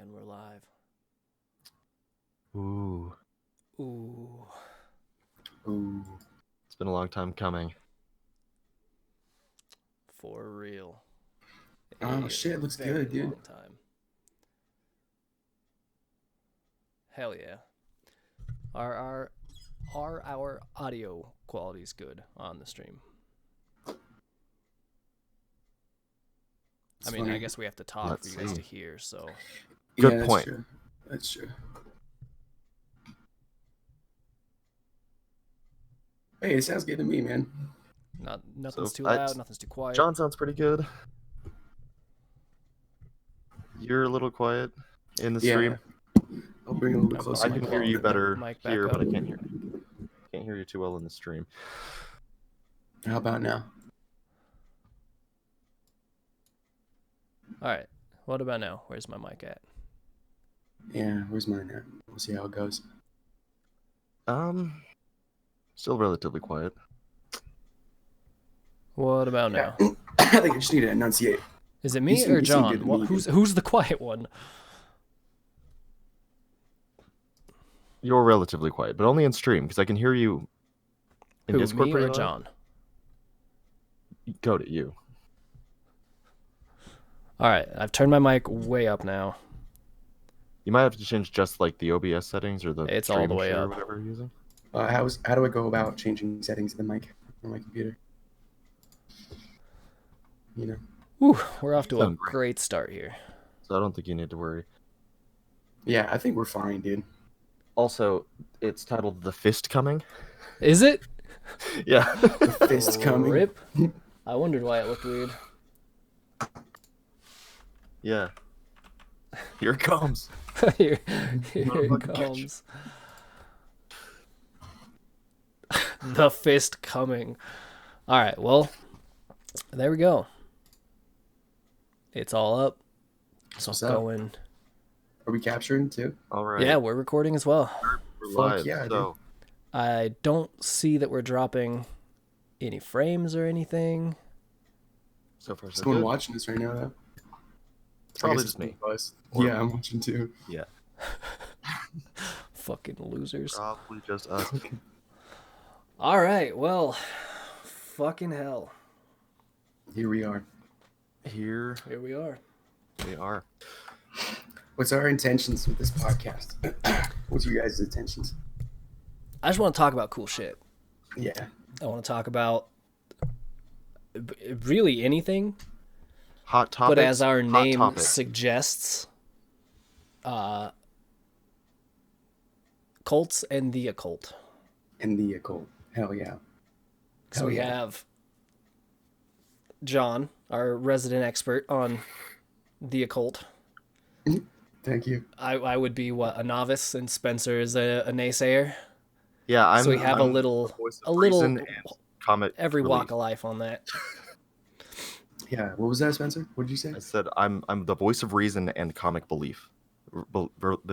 And we're live. Ooh. Ooh. It's been a long time coming. For real. Oh shit, it looks good, dude. Long time. Hell yeah. Are our audio qualities good on the stream? It's I mean, funny. I guess we have to talk Let's for you guys see. to hear, so. Good Yeah, that's point. True. That's true. Hey, it sounds good to me, man. Nothing's So, too loud, nothing's too quiet. John sounds pretty good. You're a little quiet in the stream. I'll bring it a little bit I closer. I put can my hear you better mic back here, up. but I can't hear you too well in the stream. How about now? All right. What about now? Where's my mic at? Yeah, where's mine at? We'll see how it goes. Still relatively quiet. What about now? I think I just need to enunciate. Is it me You seem- or you seem John? good to me, Who's the quiet one? You're relatively quiet, but only in stream because I can hear you in Who, Discord me pretty or loud. John? Go to you. All right, I've turned my mic way up now. You might have to change just like the OBS settings or the It's all the stream way share or up. whatever you're using. How do I go about changing settings of the mic on my computer? You know. Whew, we're off to a Sound great. great start here. So I don't think you need to worry. Yeah, I think we're fine, dude. Also, it's titled The Fist Coming. Is it? Yeah. The fist coming. Rip. I wondered why it looked weird. Yeah. Here it comes. here it Motherfucking comes. The fist coming. All right, well, there we go. It's all up. That's It's what's all up. going. Are we capturing too? All right. Yeah, we're recording as well. We're Fuck live. yeah, so I don't see that we're dropping any frames or anything. so far so Someone good. watching this right now, though? Probably I guess just it's me. us. Or- Yeah, I'm watching too. Yeah. Fucking losers. Probably just us. All right, well, fucking hell. Here we are. Here Here we are. we are. What's our intentions with this podcast? What's your guys' intentions? I just want to talk about cool shit. Yeah. I want to talk about really anything, Hot topics. but as our hot name topics. suggests, cults and the occult. And the occult. Hell yeah. So Hell we yeah. have John, our resident expert on the occult. Thank you. I would be a novice, and Spencer is a naysayer. Yeah, I'm. So we have I'm a little the voice of reason and comic every relief. walk of life on that. Yeah. What was that, Spencer? What did you say? I said I'm the voice of reason and comic belief.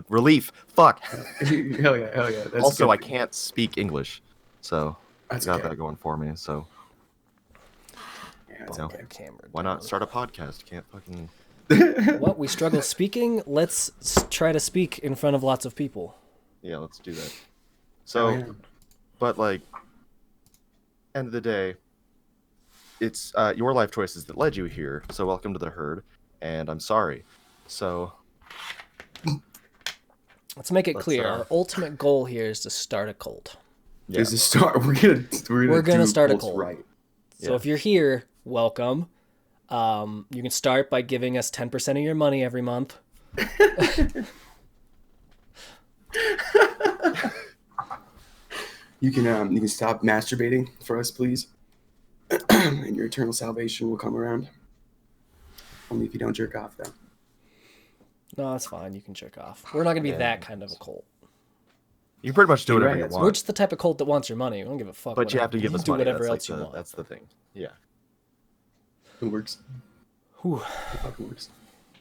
Relief. Fuck. Hell yeah. Hell yeah. That's Also, good. I can't speak English, so That's I got okay. that going for me. So Yeah, that's No. okay. Camera why down. not start a podcast? Can't fucking. What, we struggle speaking? Let's try to speak in front of lots of people. Yeah, let's do that. Hell So, yeah. but like, end of the day, it's your life choices that led you here. So welcome to the herd, and I'm sorry. So Let's make it Let's, clear. Our ultimate goal here is to start a cult. yeah, Is to start. We're gonna gonna do start a cults cult. right. So Yeah. if you're here, welcome. You can start by giving us 10% of your money every month. You can stop masturbating for us, please, and your eternal salvation will come around. Only if you don't jerk off, though. No, that's fine. You can jerk off. We're not going to be Yeah. that kind of a cult. you can pretty much do You're whatever right, you that's We're want, just the type of cult that wants your money. We don't give a fuck. but you have to give us do money. whatever That's else like you want. That's the thing. Yeah. It works. Whew. It fucking works.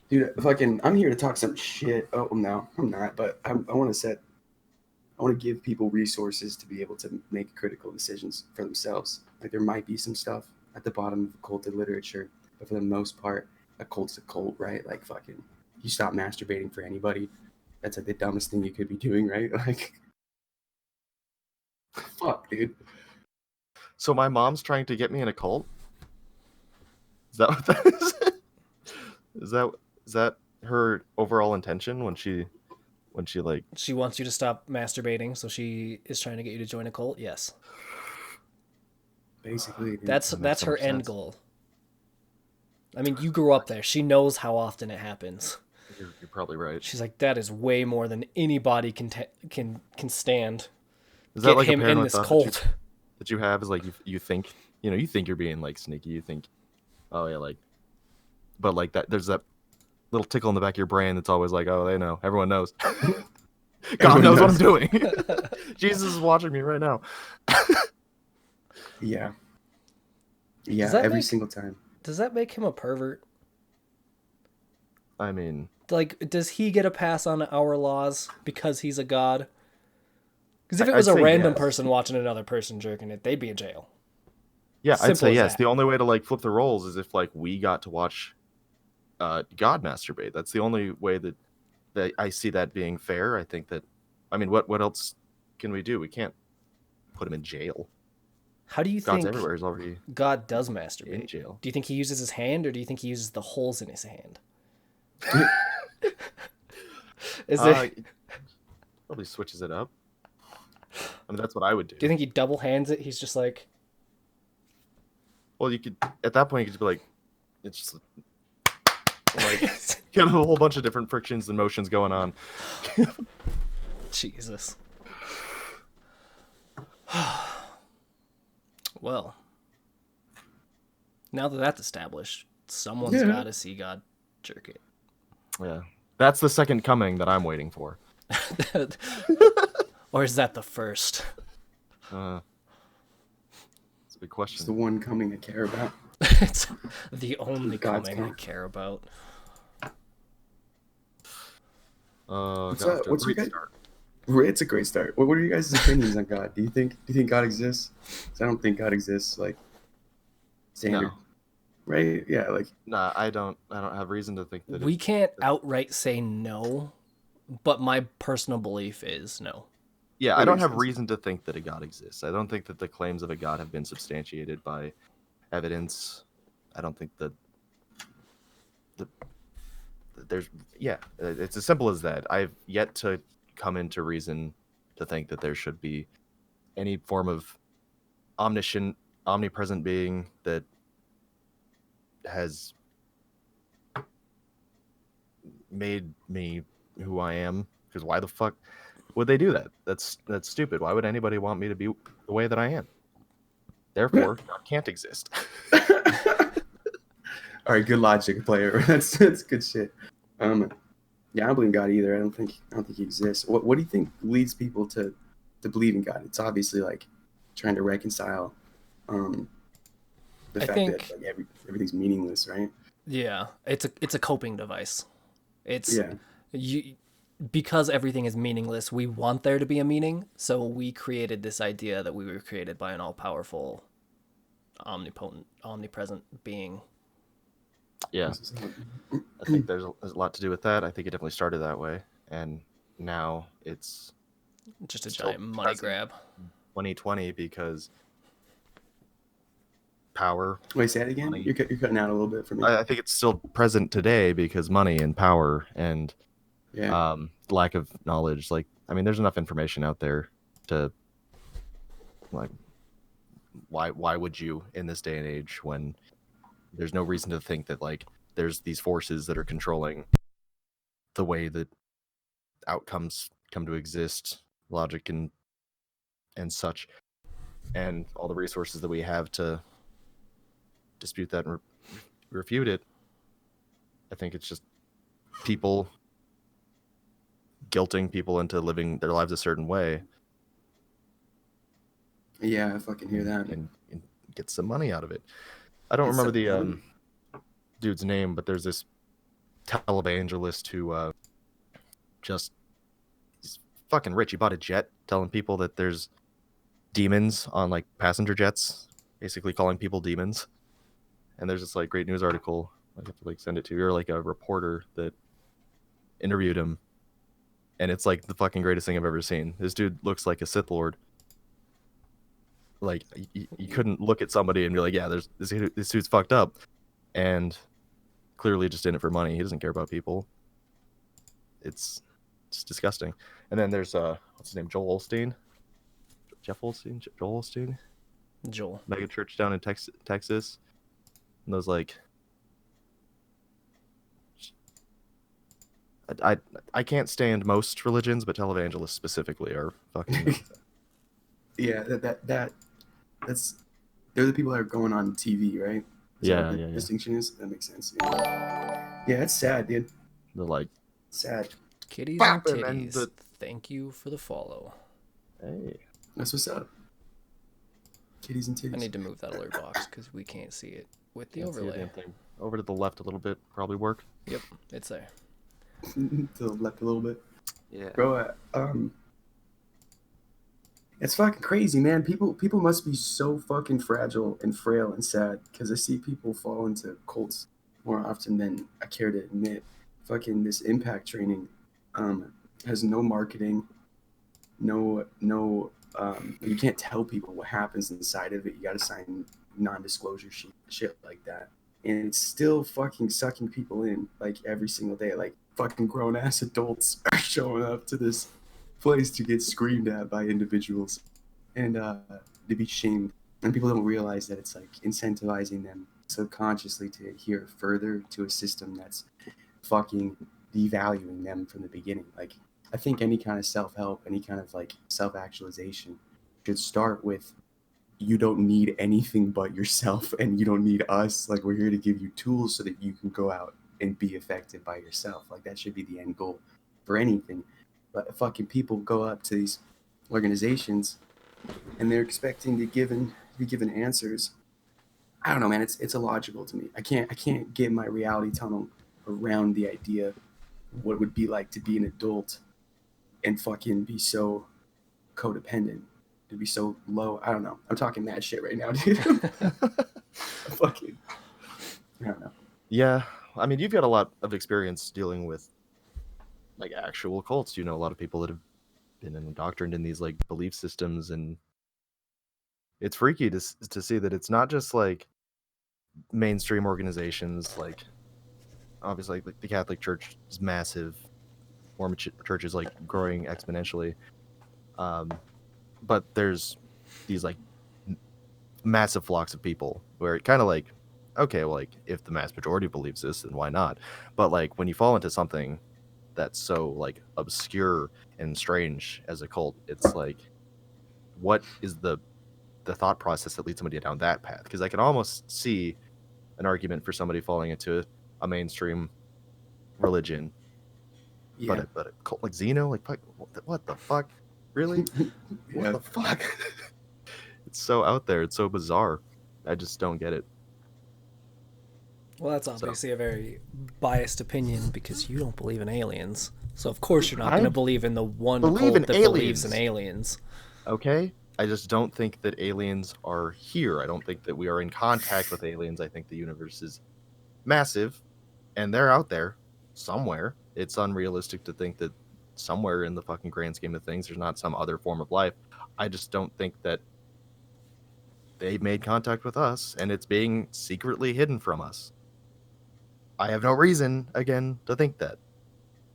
Dude, I'm here to talk some shit. Oh, no, I'm not. But I want to give people resources to be able to make critical decisions for themselves. Like, there might be some stuff at the bottom of occulted literature, but for the most part, a cult's a cult, right? Like, fucking, you stop masturbating for anybody. That's like the dumbest thing you could be doing, right? Like, fuck, dude. So my mom's trying to get me in a cult? Is that what that is? Is that her overall intention when she like She wants you to stop masturbating, so she is trying to get you to join a cult. Yes, Basically, dude. that's That makes so her much end sense. goal. I mean, you grew up there. She knows how often it happens. you're probably right. She's like, that is way more than anybody can stand. Is Get that like him a in paranoid this thought cult. that you have is like you think you think you're being like sneaky, you think, oh yeah, like, but like that there's that little tickle in the back of your brain that's always like, oh, they know, everyone knows. God Everyone knows what knows. I'm doing. Jesus is watching me right now. Yeah. Yeah, that every make- single time. Does that make him a pervert? I mean, Like, does he get a pass on our laws because he's a god? Because if it I'd was a say random yes. person watching another person jerking it, they'd be in jail. yeah, I'd Simple say as yes. that. The only way to like flip the roles is if like we got to watch God masturbate. That's the only way that I see that being fair. I think that, I mean, what else can we do? We can't put him in jail. How do you God's think everywhere. He's already God does in masturbate? jail. Do you think he uses his hand, or do you think he uses the holes in his hand? Is it? Probably switches it up. I mean, that's what I would do. Do you think he double hands it? He's just like, Well, you could at that point you could just be like, it's just like you have a whole bunch of different frictions and motions going on. Jesus. Well, now that that's established, someone's Yeah. got to see God jerk it. Yeah, that's the second coming that I'm waiting for. Or is that the first? It's a big It's question. the one coming I care about. It's the only God's coming I coming. care about. What's got off up? to a What's your great guy- start. It's a great start. What are your guys' opinions on God? Do you think God exists? 'Cause I don't think God exists. Like standard, No, right? Yeah, like nah, I don't have reason to think that. We can't outright say no, but my personal belief is no. Yeah, That I don't makes have sense. reason to think that a god exists. I don't think that the claims of a god have been substantiated by evidence. I don't think that there's it's as simple as that. I've yet to come into reason to think that there should be any form of omniscient, omnipresent being that has made me who I am. Because why the fuck would they do that? That's stupid. Why would anybody want me to be the way that I am? Therefore, God can't exist. all right, good logic, player. That's good shit. Yeah, I don't believe in God either. I don't think he exists. What do you think leads people to believe in God? It's obviously like trying to reconcile the I fact think- that like everything's meaningless, right? Yeah, it's a coping device. It's Yeah. because everything is meaningless, we want there to be a meaning, so we created this idea that we were created by an all-powerful, omnipotent, omnipresent being. Yeah, I think there's a lot to do with that. I think it definitely started that way, and now it's Just a Still giant money present. grab. 2020 because power. Wait, say that again. Money. You're cutting out a little bit for me. I think it's still present today because money and power and Yeah. lack of knowledge. Like, I mean, there's enough information out there to like, why would you in this day and age when there's no reason to think that like there's these forces that are controlling the way that outcomes come to exist, logic and such, and all the resources that we have to dispute that and refute it. I think it's just people guilting people into living their lives a certain way Yeah, I fucking hear that. and get some money out of it. I don't Get remember some the dude's name, but there's this televangelist who just he's fucking rich. He bought a jet telling people that there's demons on like passenger jets, basically calling people demons. And there's this like great news article. I have to like send it to you, or like a reporter that interviewed him, and it's like the fucking greatest thing I've ever seen. This dude looks like a Sith Lord. Like you couldn't look at somebody and be like, yeah, there's this dude's fucked up, and clearly just in it for money. He doesn't care about people. It's disgusting. And then there's what's his name, Joel Osteen, Jeff Olstein, Joel Osteen, Joel. mega church down in Texas. And those like, I can't stand most religions, but televangelists specifically are fucking. Yeah, that's they're the people that are going on TV, right? Is that what the distinction is? That makes sense. Yeah, it's sad, dude. They're like sad. Kitties and titties. Thank you for the follow. Hey, that's what's up. Kitties and titties. I need to move that alert box because we can't see it with the overlay. Over to the left a little bit, probably work. Yep, it's there. To the left a little bit. Yeah, bro. It's fucking crazy, man. People must be so fucking fragile and frail and sad because I see people fall into cults more often than I care to admit. Fucking this impact training has no marketing, no you can't tell people what happens inside of it. You gotta sign non-disclosure shit like that, and it's still fucking sucking people in like every single day. Like fucking grown ass adults are showing up to this place to get screamed at by individuals and to be shamed, and people don't realize that it's like incentivizing them subconsciously to adhere further to a system that's fucking devaluing them from the beginning. Like I think any kind of self-help, any kind of like self-actualization should start with you don't need anything but yourself and you don't need us. Like we're here to give you tools so that you can go out and be effective by yourself. Like that should be the end goal for anything. But fucking people go up to these organizations and they're expecting to be given answers. I don't know, man. It's illogical to me. I can't get my reality tunnel around the idea of what it would be like to be an adult and fucking be so codependent, to be so low. I don't know. I'm talking mad shit right now, dude. Fucking, I don't know. Yeah, I mean, you've got a lot of experience dealing with like actual cults. You know, a lot of people that have been indoctrined in these like belief systems, and it's freaky to see that it's not just like mainstream organizations. Like obviously, like the Catholic Church is massive. Mormon Church is like growing exponentially, but there's these like massive flocks of people where it kind of like, okay, well, like if the mass majority believes this, then why not? But like when you fall into something that's so like obscure and strange as a cult, it's like, what is the thought process that leads somebody down that path? Because I can almost see an argument for somebody falling into a mainstream religion, but a cult like Xeno, like what the fuck, really? What the fuck? It's so out there. It's so bizarre. I just don't get it. Well, that's obviously a very biased opinion because you don't believe in aliens. So of course you're not going to believe in the one cult that believes in aliens. Okay? I just don't think that aliens are here. I don't think that we are in contact with aliens. I think the universe is massive and they're out there somewhere. It's unrealistic to think that somewhere in the fucking grand scheme of things there's not some other form of life. I just don't think that they made contact with us and it's being secretly hidden from us. I have no reason, again, to think that.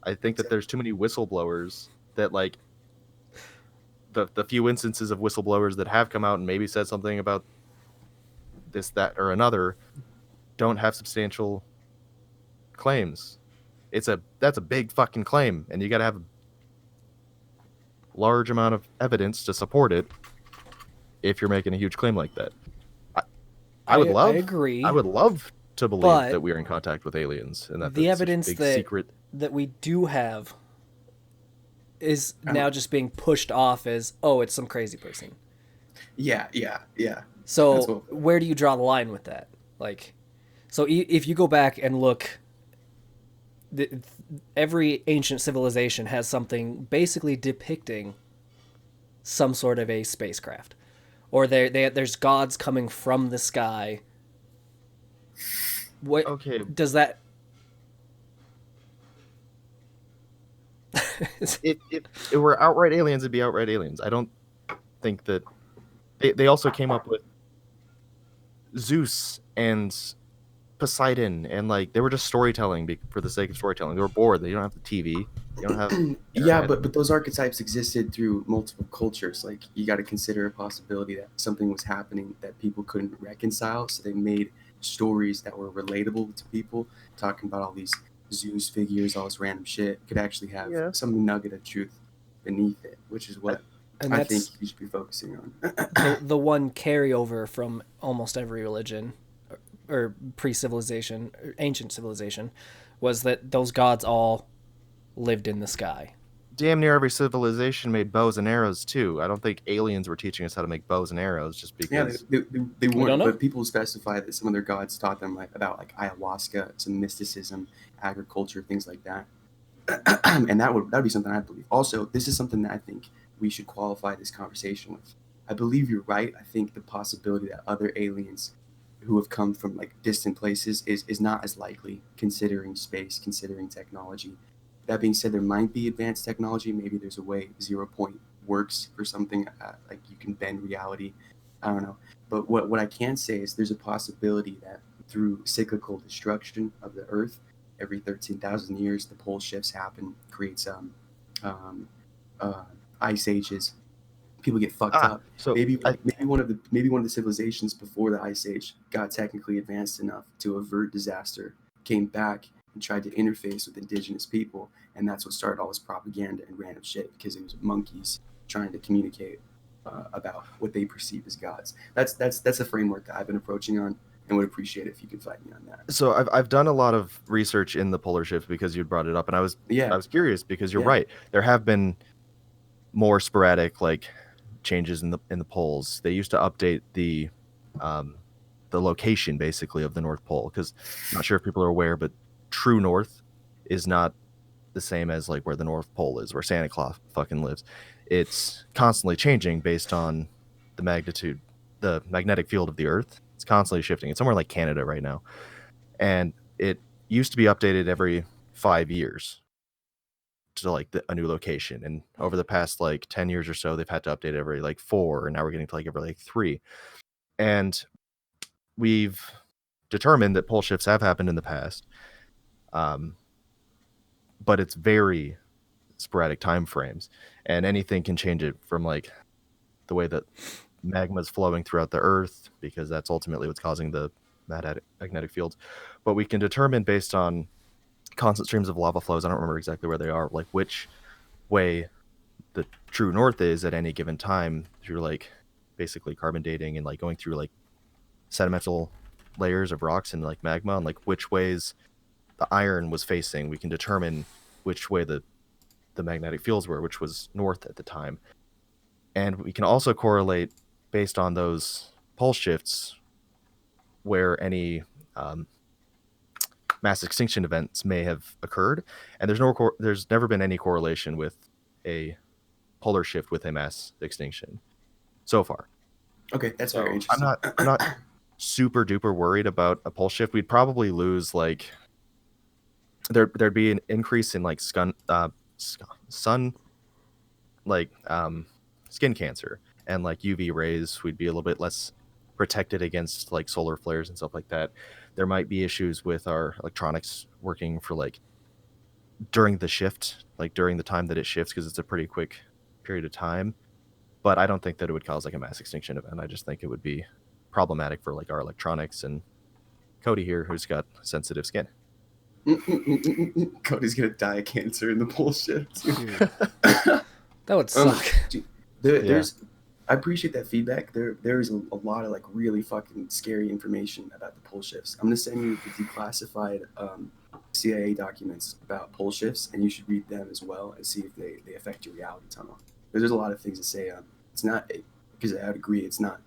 I think that there's too many whistleblowers that, like, the few instances of whistleblowers that have come out and maybe said something about this, that, or another don't have substantial claims. That's a big fucking claim, and you gotta have a large amount of evidence to support it if you're making a huge claim like that. I agree. I would love to believe that we are in contact with aliens and that the evidence that we do have is now just being pushed off as, oh, it's some crazy person. Yeah. So where do you draw the line with that? Like, so if you go back and look, every ancient civilization has something basically depicting some sort of a spacecraft, or there's gods coming from the sky. What does that? If it were outright aliens, it'd be outright aliens. I don't think that they also came up with Zeus and Poseidon, and like they were just storytelling for the sake of storytelling. They were bored. They don't have the TV. They don't have Yeah, internet. but those archetypes existed through multiple cultures. Like you got to consider a possibility that something was happening that people couldn't reconcile, so they made stories that were relatable to people, talking about all these Zeus figures, all this random shit. Could actually have Yeah. some nugget of truth beneath it, which is what And I think that's you should be focusing on. the one carryover from almost every religion or pre-civilization, or ancient civilization, was that those gods all lived in the sky. Damn near every civilization made bows and arrows too. I don't think aliens were teaching us how to make bows and arrows just Yeah, because. they don't weren't, know. but people specify that some of their gods taught them about like ayahuasca, some mysticism, agriculture, things like that. And that would be something I believe. Also, this is something that I think we should qualify this conversation with. I believe you're right. I think the possibility that other aliens who have come from like distant places is not as likely, considering space, considering technology. That being said, there might be advanced technology. Maybe there's a way 0 point works for something, like you can bend reality. I don't know. But what I can say is there's a possibility that through cyclical destruction of the Earth, every 13,000 years, the pole shifts happen, creates um, uh, ice ages. People get fucked up. So Maybe one of the civilizations before the ice age got technically advanced enough to avert disaster, came back and tried to interface with indigenous people, and that's what started all this propaganda and random shit because it was monkeys trying to communicate about what they perceive as gods. That's a framework that I've been approaching on, and would appreciate it if you could fight me on that. so I've done a lot of research in the polar shifts because you brought it up, and I was Yeah, curious because you're Yeah. right. There have been more sporadic like changes in the poles. They used to update the location basically of the North Pole because I'm not sure if people are aware, but true north is not the same as like where the North Pole is, where Santa Claus fucking lives. It's constantly changing based on the magnetic field of the Earth. It's constantly shifting. It's somewhere like Canada right now, and it used to be updated every 5 years to like a new location. And over the past like 10 years or so, they've had to update every like 4, and now we're getting to like every like 3. And we've determined that pole shifts have happened in the past, but it's very sporadic time frames, and anything can change it from like the way that magma is flowing throughout the Earth, because that's ultimately what's causing the magnetic fields. But we can determine based on constant streams of lava flows. I don't remember exactly where they are, like which way the true north is at any given time through like basically carbon dating and like going through like sedimental layers of rocks and like magma, and like which ways the iron was facing. We can determine which way the magnetic fields were, which was north at the time. And we can also correlate based on those pole shifts where any mass extinction events may have occurred. And there's never been any correlation with a polar shift with a mass extinction so far. Okay, that's So very interesting. I'm not super duper worried about a pole shift. We'd probably lose like there'd be an increase in like sun like skin cancer and like UV rays. We'd be a little bit less protected against like solar flares and stuff like that. There might be issues with our electronics working for like during the shift, like during the time that it shifts, because it's a pretty quick period of time. But I don't think that it would cause like a mass extinction event. I just think it would be problematic for like our electronics. And Cody here, who's got sensitive skin. Cody's gonna die of cancer in the pole shift. Dude, that would suck. There's I appreciate that feedback. There's a lot of like really fucking scary information about the pole shifts. I'm gonna send you the declassified CIA documents about pole shifts, and you should read them as well and see if they affect your reality tunnel. There's a lot of things to say. It's not, because I would agree, it's not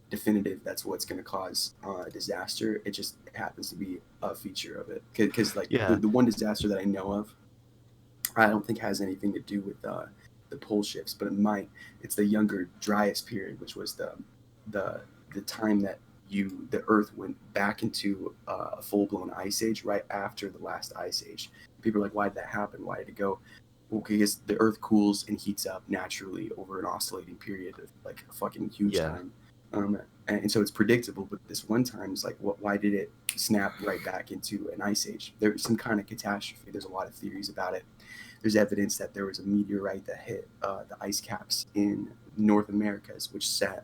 definitive that's what's going to cause a disaster. It just happens to be a feature of it. Because like the one disaster that I know of, I don't think has anything to do with the pole shifts, but it might. It's the Younger Dryas period, which was the time that the Earth went back into a full blown ice age right after the last ice age. People are like, why did that happen? Why did it go? Well, because the Earth cools and heats up naturally over an oscillating period of like a fucking huge Yeah. time, and so it's predictable. But this one time is like, why did it snap right back into an ice age? There was some kind of catastrophe. There's a lot of theories about it. There's evidence that there was a meteorite that hit the ice caps in North Americas, which sent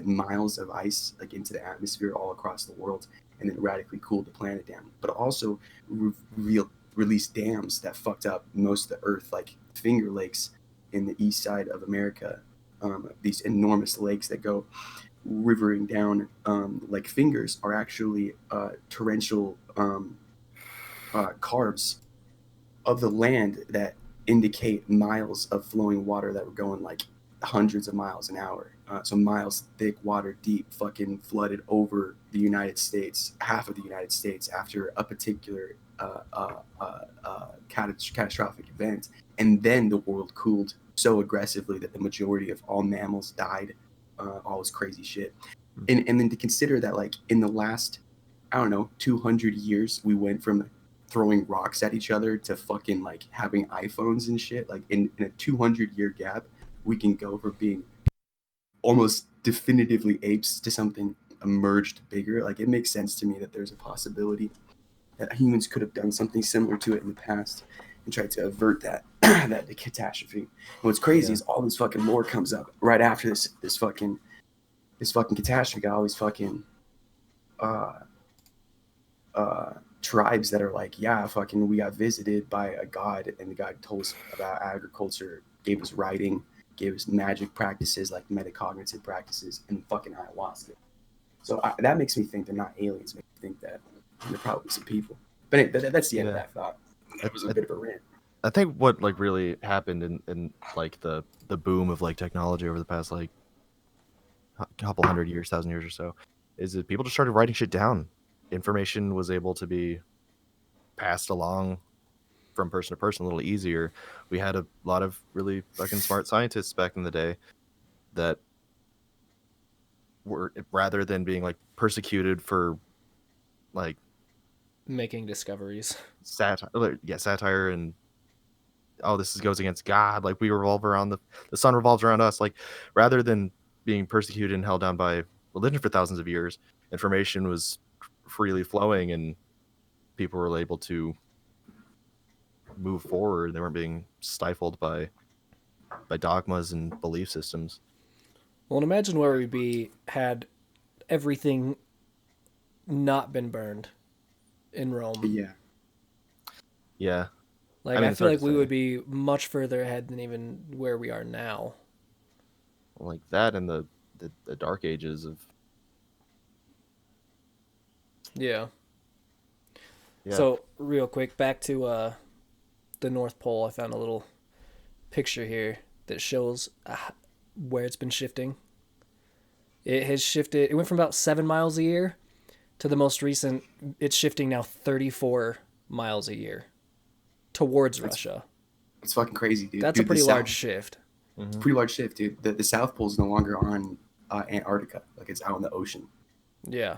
miles of ice like into the atmosphere all across the world, and then radically cooled the planet down. But also released dams that fucked up most of the Earth, like Finger Lakes in the east side of America. These enormous lakes that go rivering down like fingers are actually torrential carbs of the land that indicate miles of flowing water that were going like hundreds of miles an hour. So miles thick, water deep, fucking flooded over the United States, half of the United States after a particular catastrophic event. And then the world cooled so aggressively that the majority of all mammals died, all this crazy shit. And then to consider that, like, in the last, I don't know, 200 years, we went from throwing rocks at each other to fucking like having iPhones and shit. Like in a 200-year gap, we can go from being almost definitively apes to something emerged bigger. Like it makes sense to me that there's a possibility that humans could have done something similar to it in the past and tried to avert that the catastrophe. And what's crazy is all this fucking lore comes up right after this fucking catastrophe. Got all these fucking tribes that are like, yeah, fucking, we got visited by a god, and the god told us about agriculture, gave us writing, gave us magic practices like metacognitive practices, and fucking ayahuasca. So that makes me think they're not aliens. Makes me think that they're probably some people. But anyway, that's the end of that thought. That was a bit of a rant. I think what like really happened in like the boom of like technology over the past like couple hundred years, 1,000 years or so, is that people just started writing shit down. Information was able to be passed along from person to person a little easier. We had a lot of really fucking smart scientists back in the day that were, rather than being like persecuted for like Making discoveries. satire and this goes against God, like we revolve around the sun revolves around us, like rather than being persecuted and held down by religion for thousands of years, information was freely flowing and people were able to move forward. They weren't being stifled by dogmas and belief systems. Well, and imagine where we'd be had everything not been burned in Rome. Yeah. Like, I feel like we would be much further ahead than even where we are now. Like that and the dark ages of. Yeah. So, real quick, back to the North Pole. I found a little picture here that shows where it's been shifting. It has shifted. It went from about 7 miles a year to the most recent. It's shifting now 34 miles a year towards Russia. It's fucking crazy, dude. That's a pretty large shift. Mm-hmm. Pretty large shift, dude. The South Pole is no longer on Antarctica. Like, it's out in the ocean. Yeah.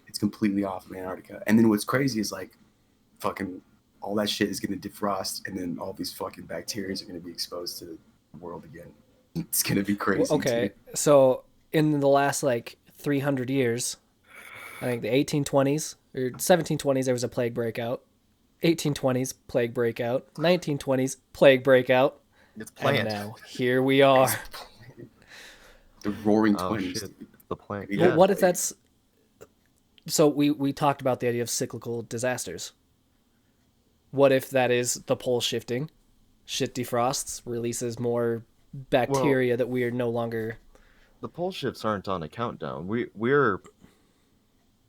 It's completely off of Antarctica. And then what's crazy is, like, fucking all that shit is going to defrost, and then all these fucking bacteria are going to be exposed to the world again. It's going to be crazy. Okay. So in the last, like, 300 years, I think the 1820s or 1720s, there was a plague breakout. 1820s, plague breakout. 1920s, plague breakout. It's planned. And now here we are. The Roaring Twenties. The plague. Yeah. Well, what if that's... So we talked about the idea of cyclical disasters. What if that is the pole shifting? Shit defrosts, releases more bacteria that we are no longer... The pole shifts aren't on a countdown. We're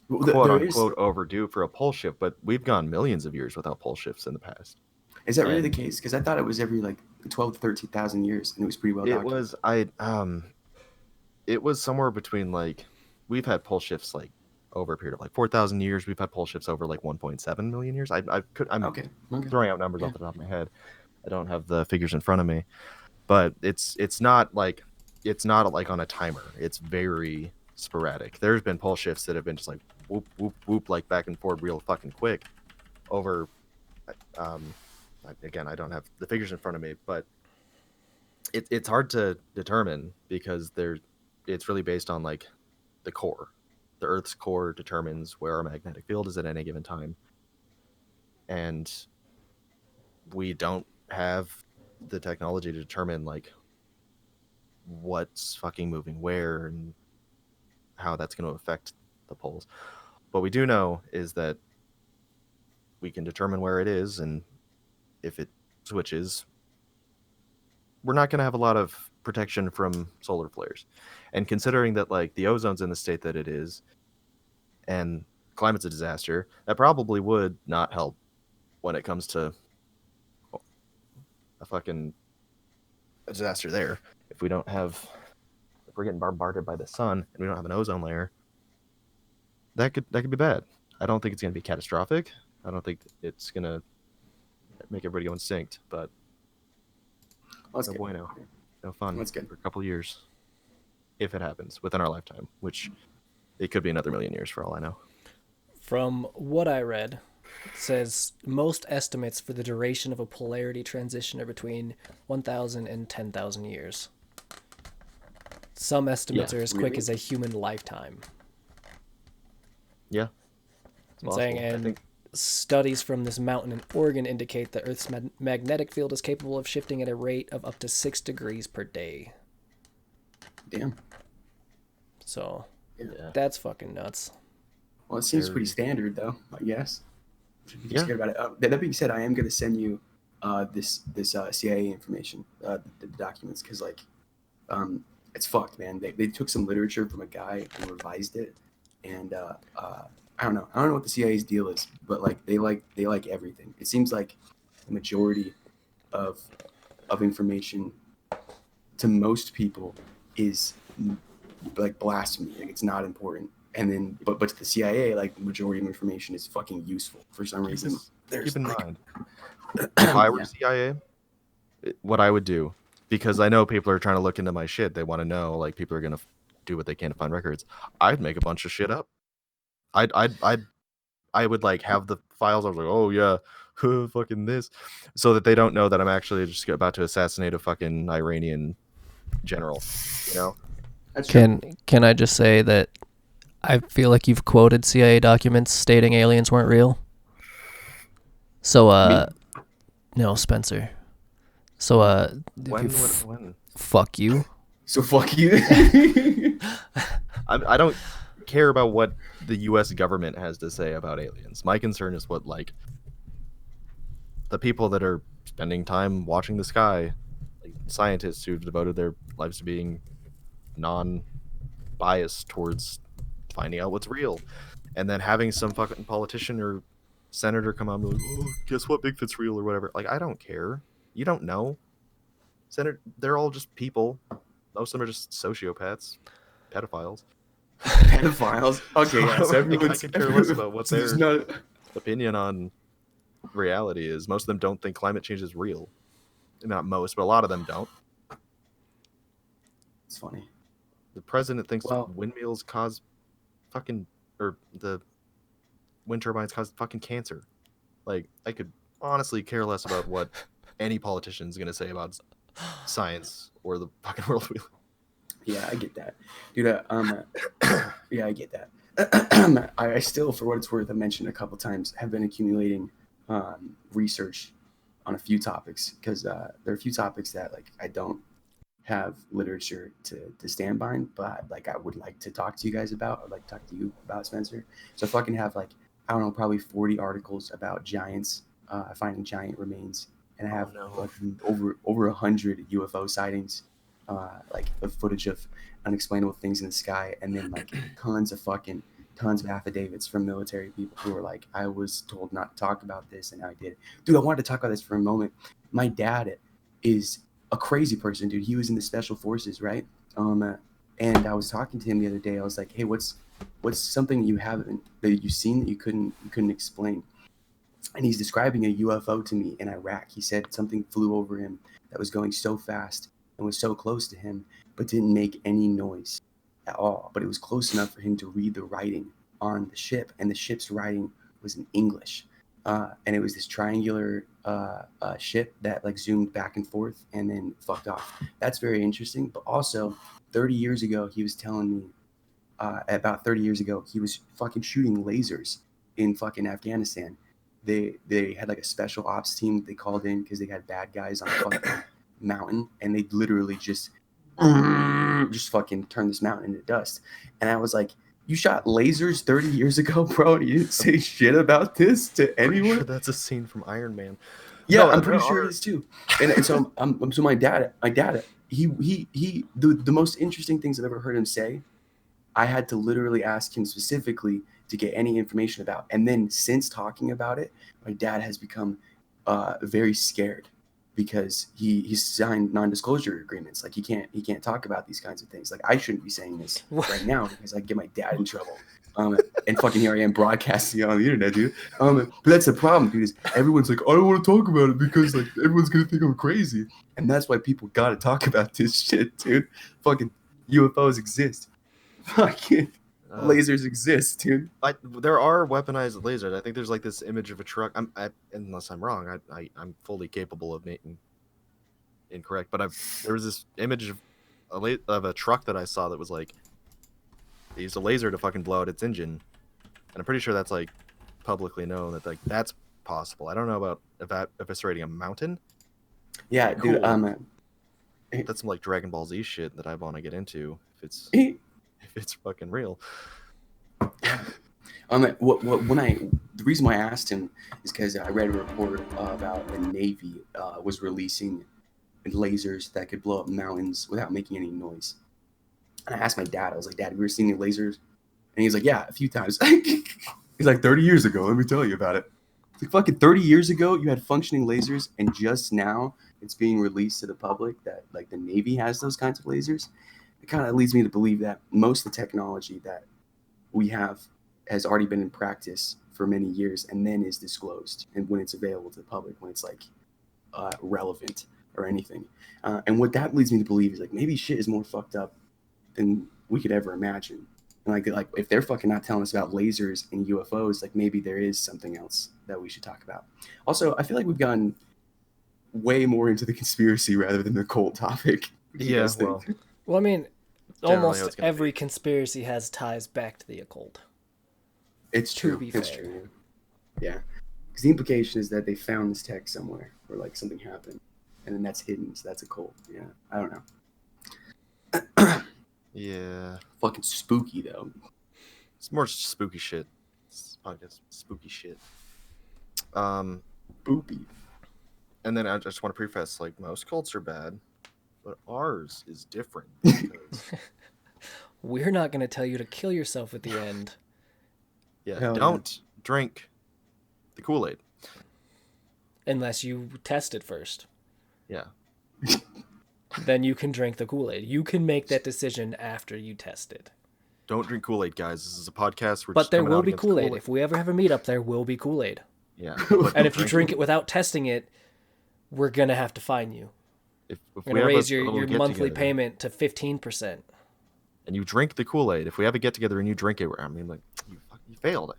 quote unquote overdue for a pole shift, but we've gone millions of years without pole shifts in the past. Is that really the case? Because I thought it was every like 12 to 13,000 years, and it was pretty well documented. It was somewhere between, like, we've had pole shifts like over a period of like 4,000 years. We've had pole shifts over like 1.7 million years. I'm throwing out numbers off the top of my head. I don't have the figures in front of me, but it's not like on a timer. It's very sporadic. There's been pole shifts that have been just like whoop whoop whoop, like back and forth real fucking quick over again, I don't have the figures in front of me, but it's hard to determine because it's really based on like the core. The Earth's core determines where our magnetic field is at any given time, and we don't have the technology to determine like what's fucking moving where and how that's going to affect the poles. What we do know is that we can determine where it is, and if it switches, we're not going to have a lot of protection from solar flares. And considering that like the ozone's in the state that it is, and climate's a disaster, that probably would not help when it comes to a fucking disaster there. If we're getting bombarded by the sun and we don't have an ozone layer, that could be bad. I don't think it's going to be catastrophic. I don't think it's going to make everybody go extinct, but That's no good. bueno. No fun. That's good. For a couple of years. If it happens within our lifetime, which it could be another million years for all I know. From what I read, it says most estimates for the duration of a polarity transition are between 1,000 and 10,000 years. Some estimates Yeah, are as quick as a human lifetime. Yeah. I'm saying, and studies from this mountain in Oregon indicate that Earth's magnetic field is capable of shifting at a rate of up to 6 degrees per day. Damn. So, Yeah. that's fucking nuts. Well, it seems pretty standard, though, I guess. Shouldn't be Yeah. scared about it. That being said, I am going to send you this CIA information, the documents, because like it's fucked, man. They took some literature from a guy and revised it, and I don't know what the CIA's deal is, but like they like everything. It seems like the majority of information to most people is like blasphemy. Like it's not important. And then, but to the CIA, like the majority of information is fucking useful for some reason. Keep in mind, if I were CIA, what I would do, because I know people are trying to look into my shit. They want to know, like, people are gonna do what they can to find records. I'd make a bunch of shit up. I would like have the files. I was like, oh yeah, fucking this, so that they don't know that I'm actually just about to assassinate a fucking Iranian general. You know? That's true. Can I just say that I feel like you've quoted CIA documents stating aliens weren't real? So, no, Spencer. So, When? fuck you. So fuck you. I don't care about what the U.S. government has to say about aliens. My concern is what, like, the people that are spending time watching the sky, like scientists who've devoted their lives to being non-biased towards finding out what's real, and then having some fucking politician or senator come out and be like, oh, guess what, Bigfoot's real or whatever. Like, I don't care. You don't know. They're all just people. Most of them are just sociopaths, pedophiles. Pedophiles. Okay, yeah. So I could care less about what their not... opinion on reality is. Most of them don't think climate change is real. Not most, but a lot of them don't. It's funny. The president thinks windmills cause fucking, or the wind turbines cause fucking cancer. Like, I could honestly care less about what any politician's gonna say about science or the fucking world we live. Yeah, I get that, dude. Yeah, I get that. I still, for what it's worth, I mentioned a couple times, have been accumulating research on a few topics because there are a few topics that like I don't have literature to stand behind, but like I would like to talk to you guys about. I'd like to talk to you about, Spencer. So if I can have like, I don't know, probably 40 articles about giants, finding giant remains, and I have like over 100 UFO sightings, like the footage of unexplainable things in the sky, and then like tons of affidavits from military people who were like, I was told not to talk about this, and I did. Dude, I wanted to talk about this for a moment. My dad is a crazy person, dude. He was in the special forces, right? And I was talking to him the other day. I was like, hey, what's something that you've seen that you couldn't explain? And he's describing a UFO to me in Iraq. He said something flew over him that was going so fast and was so close to him, but didn't make any noise at all. But it was close enough for him to read the writing on the ship, and the ship's writing was in English. and it was this triangular ship that like zoomed back and forth and then fucked off. That's very interesting. But also, 30 years ago, he was telling me about 30 years ago, he was fucking shooting lasers in fucking Afghanistan. They had like a special ops team they called in because they had bad guys on a fucking mountain, and they literally just fucking turned this mountain into dust. And I was like, you shot lasers 30 years ago, bro, and you didn't say shit about this to anyone? Sure that's a scene from Iron Man. Yeah, No, I'm pretty sure it is too. And so so my dad, the most interesting things I've ever heard him say, I had to literally ask him specifically to get any information about. And then since talking about it, my dad has become very scared because he's signed non-disclosure agreements. Like he can't talk about these kinds of things. Like I shouldn't be saying this right now because I get my dad in trouble. And fucking here I am broadcasting it on the internet, dude. But that's the problem, dude. Is everyone's like, I don't want to talk about it because like everyone's gonna think I'm crazy, and that's why people gotta talk about this shit, dude. Fucking UFOs exist. Fucking lasers exist, dude. There are weaponized lasers. I think there's like this image of a truck. Unless I'm wrong, I'm fully capable of making incorrect. But there was this image of a truck that I saw that was like they used a laser to fucking blow out its engine, and I'm pretty sure that's like publicly known that like that's possible. I don't know about eviscerating a mountain. Yeah, Cool. dude. That's some like Dragon Ball Z shit that I want to get into if it's fucking real. The reason why I asked him is because I read a report about the Navy was releasing lasers that could blow up mountains without making any noise. And I asked my dad, I was like, Dad, have you ever seen any lasers? And he's like, yeah, a few times. He's like, 30 years ago, let me tell you about it. It's like fucking 30 years ago, you had functioning lasers, and just now it's being released to the public that like the Navy has those kinds of lasers. It kind of leads me to believe that most of the technology that we have has already been in practice for many years and then is disclosed, and when it's available to the public, when it's like relevant or anything. And what that leads me to believe is like maybe shit is more fucked up than we could ever imagine. And like if they're fucking not telling us about lasers and UFOs, like maybe there is something else that we should talk about. Also, I feel like we've gotten way more into the conspiracy rather than the cult topic. Yeah, well, I mean, Generally how almost it's gonna every conspiracy has ties back to the occult. It's To true. be It's fair. true. Yeah. Because the implication is that they found this tech somewhere or like something happened and then that's hidden. So that's a cult. Yeah. I don't know. Yeah, Fucking spooky though. it's more spooky shit. This podcast, spooky shit. Spoopy. And then I just want to preface, like, most cults are bad, but ours is different. Because, We're not going to tell you to kill yourself at the end. yeah, Hell yeah. don't drink the Kool-Aid. Unless you test it first. Yeah. Then you can drink the Kool-Aid. You can make that decision after you test it. Don't drink Kool-Aid, guys. This is a podcast. We're But just there coming will out be against Kool-Aid. If we ever have a meetup, there will be Kool-Aid. Yeah. And if you drink it without testing it, we're going to have to fine you. if We're we going to have raise a your little monthly get-together payment to 15%. and you drink the Kool-Aid, if we have a get-together and you drink it, I mean, like, you failed it.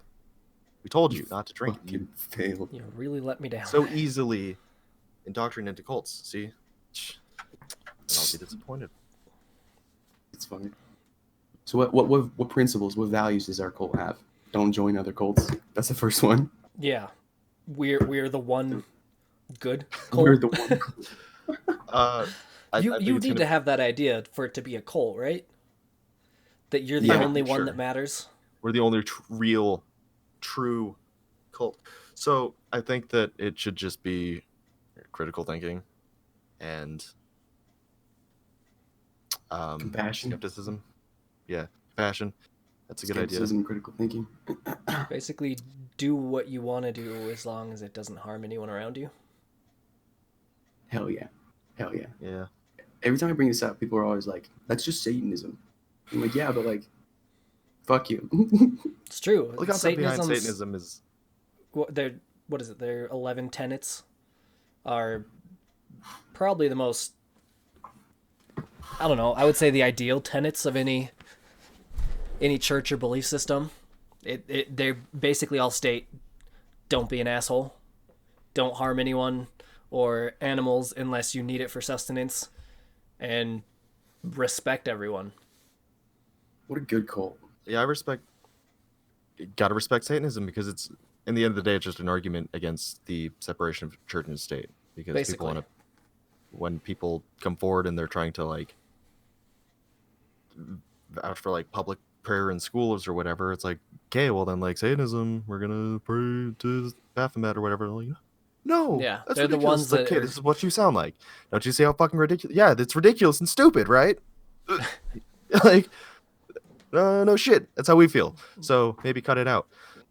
We told you not to drink it. You Fucking failed. You really let me down. so easily indoctrinated into cults. See? And I'll be disappointed. It's funny. So what principles, what values does our cult have? Don't join other cults. That's the first one. Yeah. We're the one good cult. We're the one. I You think need it's gonna- to have that idea for it to be a cult, right? That you're the Yeah, only one sure. that matters. We're the only real, true cult. So I think that it should just be critical thinking and Compassion. skepticism. Yeah, compassion. That's a good idea. Skepticism, critical thinking. Basically, do what you want to do as long as it doesn't harm anyone around you. Hell yeah. Hell yeah. Yeah. Every time I bring this up, people are always like, that's just Satanism. I'm like, yeah, but like, fuck you. It's true. The concept behind Satanism's- Satanism is what is it? Their 11 tenets are probably the most, I don't know, I would say the ideal tenets of any church or belief system. They basically all state don't be an asshole, don't harm anyone or animals unless you need it for sustenance, and respect everyone. What a good cult. Yeah, gotta respect Satanism, because it's, in the end of the day, it's just an argument against the separation of church and state. Because Basically. when people come forward and they're trying to like vouch for like public prayer in schools or whatever, it's like, okay, well then, like, Satanism, we're gonna pray to Baphomet or whatever. Like, no, Yeah, that's they're the ridiculous. ones It's like, that okay, are- this is what you sound like. Don't you see how fucking ridiculous? Yeah, that's ridiculous and stupid, right? Like, no shit. That's how we feel. So maybe cut it out.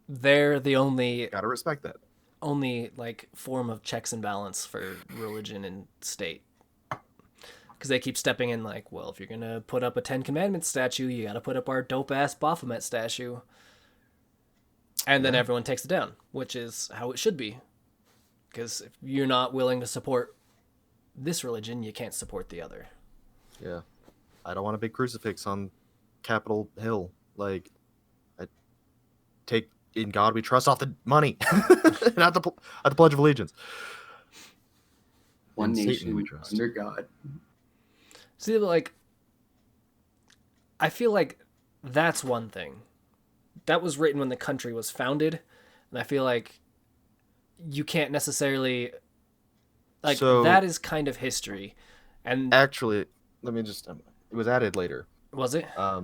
They're the Gotta respect that. only like form of checks and balance for religion and state, because they keep stepping in like, well, if you're gonna put up a Ten Commandments statue, you gotta put up our dope ass Baphomet statue, and then everyone takes it down, which is how it should be, because if you're not willing to support this religion, you can't support the other. Yeah. I don't want a big crucifix on Capitol Hill. Like, I take in God we trust off the money, not the Pledge of Allegiance. One In Satan nation we trust. under God. See, like, I feel like that's one thing that was written when the country was founded, and I feel like you can't necessarily, like, So- that is kind of history. And Actually, let me just. It was added later. was it? Let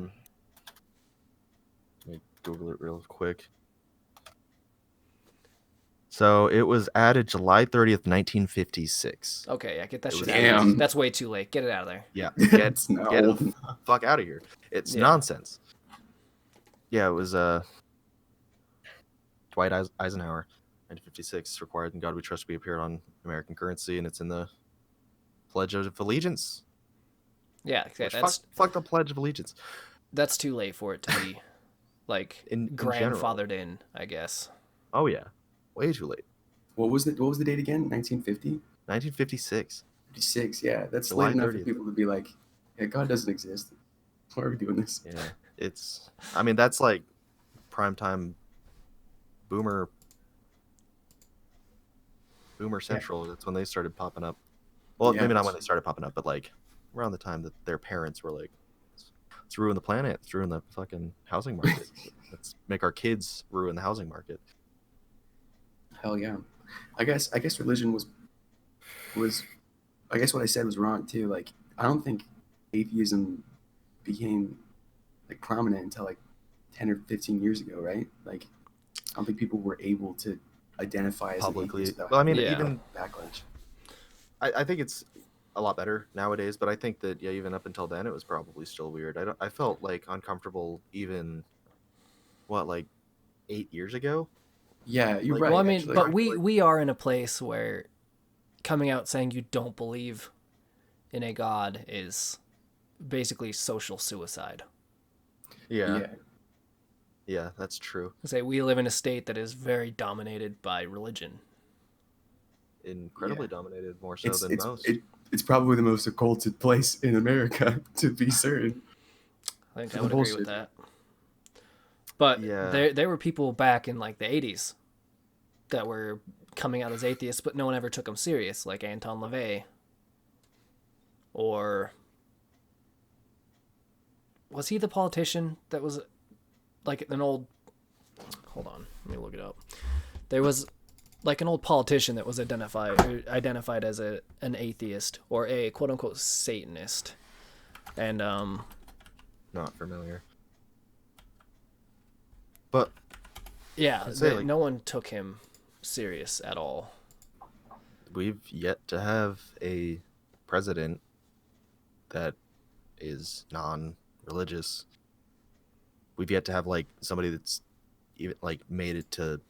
me Google it real quick. So it was added July 30th, 1956. Okay, yeah, get that It shit was- out of there. Damn. That's way too late. Get it out of there. Yeah, It's not get old. the fuck out of here. It's Yeah. nonsense. Yeah, it was Dwight Eisenhower, 1956, required in God we trust to be appeared on American currency, and it's in the Pledge of Allegiance. Yeah, okay, Which, that's fuck the Pledge of Allegiance. that's too late for it to be, like, In general. grandfathered in, I guess. Oh yeah, way too late. What was the date again? 1950? 1956. 56. Yeah, that's July late enough 30th. for people to be like, yeah, God doesn't exist. Why are we doing this? Yeah, it's. I mean, that's like primetime boomer central. That's when they started popping up. Well, Yeah. maybe not when they started popping up, but like around the time that their parents were like, let's ruin the planet, let's ruin the fucking housing market, let's make our kids ruin the housing market. Hell yeah. I guess religion was I guess what I said was wrong too. Like, I don't think atheism became like prominent until like 10 or 15 years ago, right? Like, I don't think people were able to identify as an Publicly. atheist without Well, I mean, Yeah. even backlash. I think it's a lot better nowadays, but I think that, yeah, even up until then, it was probably still weird. I felt like uncomfortable even, like 8 years ago. Yeah, you're Like, right. Well, I mean, actually. but we are in a place where coming out saying you don't believe in a god is basically social suicide. Yeah, that's true. Say we live in a state that is very dominated by religion. Incredibly Yeah. dominated, more so than most. It's probably the most occulted place in America, to be certain. I think For I the would agree with bullshit. that. But Yeah. there were people back in like the 80s that were coming out as atheists, but no one ever took them serious, like Anton LaVey. Or was he the politician that was like an old, hold on, let me look it up. There was like an old politician that was identified as an atheist or a quote unquote Satanist. And Not familiar. But yeah, I'd say, like- no one took him serious at all. we've yet to have a president that is non-religious. We've yet to have like somebody that's even like made it to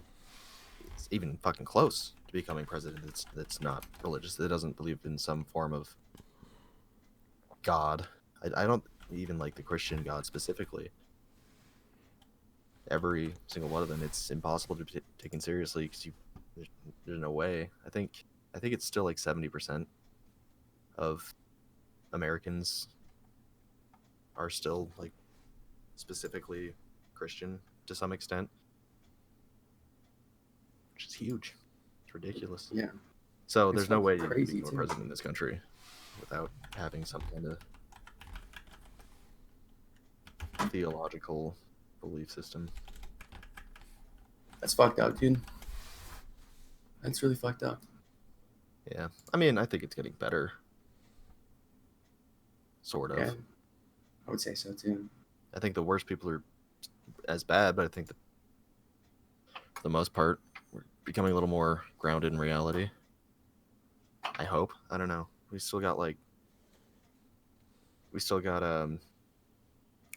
it's even fucking close to becoming president that's not religious, that doesn't believe in some form of God. I don't even like the Christian God specifically. Every single one of them, it's impossible to be taken seriously because there's no way. I think it's still like 70% of Americans are still like specifically Christian to some extent. which is huge. It's ridiculous. Yeah. So It's there's no way fucking you crazy, become a too. president in this country without having some kind of theological belief system. That's fucked up, dude. That's really fucked up. Yeah, I mean, I think it's getting better. Sort of. Yeah. I would say so too. I think the worst people are as bad, but I think that for the most part, we're becoming a little more grounded in reality. I hope. I don't know. We still got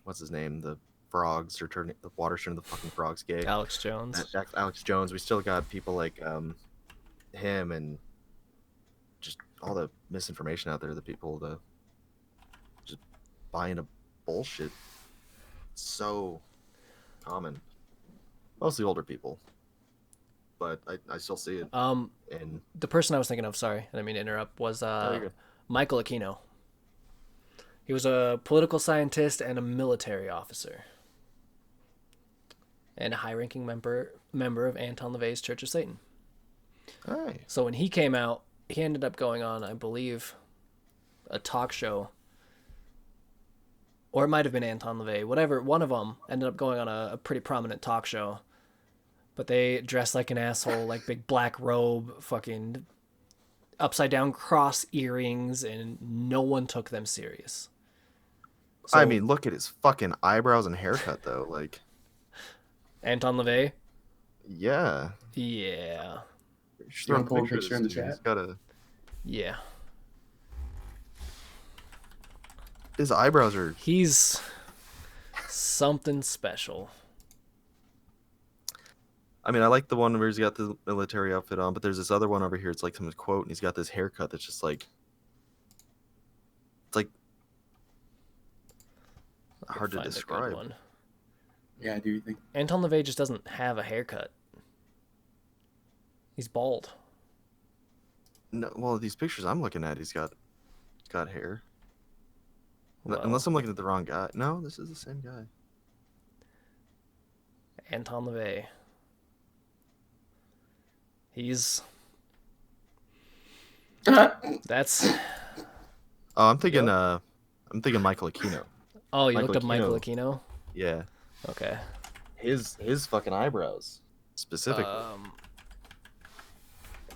what's his name? The frogs are turning the water's turning the fucking frogs gay. Alex Jones. Alex Jones. We still got people like him and just all the misinformation out there. The people just buying a bullshit. It's so common. Mostly older people, but I still see it. And The person I was thinking of, sorry, I didn't mean to interrupt, was you're good. Michael Aquino. He was a political scientist and a military officer, and a high-ranking member of Anton LaVey's Church of Satan. All right. So when he came out, he ended up going on, I believe, a talk show, or it might have been Anton LaVey, whatever. One of them ended up going on a pretty prominent talk show, but they dressed like an asshole, like big black robe, fucking upside down cross earrings, and no one took them serious. So, I mean, look at his fucking eyebrows and haircut, though. Like, Anton LaVey. yeah. Yeah. Just You throw wanna pull a pictures. picture in the He's chat? got Yeah. his eyebrows are. He's something special. I mean, I like the one where he's got the military outfit on, but there's this other one over here. It's like some quote, and he's got this haircut that's just like, it's like hard to Find a good describe. one. Yeah, do you think? Anton LaVey just doesn't have a haircut. He's bald. No, well, these pictures I'm looking at, he's got hair. Well, Unless I'm looking at the wrong guy. No, this is the same guy. Anton LaVey. He's that's. Oh, I'm thinking. I'm thinking Michael Aquino. Oh, you Michael looked up Michael Aquino. Aquino. Yeah, Okay. his fucking eyebrows specifically,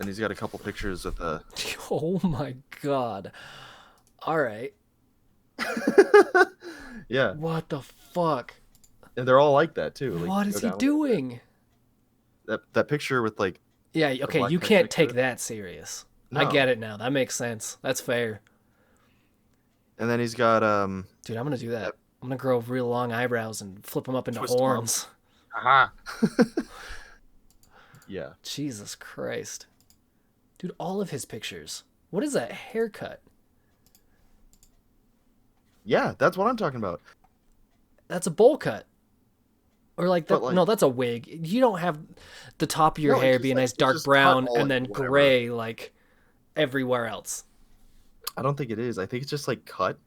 and he's got a couple pictures of the. Oh my god. All right. Yeah, What the fuck? and they're all like that too. Like, What you is go he down doing? that picture with like. Yeah, okay, black you guy can't picture? take that serious. I No. get it now. That makes sense. That's fair. And then he's got Dude, I'm gonna do that. I'm gonna grow real long eyebrows and flip them up into Twist 'em up. horns. Aha. Yeah. Jesus Christ. Dude, all of his pictures. What is that haircut? Yeah, that's what I'm talking about. That's a bowl cut. Or like that. But, like- No, that's a wig. You don't have the top of your No, hair it's be a just, like, nice it's dark just cut brown all and then whatever. gray like everywhere else. I don't think it is. I think it's just like cut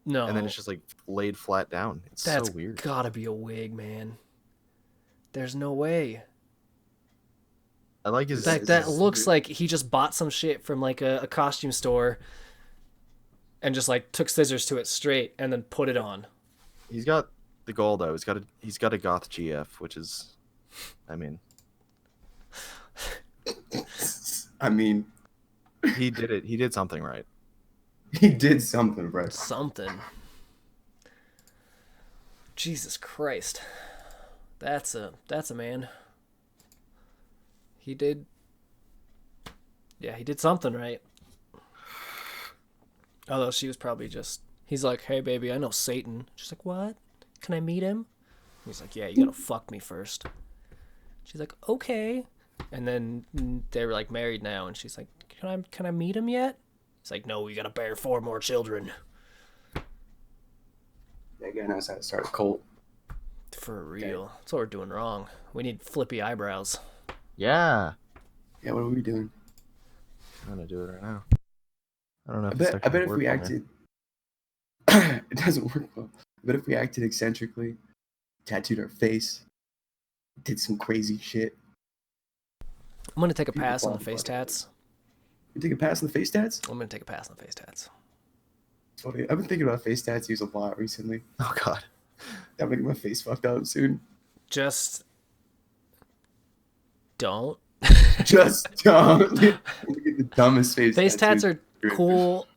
No. and then it's just like laid flat down. It's That's so weird. gotta be a wig, man. There's no way. I like his. That looks like he just bought some shit from like a costume store and just like took scissors to it straight and then put it on. He's got the goal though. He's got a goth GF, which is, I mean, I mean, he did it. He did something right. he did something, bro. Something. Jesus Christ. That's a man. He did something right. Although she was probably just he's like, "Hey baby, I know Satan." She's like, "What? Can I meet him?" He's like, "Yeah, you gotta fuck me first." She's like, "Okay." And then they were like married now, and she's like, "Can I meet him yet?" He's like, "No, you gotta bear 4 more children." That guy knows how to start a cult. For real. That's what we're doing wrong. We need flippy eyebrows. Yeah. Yeah, what are we doing? I'm gonna do it right now. I don't know. I If this bet actually if works we on acted, it doesn't work well. But if we acted eccentrically, tattooed our face, did some crazy shit, I'm gonna take a People pass on fall the face fucking- tats. You take a pass on the face tats? I'm gonna take a pass on the face tats. It's funny. I've been thinking about face tattoos a lot recently. Oh God. I'm making my face fucked up soon. Just don't. Just don't. Look at the dumbest Face tats tattoos. are cool,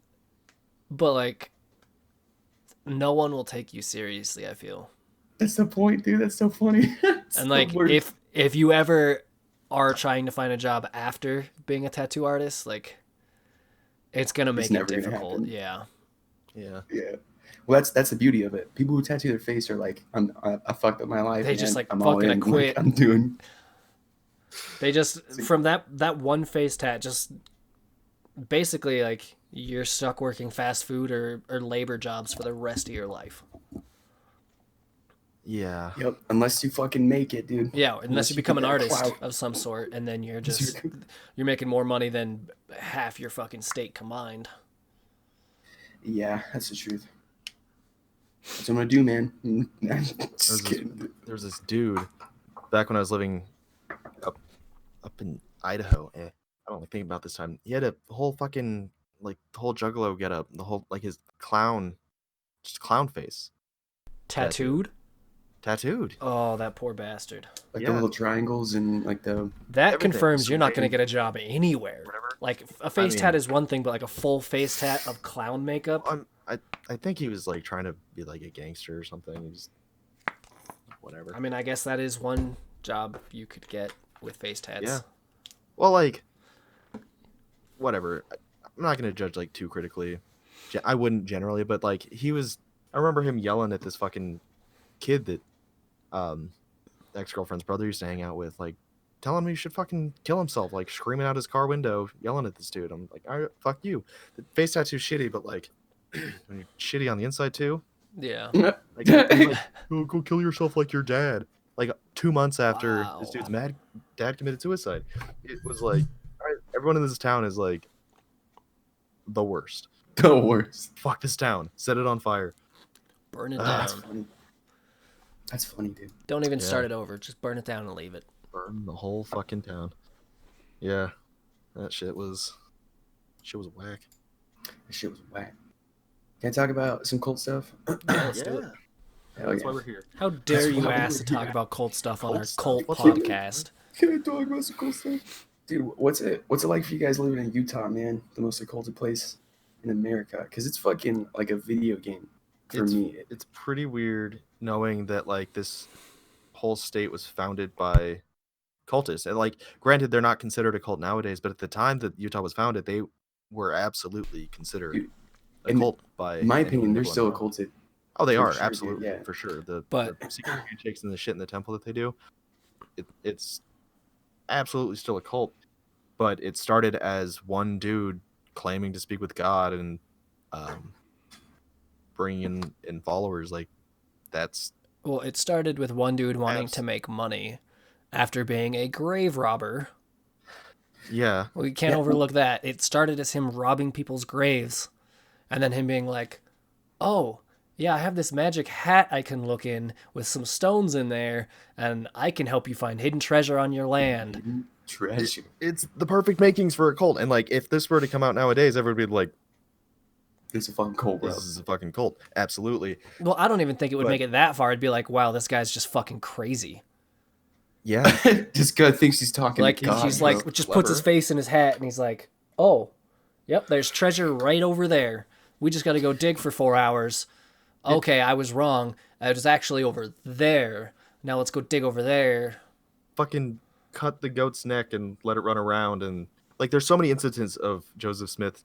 but like, no one will take you seriously. I feel. That's the point, dude. That's so funny. It's And the like, worst. if you ever are trying to find a job after being a tattoo artist, like, it's gonna make it never gonna difficult. happen. Yeah. Yeah. Yeah. Well, that's the beauty of it. People who tattoo their face are like, I fucked up my life. They just, man. like, I'm all fucking in. quit. Like, I'm doing. They just from that one face tat, just basically like you're stuck working fast food or labor jobs for the rest of your life. Yeah. Yep. Unless you fucking make it, dude. Yeah, unless you become an get that artist clout. of some sort, and then you're Unless just you're making more money than half your fucking state combined. Yeah, that's the truth. That's what I'm gonna do, man. Just kidding. There's this dude back when I was living up in Idaho. I don't like thinking about this time. He had a whole fucking like the whole juggalo get up, the whole like his clown, just clown face Tattooed? tattooed. Oh, that poor bastard. Like Yeah. the little triangles and like the. That Everything. confirms you're not going to Same. get a job anywhere. Whatever. Like a face mean- tat is one thing, but like a full face tat of clown makeup. I think he was like trying to be like a gangster or something. He just whatever. I mean, I guess that is one job you could get with face tats. Yeah. Well, like, whatever. I'm not gonna judge like too critically. I wouldn't generally, but like he was. I remember him yelling at this fucking kid that, ex-girlfriend's brother used to hang out with, like, telling him he should fucking kill himself, like screaming out his car window, yelling at this dude. I'm like, all right, fuck you. The face tattoo's shitty, but like, when you're shitty on the inside too, Yeah. like, he's like, go kill yourself like your dad. Like 2 months after this Wow. dude's dad committed suicide, it was like, all right, everyone in this town is like the worst. The worst. Fuck this town. Set it on fire. Burn it Ah, That's down. funny. That's funny, dude. Don't even Yeah. start it over. Just burn it down and leave it. Burn the whole fucking town. Yeah, that shit was whack. That shit was whack. Can I talk about some cult stuff? Yeah, let's do it. Hell That's yeah. why we're here. How dare you why ask to we're talk here. about cult stuff on Cult our stuff? cult What's podcast? Can I talk about some cool stuff? Dude, what's it like for you guys living in Utah, man? The most occulted place in America. Because it's fucking like a video game for me. It's pretty weird knowing that like this whole state was founded by cultists. And like, granted, they're not considered a cult nowadays, but at the time that Utah was founded, they were absolutely considered Dude, a in cult by. In my anyone opinion, they're who still knows. occulted. Oh, they for are sure, dude, absolutely yeah. for sure. The But- secret handshakes and the shit in the temple that they do, it's absolutely still a cult. But it started as one dude claiming to speak with God and bringing in followers. Like that's Well, it started with one dude wanting Abs- to make money after being a grave robber. yeah. We can't Yeah. overlook that. It started as him robbing people's graves, and then him being like, "Oh, yeah, I have this magic hat I can look in with some stones in there, and I can help you find hidden treasure on your land." Treasure. It's the perfect makings for a cult. And like, if this were to come out nowadays, everybody would be like, It's a fucking cult, bro. "This is a fucking cult." Absolutely. Well, I don't even think it would But- make it that far. It'd be like, "Wow, this guy's just fucking crazy." Yeah. This guy thinks he's talking Like to God, he's bro. like just puts his Clever. face in his hat and he's like, "Oh, yep, there's treasure right over there. We just got to go dig for 4 hours." Okay, I was wrong. It was actually over there. Now let's go dig over there. Fucking cut the goat's neck and let it run around. And like, there's so many instances of Joseph Smith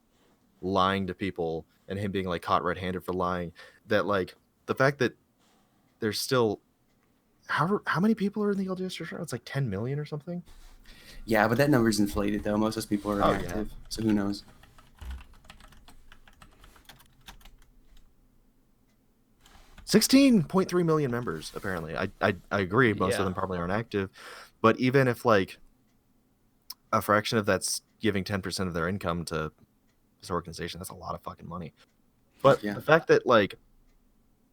lying to people and him being like caught red-handed for lying, that like the fact that there's still how many people are in the LDS church now? It's like 10 million or something. Yeah, but that number's inflated though. Most of those people are Oh, yeah. inactive, so who knows? 16.3 million members apparently. I agree, most Yeah. of them probably aren't active, but even if like a fraction of that's giving 10% of their income to this organization, that's a lot of fucking money. But Yeah. the fact that like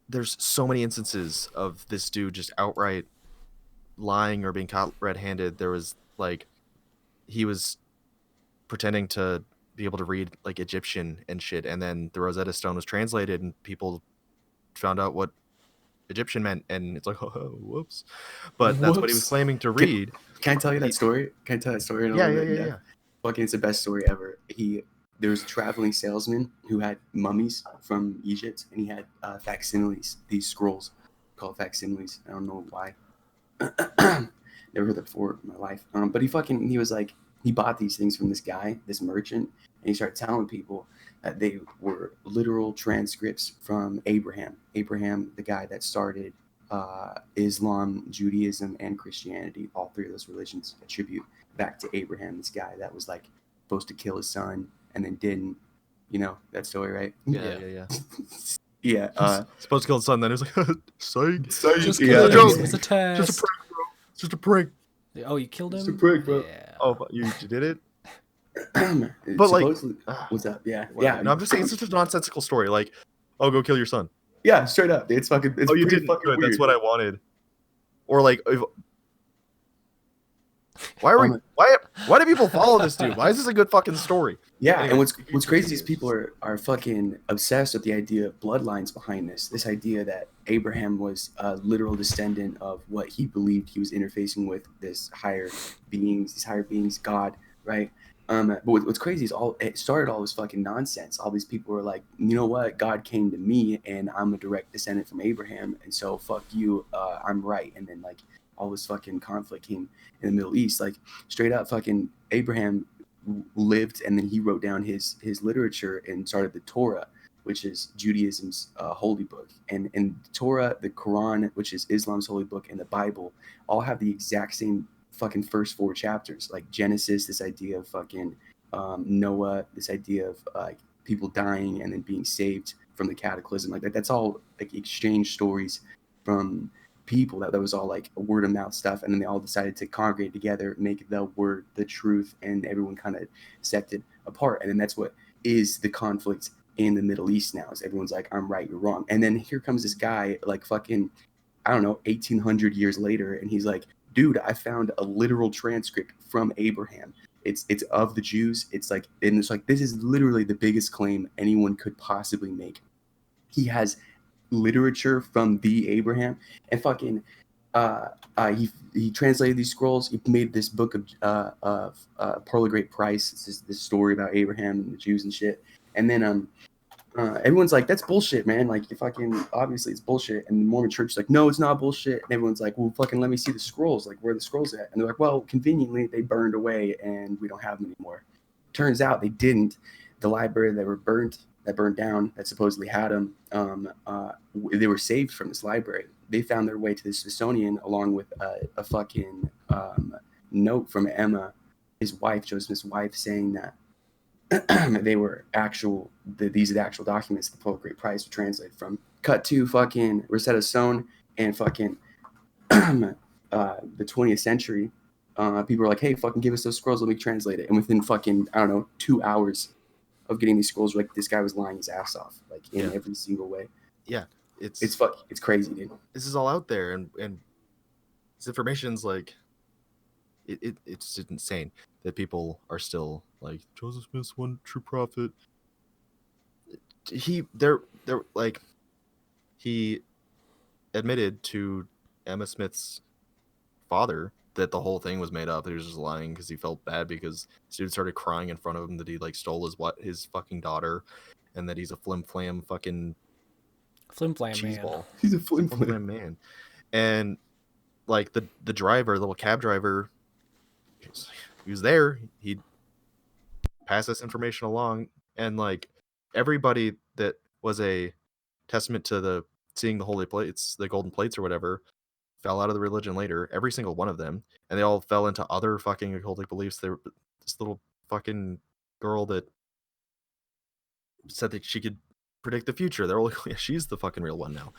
there's so many instances of this dude just outright lying or being caught red-handed. There was like he was pretending to be able to read like Egyptian and shit, and then the Rosetta Stone was translated, and people found out what Egyptian meant, and it's like, oh, whoops. But that's what he was Whoops. claiming to read. Can I tell you He- that story? Can I tell that story in a Yeah, little yeah, bit? yeah, yeah. Fucking, it's the best story ever. There was a traveling salesman who had mummies from Egypt, and he had facsimiles, these scrolls called facsimiles. I don't know why. Never heard that before in my life. But he was like, he bought these things from this guy, this merchant, and he started telling people that they were literal transcripts from Abraham. Abraham, the guy that started Islam, Judaism, and Christianity. All three of those religions attribute back to Abraham, this guy that was like supposed to kill his son and then didn't. You know that story, right? Yeah, yeah, yeah. Yeah. Supposed to kill his son, then he was like, psych. Just Yeah. kidding. joke. It's a test. Just a prank, bro. It's just a prank. Oh, you killed him? Just a prank, bro. Yeah. Oh, but you did it? But like- what's up? Yeah, Whatever. yeah. No, I'm just saying it's such a nonsensical story. Like, oh, go kill your son. Yeah, straight up. It's fucking. It's Oh, you pretty did fucking good. weird. That's what I wanted. Or like, why are we? Why do people follow this dude? Why is this a good fucking story? Yeah, Anyway, and what's crazy is people are fucking obsessed with the idea of bloodlines behind this. This idea that Abraham was a literal descendant of what he believed he was interfacing with, these higher beings, God, right? But what's crazy is it started all this fucking nonsense. All these people were like, you know what? God came to me, and I'm a direct descendant from Abraham, and so fuck you. I'm right. And then like all this fucking conflict came in the Middle East. Like straight up, fucking Abraham lived, and then he wrote down his literature and started the Torah, which is Judaism's holy book. And the Torah, the Quran, which is Islam's holy book, and the Bible all have the exact same fucking first 4 chapters. Like Genesis, this idea of fucking Noah, this idea of people dying and then being saved from the cataclysm. Like that's all like exchange stories from people that was all like word of mouth stuff, and then they all decided to congregate together, make the word the truth, and everyone kind of accepted apart. And then that's what is the conflict in the Middle East now, is everyone's like, I'm right, you're wrong. And then here comes this guy like fucking, I don't know, 1800 years later, and he's like, dude, I found a literal transcript from Abraham. It's of the Jews. It's like, and it's like, this is literally the biggest claim anyone could possibly make. He has literature from the Abraham, and fucking he translated these scrolls. He made this book of Pearl of Great Price. It's this story about Abraham and the Jews and shit. And then everyone's like, that's bullshit, man. Like, you fucking, obviously it's bullshit. And the Mormon church is like, no, it's not bullshit. And everyone's like, well, fucking let me see the scrolls. Like, where are the scrolls at? And they're like, well, conveniently they burned away and we don't have them anymore. Turns out they didn't. The library that burned down, that supposedly had them, they were saved from this library. They found their way to the Smithsonian along with a fucking note from Emma, his wife, Joseph Smith's wife, saying that they were these are the actual documents the Pearl of Great Price were translated from. Cut to fucking Rosetta Stone and fucking the 20th century. People were like, hey, fucking give us those scrolls, let me translate it. And within fucking, I don't know, 2 hours of getting these scrolls, like this guy was lying his ass off, like in every single way. Yeah, it's crazy, dude. This is all out there, and this information's like, it's just insane that people are still like, Joseph Smith's one true prophet. They're like, he admitted to Emma Smith's father that the whole thing was made up. He was just lying because he felt bad because this dude started crying in front of him that he like stole his fucking daughter, and that he's a flim flam fucking man. ball. He's a flim flam man. And like the driver, the little cab driver, he was there. He passed this information along, and like everybody that was a testament to seeing the holy plates, the golden plates or whatever, fell out of the religion later, every single one of them, and they all fell into other fucking occultic beliefs. This little fucking girl that said that she could predict the future, they're all like, yeah, she's the fucking real one now.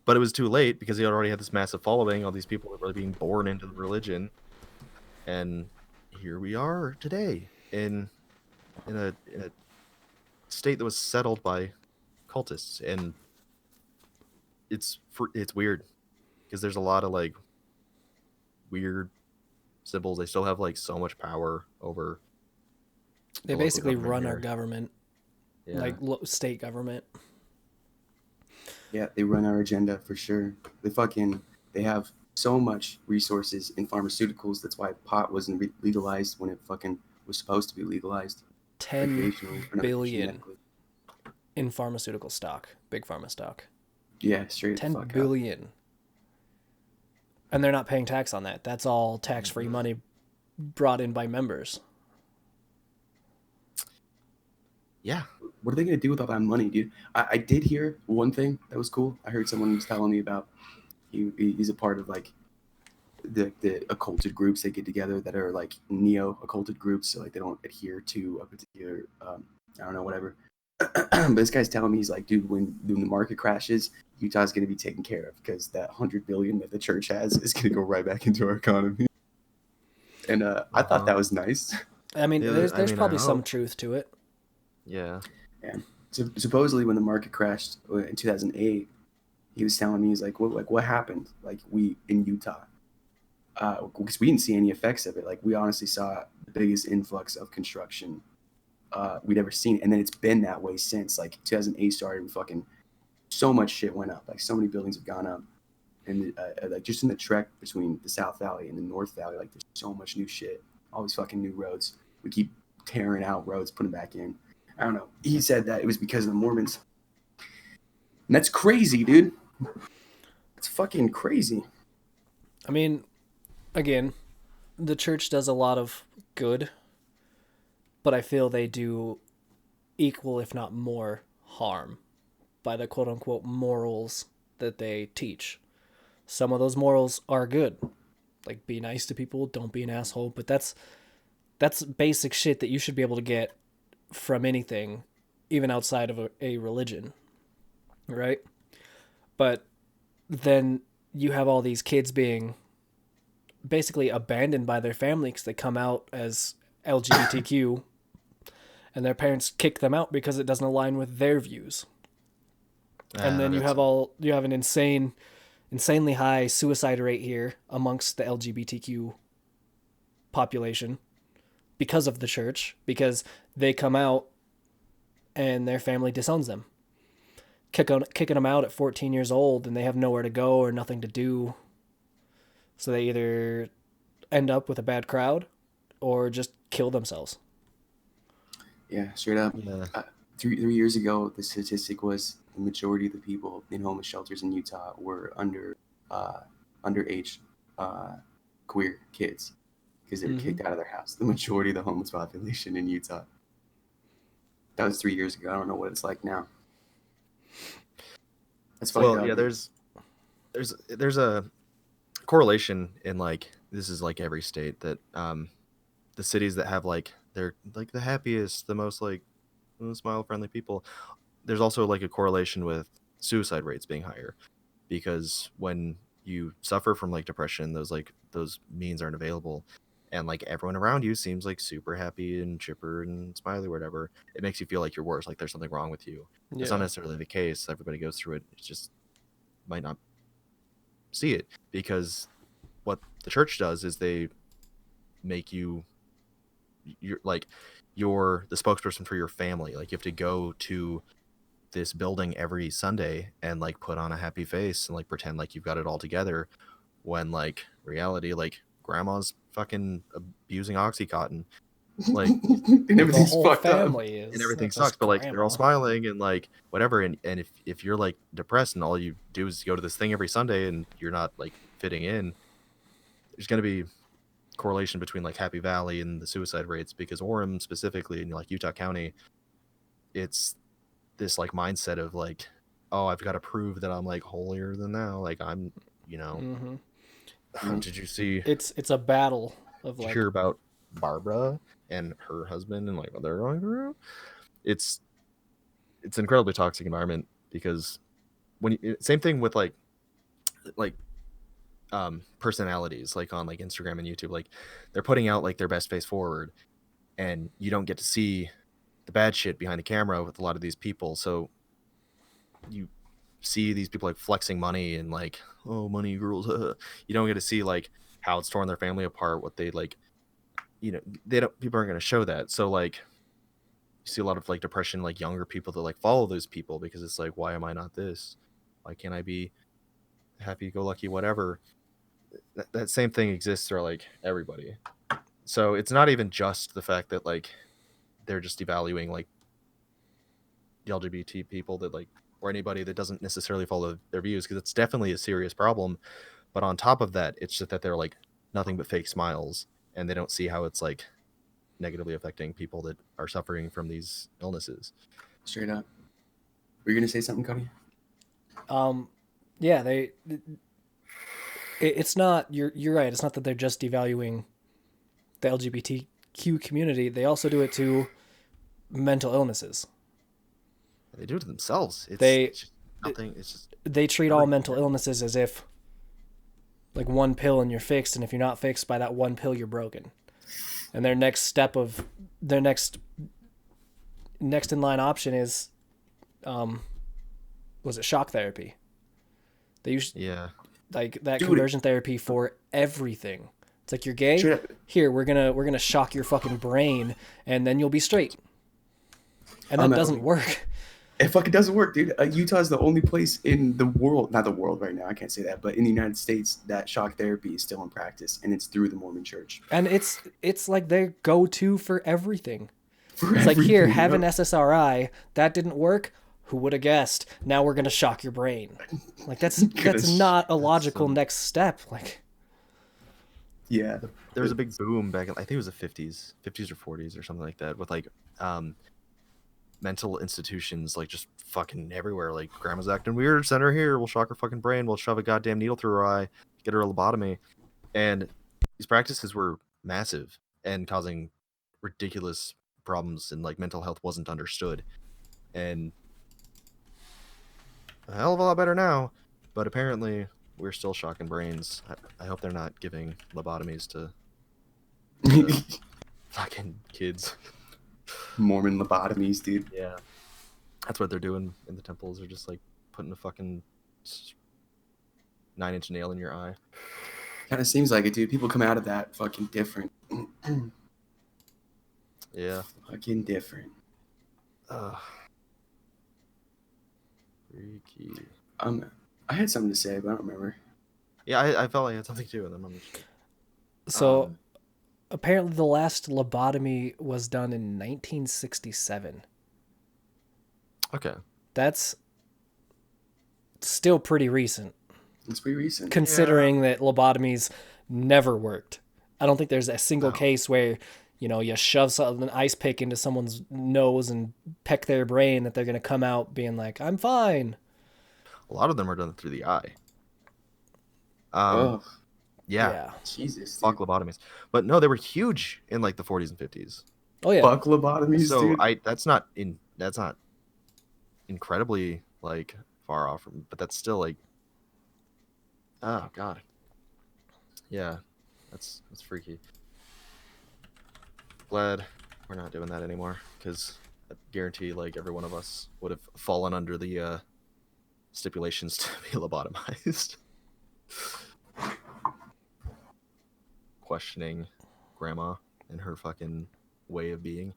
But it was too late because he already had this massive following, all these people that were being born into the religion, and here we are today in a state that was settled by cultists. And it's weird because there's a lot of like weird symbols. They still have like so much power over They the local basically government run our here. government, Yeah. like state government. Yeah, they run our agenda for sure. They have so much resources in pharmaceuticals. That's why pot wasn't legalized when it fucking was supposed to be legalized 10 recreationally, or not billion medically. in pharmaceutical stock, big pharma stock. Yeah, straight the 10 fuck up. billion. And they're not paying tax on that. That's all tax-free money brought in by members. Yeah. What are they gonna do with all that money, dude? I did hear one thing that was cool. I heard someone was telling me about. He's a part of like the occulted groups that get together that are like neo occulted groups, so like they don't adhere to a particular I don't know, whatever. But this guy's telling me, he's like, dude, when the market crashes, Utah's gonna be taken care of because that 100 billion that the church has is gonna go right back into our economy. And I thought that was nice. I mean, Yeah, there's I mean, I probably some hope. truth to it. Yeah. So supposedly, when the market crashed in 2008, he was telling me, he's like, what happened? Like we in Utah, because we didn't see any effects of it. Like we honestly saw the biggest influx of construction we'd ever seen, and then it's been that way since. Like 2008 started, we fucking so much shit went up. Like so many buildings have gone up, and like just in the trek between the South Valley and the North Valley, like there's so much new shit. All these fucking new roads. We keep tearing out roads, putting them back in. I don't know. He said that it was because of the Mormons. And that's crazy, dude. It's fucking crazy. I mean, again, the church does a lot of good, but I feel they do equal, if not more, harm by the quote unquote morals that they teach. Some of those morals are good. Like be nice to people, don't be an asshole, but that's basic shit that you should be able to get from anything, even outside of a religion, right? But then you have all these kids being basically abandoned by their family because they come out as LGBTQ and their parents kick them out because it doesn't align with their views. And then you have an insanely high suicide rate here amongst the LGBTQ population because of the church, because they come out and their family disowns them, kicking them out at 14 years old, and they have nowhere to go or nothing to do. So they either end up with a bad crowd or just kill themselves. Yeah, straight up. Yeah. 3 years ago, the statistic was the majority of the people in homeless shelters in Utah were underage queer kids because they were kicked out of their house. The majority of the homeless population in Utah. That was 3 years ago. I don't know what it's like now. That's fucked up. Yeah, there's a correlation in like this is like every state that the cities that have like they're like the happiest, the most like smile friendly people, there's also like a correlation with suicide rates being higher, because when you suffer from like depression, those means aren't available, and like everyone around you seems like super happy and chipper and smiley or whatever, it makes you feel like you're worse, like there's something wrong with you. It's not necessarily the case. Everybody goes through it. It's just might not see it, because what the church does is they make you're the spokesperson for your family. Like you have to go to this building every Sunday and like put on a happy face and like pretend like you've got it all together, when like reality, like grandma's fucking abusing Oxycontin, like and everything's fucked up and everything sucks, but like they're all smiling and like whatever, and if you're like depressed and all you do is go to this thing every Sunday and you're not like fitting in, there's going to be correlation between like Happy Valley and the suicide rates, because Orem specifically in like Utah County, it's this like mindset of like, oh, I've got to prove that I'm like holier than thou, like I'm, did you see it's a battle of did you like hear about Barbara and her husband and like what they're going through? It's an incredibly toxic environment, because same thing with like personalities like on like Instagram and YouTube, like they're putting out like their best face forward, and you don't get to see the bad shit behind the camera with a lot of these people. So you see these people like flexing money and like, oh, money girls. You don't get to see like how it's torn their family apart, what they like, they don't, people aren't going to show that. So like you see a lot of like depression, like younger people that like follow those people because it's like, why am I not this? Why can't I be happy go lucky, whatever? That same thing exists for like everybody. So it's not even just the fact that like they're just evaluating like the LGBT people that like, or anybody that doesn't necessarily follow their views, because it's definitely a serious problem. But on top of that, it's just that they're like nothing but fake smiles, and they don't see how it's like negatively affecting people that are suffering from these illnesses. Straight up. Were you gonna say something, Cody? Yeah, it's not, you're right. It's not that they're just devaluing the LGBTQ community. They also do it to mental illnesses. They do it to themselves. It's just nothing. It's just they treat all mental illnesses as if like one pill and you're fixed, and if you're not fixed by that one pill, you're broken. And their next step of their next in line option is, was it shock therapy? They use like that conversion therapy for everything. It's like, you're gay. Here, we're gonna shock your fucking brain, and then you'll be straight. And that doesn't work. It fucking doesn't work, dude. Utah is the only place in the world, not the world right now, I can't say that, but in the United States that shock therapy is still in practice, and it's through the Mormon Church. And it's like their go-to for everything. It's like, here, have an SSRI. That didn't work. Who would have guessed? Now we're gonna shock your brain. Like, that's not a logical next step. Like, yeah, there was a big boom back in, I think it was the 50s or 40s or something like that, with like mental institutions like just fucking everywhere. Like, grandma's acting weird, send her here, we'll shock her fucking brain, we'll shove a goddamn needle through her eye, get her a lobotomy. And these practices were massive and causing ridiculous problems, and like mental health wasn't understood. And a hell of a lot better now, but apparently we're still shocking brains. I hope they're not giving lobotomies to fucking kids. Mormon lobotomies, dude. Yeah, that's what they're doing in the temples. They're just like putting a fucking 9-inch nail in your eye. Kind of seems like it, dude. People come out of that fucking different. Yeah, fucking different. Freaky. I had something to say, but I don't remember. Yeah, I felt like I had something to, and then I'm just... So apparently the last lobotomy was done in 1967. Okay. That's still pretty recent. It's pretty recent. Considering that lobotomies never worked. I don't think there's a single case where, you shove an ice pick into someone's nose and peck their brain that they're going to come out being like, I'm fine. A lot of them are done through the eye. Yeah. Jesus. Fuck lobotomies. But no, they were huge in like the 40s and 50s. Oh yeah. Fuck lobotomies, so dude. That's not incredibly like far off from, but that's still like, oh god. Yeah. That's freaky. Glad we're not doing that anymore, because I guarantee like every one of us would have fallen under the stipulations to be lobotomized. Questioning grandma and her fucking way of being.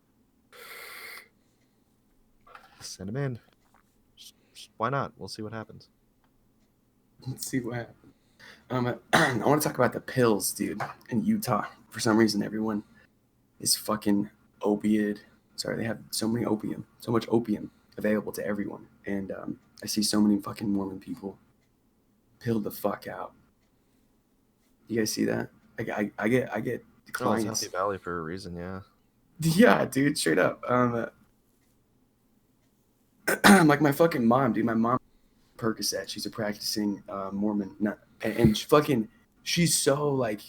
Send him in. Just why not? We'll see what happens. Let's see what happens. I want to talk about the pills, dude, in Utah. For some reason, everyone is fucking opiate. Sorry, they have so much opium available to everyone. And I see so many fucking Mormon people pilled the fuck out. You guys see that? I get clients. Oh, it's Happy Valley for a reason, yeah. Yeah, dude, straight up. Like my fucking mom, dude. My mom, Percocet. She's a practicing Mormon, and she's so like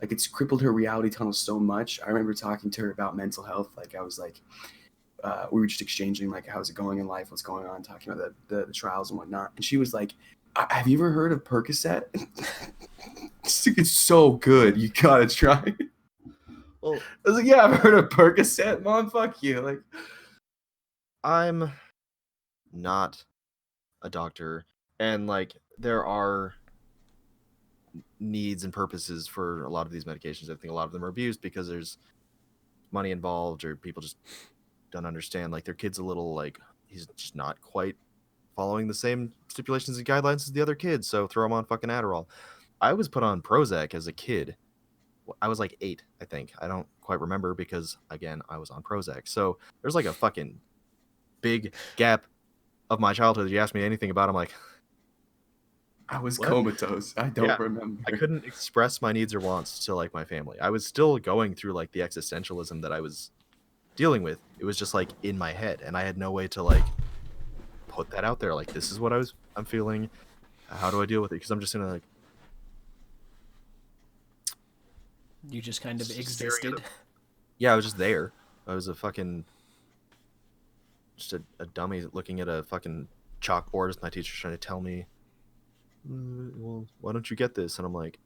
it's crippled her reality tunnel so much. I remember talking to her about mental health. Like I was like, we were just exchanging like how's it going in life, what's going on, talking about the trials and whatnot. And she was like, have you ever heard of Percocet? It's so good. You gotta try it. Well, I was like, yeah, I've heard of Percocet, mom. Fuck you. Like, I'm not a doctor, and like there are needs and purposes for a lot of these medications. I think a lot of them are abused because there's money involved, or people just don't understand. Like their kid's a little like he's just not quite following the same stipulations and guidelines as the other kids, so throw him on fucking Adderall. I was put on Prozac as a kid. I was like 8, I think. I don't quite remember because again, I was on Prozac. So there's like a fucking big gap of my childhood. If you ask me anything about, I'm like, I was what? comatose. I don't Yeah. remember. I couldn't express my needs or wants to like my family. I was still going through like the existentialism that I was dealing with. It was just like in my head, and I had no way to like put that out there. Like, this is what I'm feeling. How do I deal with it? Because I'm just gonna like You just kind of Just staring at existed. yeah, I was just there. I was a fucking just a dummy looking at a fucking chalkboard as my teacher's trying to tell me, well, why don't you get this? And I'm like,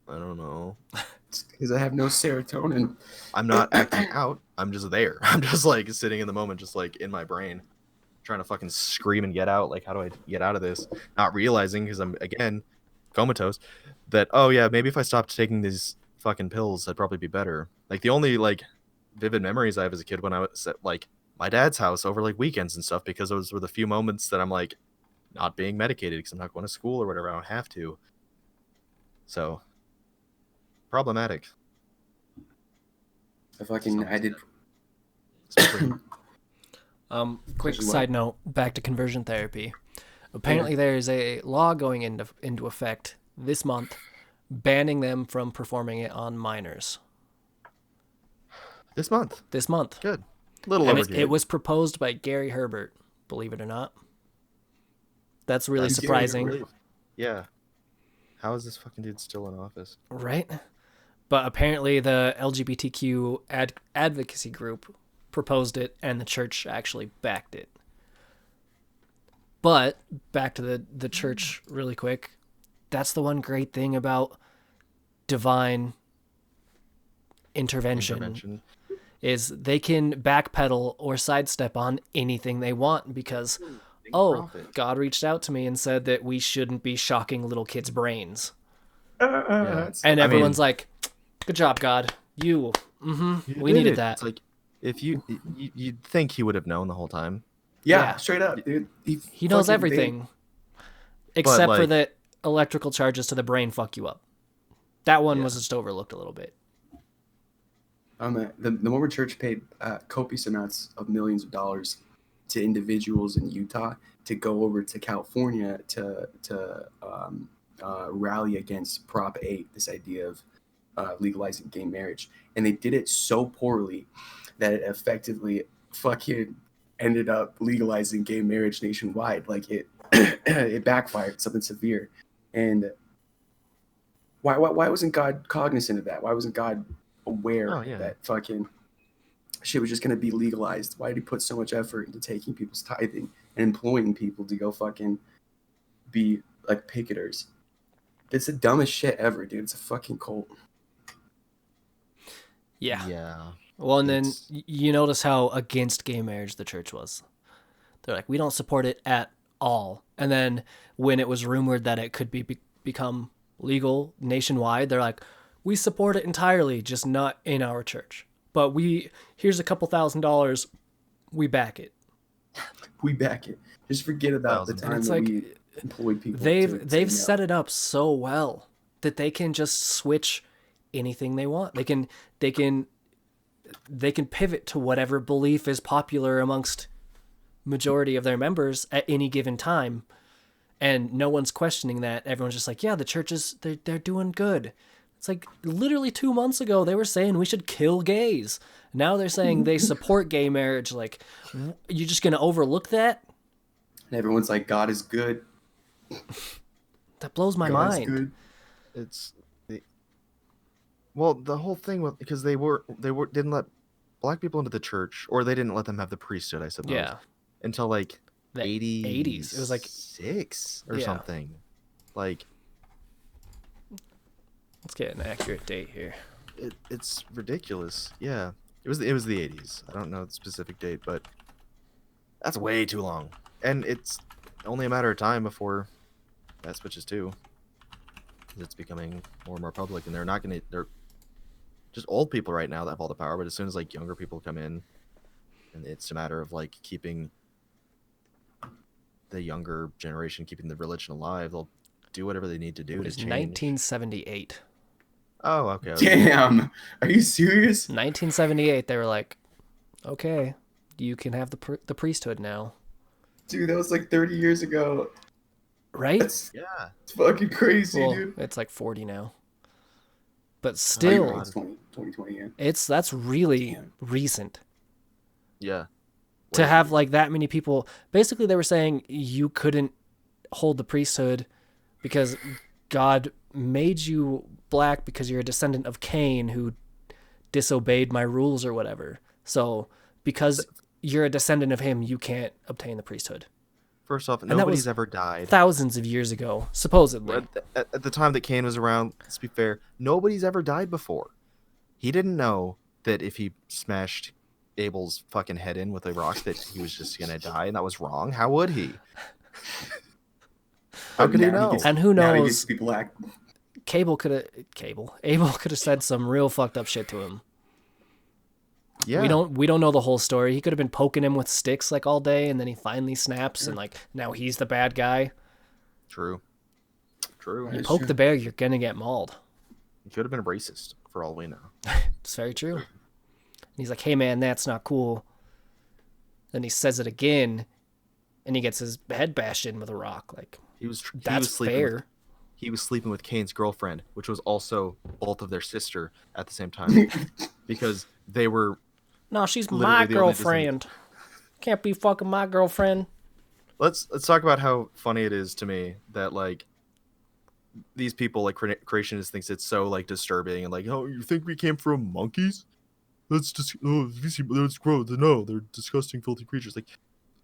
I don't know. Because I have no serotonin. I'm not acting out. I'm just there. I'm just like sitting in the moment, just like in my brain, trying to fucking scream and get out. Like, how do I get out of this? Not realizing, because I'm again comatose, that oh yeah, maybe if I stopped taking these fucking pills, I'd probably be better. Like the only like vivid memories I have as a kid when I was at like my dad's house over like weekends and stuff, because those were the few moments that I'm like not being medicated because I'm not going to school or whatever. I don't have to. So problematic. I did. Especially Quick Especially what? side note, back to conversion therapy. Apparently, there is a law going into effect this month banning them from performing it on minors. this month. This month. Good. Little And overdue. it was proposed by Gary Herbert, believe it or not. That's really That's surprising, really- yeah. How is this fucking dude still in office? right? But apparently the LGBTQ advocacy group proposed it and the church actually backed it. But back to the church really quick. That's the one great thing about divine intervention. Is they can backpedal or sidestep on anything they want because, oh, profit. God reached out to me and said that we shouldn't be shocking little kids' brains. Yeah. And I everyone's mean- like, good job, God. You. You We did needed it. that. It's like if you'd think he would have known the whole time. Yeah. Straight up, dude. He knows fucking everything. Except for like- the electrical charges to the brain fuck you up. That one Yeah. was just overlooked a little bit. The Mormon Church paid copious amounts of millions of dollars to individuals in Utah to go over to California to rally against Prop 8, this idea of legalizing gay marriage, and they did it so poorly that it effectively fucking ended up legalizing gay marriage nationwide. Like it it backfired, something severe. And why wasn't God cognizant of that? Why wasn't God aware Oh, yeah. that fucking shit was just going to be legalized? Why did he put so much effort into taking people's tithing and employing people to go fucking be like picketers? It's the dumbest shit ever, dude. It's a fucking cult. Yeah. Yeah. Well, and then It's- you notice how against gay marriage the church was. They're like, we don't support it at all. And then when it was rumored that it could become legal nationwide, they're like, we support it entirely, just not in our church. But here's a couple $1,000s, we back it. We back it. Just forget about the $1,000. time It's that like, we employed people. They've set it up so well that they can just switch anything they want. They can pivot to whatever belief is popular amongst majority of their members at any given time, and no one's questioning that. Everyone's just like, yeah, the churches, they're doing good. It's like literally 2 months ago they were saying we should kill gays. Now they're saying they support gay marriage. Like, you're just gonna overlook that? And everyone's like, God is good. That blows my God is mind. good. It's well, the whole thing with because they didn't let black people into the church, or they didn't let them have the priesthood, I suppose. Yeah. Until like The 80s. It was like, 6 or Yeah. something. Like let's get an accurate date here. it's ridiculous. Yeah. It was the 80s. I don't know the specific date, but that's way too long. And it's only a matter of time before that switches too. because it's becoming more and more public, and they're just old people right now that have all the power. But as soon as like younger people come in, and it's a matter of like keeping the younger generation, keeping the religion alive, they'll do whatever they need to do It to was change. 1978. Oh, okay. Damn. Are you serious? 1978, they were like, okay, you can have the priesthood now. Dude, that was like 30 years ago. Right? That's Yeah. it's fucking crazy, Well, dude. it's like 40 now. But Oh, still, you're right, it's 2020, yeah. that's really Damn. recent. Yeah. To have like that many people. Basically, they were saying you couldn't hold the priesthood because God made you black because you're a descendant of Cain who disobeyed my rules or whatever. So because you're a descendant of him, you can't obtain the priesthood. First off, that nobody's was ever died. Thousands of years ago, supposedly. At the time that Cain was around, let's be fair, nobody's ever died before. He didn't know that if he smashed Abel's fucking head in with a rock that he was just gonna die, and that was wrong. How would he? How could he Now know? And who Now he knows? gets to be black. Abel could have said some real fucked up shit to him. Yeah. We don't know the whole story. He could have been poking him with sticks like all day, and then he finally snaps, and like now he's the bad guy. True. That You is poke true. the bear, you're gonna get mauled. He could have been racist for all we know. It's very true. And he's like, "Hey man, that's not cool." Then he says it again, and he gets his head bashed in with a rock. Like He was that's sleeping fair. With, he was sleeping with Cain's girlfriend, which was also both of their sister at the same time, because they were. No, she's Literally my the only girlfriend. Can't be fucking my girlfriend. Let's talk about how funny it is to me that like these people like creationists thinks it's so like disturbing and like, oh, you think we came from monkeys? That's just that's gross. No, they're disgusting, filthy creatures. Like,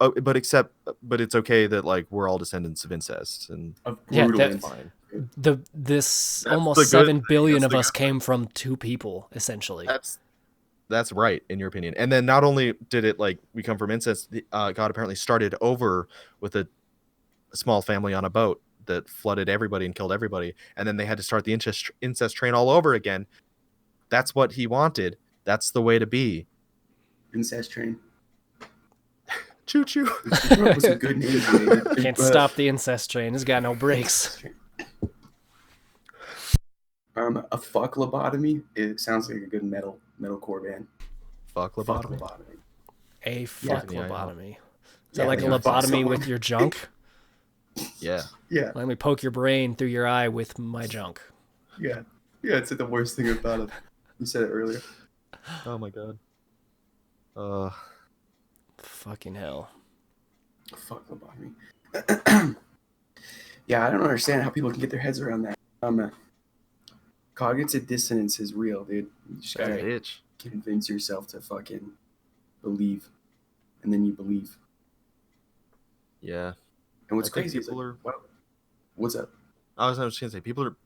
oh, but it's okay that like we're all descendants of incest and Of Yeah, brutal that- incest. fine. This That's the almost good 7 thing. billion That's of the us good came from 2 people, essentially. That's right in your opinion. And then not only did it like we come from incest, God apparently started over with a small family on a boat that flooded everybody and killed everybody, and then they had to start the incest train all over again. That's what he wanted. That's the way to be. Incest train. Choo choo. You grew up with some good names, dude. Can't stop the incest train. It's got no brakes. A fuck lobotomy. It sounds like a good metalcore band. Fuck Fuck lobotomy. lobotomy. A fuck Yeah. lobotomy. Is Yeah, that like a yeah, lobotomy song. with your junk? Yeah. Yeah, Let me poke your brain through your eye with my junk. yeah, yeah. It's like the worst thing I've thought of. You said it earlier. Oh my god. Fucking hell. Fuck lobotomy. Yeah, I don't understand how people can get their heads around that. Cognitive dissonance is real, dude. You just That gotta bitch. convince yourself to fucking believe, and then you believe. Yeah. And what's I think crazy is people like, are- wow. What's up? I was just gonna say people are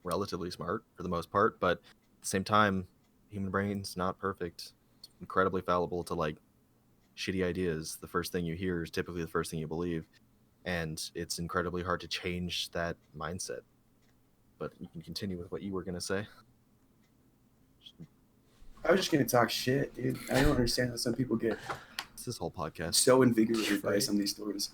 relatively smart for the most part, but at the same time, human brain's not perfect. It's incredibly fallible to like shitty ideas. The first thing you hear is typically the first thing you believe, and it's incredibly hard to change that mindset. But you can continue with what you were gonna say. I was just gonna talk shit, dude. I don't understand how some people get It's this whole podcast. so invigorated by Right. some of these stories.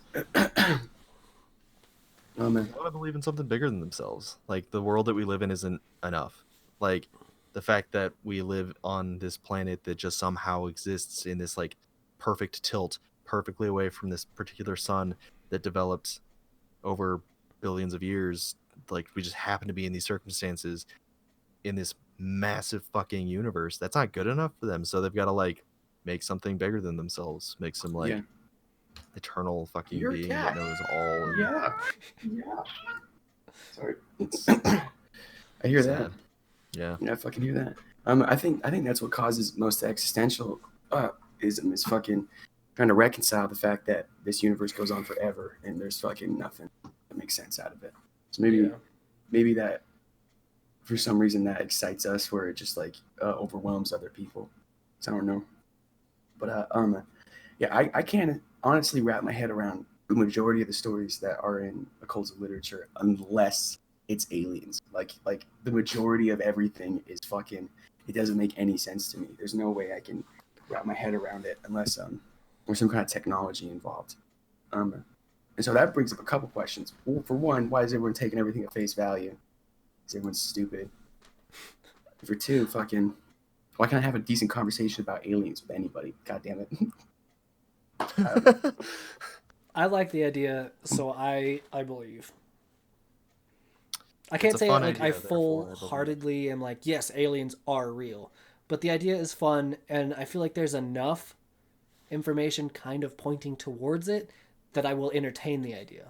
Oh man. They want to believe in something bigger than themselves. Like the world that we live in isn't enough. Like the fact that we live on this planet that just somehow exists in this like perfect tilt, perfectly away from this particular sun that developed over billions of years. Like we just happen to be in these circumstances in this massive fucking universe. That's not good enough for them. So they've got to like make something bigger than themselves. Make some like Yeah. eternal fucking You're a being cat. that knows all. and- Yeah. Yeah. Sorry. I hear that. Sad. Yeah. Yeah, I fucking hear that. I think that's what causes most existential ism is fucking trying to reconcile the fact that this universe goes on forever and there's fucking nothing that makes sense out of it. So maybe that for some reason that excites us where it just like overwhelms other people. So I don't know. But yeah, I can't honestly wrap my head around the majority of the stories that are in occultic literature unless it's aliens. Like the majority of everything is fucking. It doesn't make any sense to me. There's no way I can wrap my head around it unless there's some kind of technology involved. And so that brings up a couple questions. Well, for one, why is everyone taking everything at face value? Is everyone stupid? For two, fucking, why can't I have a decent conversation about aliens with anybody? God damn it. I like the idea, so I believe. I can't a say fun like idea, I therefore I believe. full-heartedly am like, yes, aliens are real, but the idea is fun, and I feel like there's enough information kind of pointing towards it that I will entertain the idea.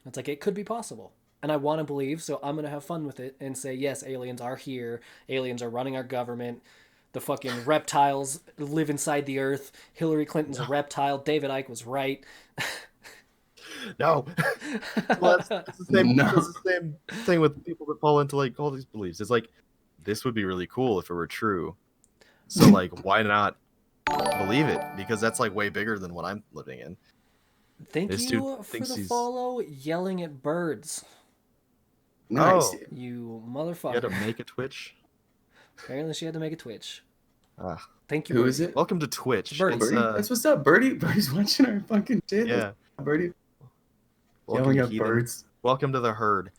It's like it could be possible, and I want to believe, so I'm gonna have fun with it and say, yes, aliens are here. Aliens are running our government. The fucking reptiles live inside the earth. Hillary Clinton's a reptile. David Icke was right. No. Well, that's the same. No. That's the same thing with people that fall into like all these beliefs. It's like this would be really cool if it were true. So like, why not believe it? Because that's like way bigger than what I'm living in. Thank This you dude for thinks the he's- follow. Yelling at birds, Nice. Oh. Dude. you You motherfucker. had to make a Twitch. Apparently, she had to make a Twitch. Ah, Thank you. Who Birdie. is it? welcome to Twitch. Birdie. It's, Birdie? That's what's up, Birdie. Birdie's watching our fucking shit. yeah. Birdie. Welcome Yelling to at Heathen. birds. Welcome to the herd.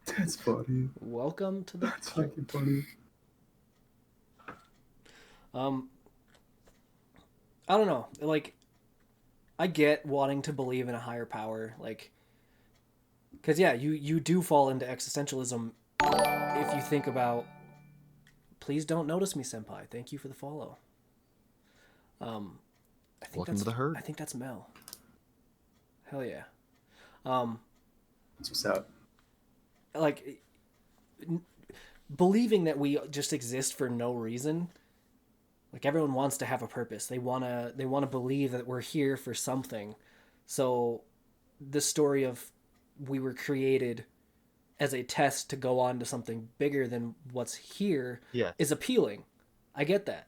That's funny. Welcome to the. That's fucking funny. I don't know. Like, I get wanting to believe in a higher power, like, because yeah, you do fall into existentialism if you think about. Please don't notice me, senpai. Thank you for the follow. I think Welcome that's to the herd. I think that's Mel. Hell yeah. That's what's up. Like believing that we just exist for no reason. Like everyone wants to have a purpose. They want to believe that we're here for something. So the story of we were created as a test to go on to something bigger than what's here Yeah. is appealing. I get that.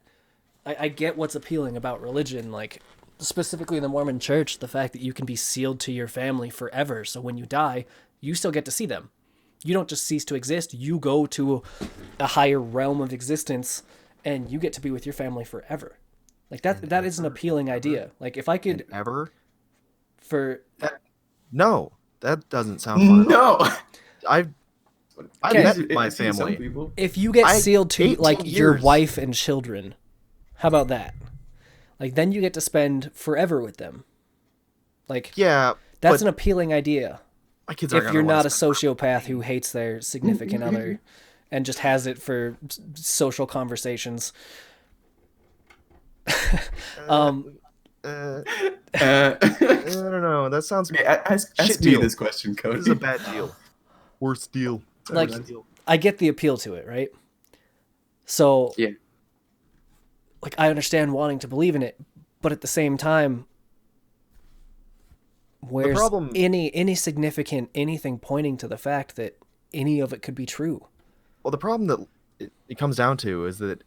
I get what's appealing about religion, like specifically the Mormon church, the fact that you can be sealed to your family forever. So when you die, you still get to see them. You don't just cease to exist. You go to a higher realm of existence and you get to be with your family forever. Like that is an appealing idea. Like if I could Ever? for No, that doesn't sound fun. No. I've Okay. met my I've seen some family. people. if you get I- sealed to 18 like your years. wife and children, how about that? Like then you get to spend forever with them. Like Yeah, that's but an appealing idea. my kids aren't If gonna you're wanna not a spend- sociopath who hates their significant other and just has it for social conversations. Uh, Uh, I don't know. That sounds. okay, ask Shit me deal. this question, Cody. This is a bad deal. Worst deal. Like Worst deal. I get the appeal to it, right? So Yeah. like I understand wanting to believe in it, but at the same time where's problem- any significant anything pointing to the fact that any of it could be true? Well, the problem that it comes down to is that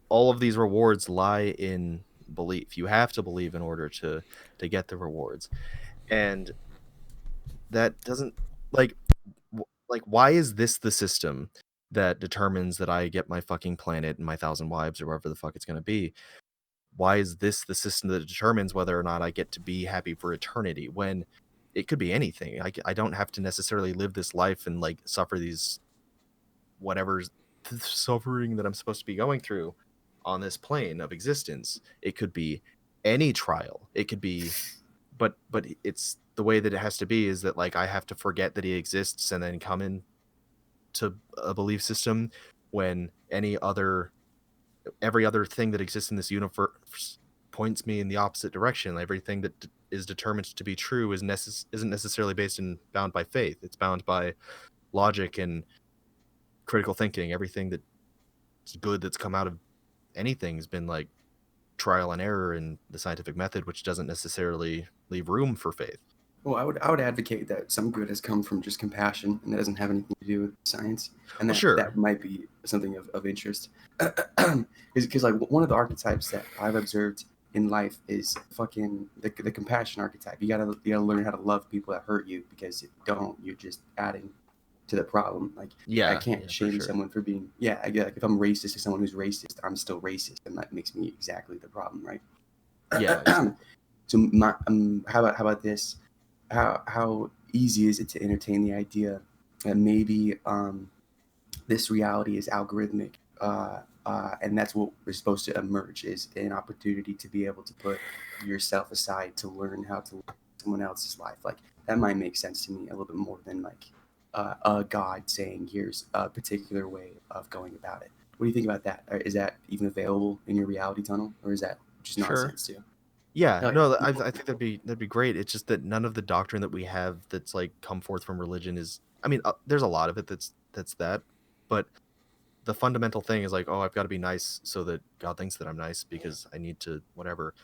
all of these rewards lie in belief. You have to believe in order to get the rewards, and that doesn't like why is this the system that determines that I get my fucking planet and my 1,000 wives or whatever the fuck it's going to be? Why is this the system that determines whether or not I get to be happy for eternity when it could be anything? I don't have to necessarily live this life and like suffer these whatever suffering that I'm supposed to be going through on this plane of existence. It could be any trial. It could be, but it's the way that it has to be is that like I have to forget that he exists and then come in to a belief system when every other thing that exists in this universe points me in the opposite direction. Everything that is determined to be true isn't necessarily based and bound by faith. It's bound by logic and critical thinking. Everything that's good that's come out of anything has been like trial and error in the scientific method, which doesn't necessarily leave room for faith. Well, I would advocate that some good has come from just compassion, and that doesn't have anything to do with science, and that, sure. that might be something of interest. Because like one of the archetypes that I've observed in life is fucking the compassion archetype. You gotta learn how to love people that hurt you, because if you don't, you're just adding to the problem. Like, I can't shame someone for being, I get, like, if I'm racist to someone who's racist, I'm still racist, and that makes me exactly the problem, right? Yeah. So how about this? How easy is it to entertain the idea that maybe this reality is algorithmic, and that's what we're supposed to emerge, is an opportunity to be able to put yourself aside to learn how to live someone else's life. Like, that might make sense to me a little bit more than like a god saying, here's a particular way of going about it. What do you think about that? Is that even available in your reality tunnel, or is that just nonsense too? Yeah, Like, no, I think that'd be great. It's just that none of the doctrine that we have that's like come forth from religion is. I mean, there's a lot of it that's that, but the fundamental thing is like, oh, I've got to be nice so that God thinks that I'm nice because I need to whatever.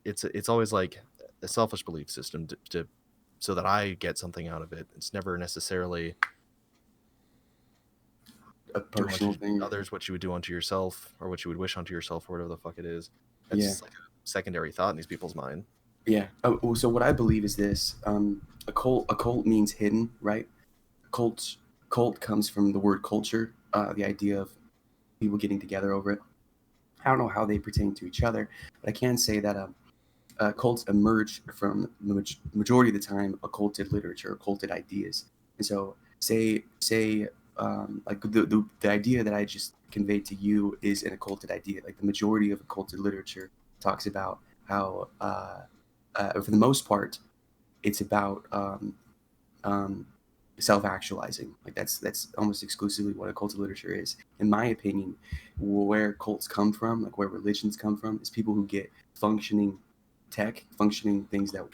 It's always like a selfish belief system to so that I get something out of it. It's never necessarily a personal thing. Others what you would do unto yourself, or what you would wish unto yourself, or whatever the fuck it is. It's Yeah. just like a secondary thought in these people's mind. Yeah. Oh, so what I believe is this: a cult means hidden, right? Cult comes from the word culture, the idea of people getting together over it. I don't know how they pertain to each other, but I can say that cults emerge from the majority of the time occulted literature, occulted ideas. And so, like the idea that I just conveyed to you is an occulted idea. Like, the majority of occulted literature talks about how, for the most part, it's about self-actualizing. Like, that's almost exclusively what occulted literature is. In my opinion, where cults come from, like where religions come from, is people who get functioning tech, functioning things that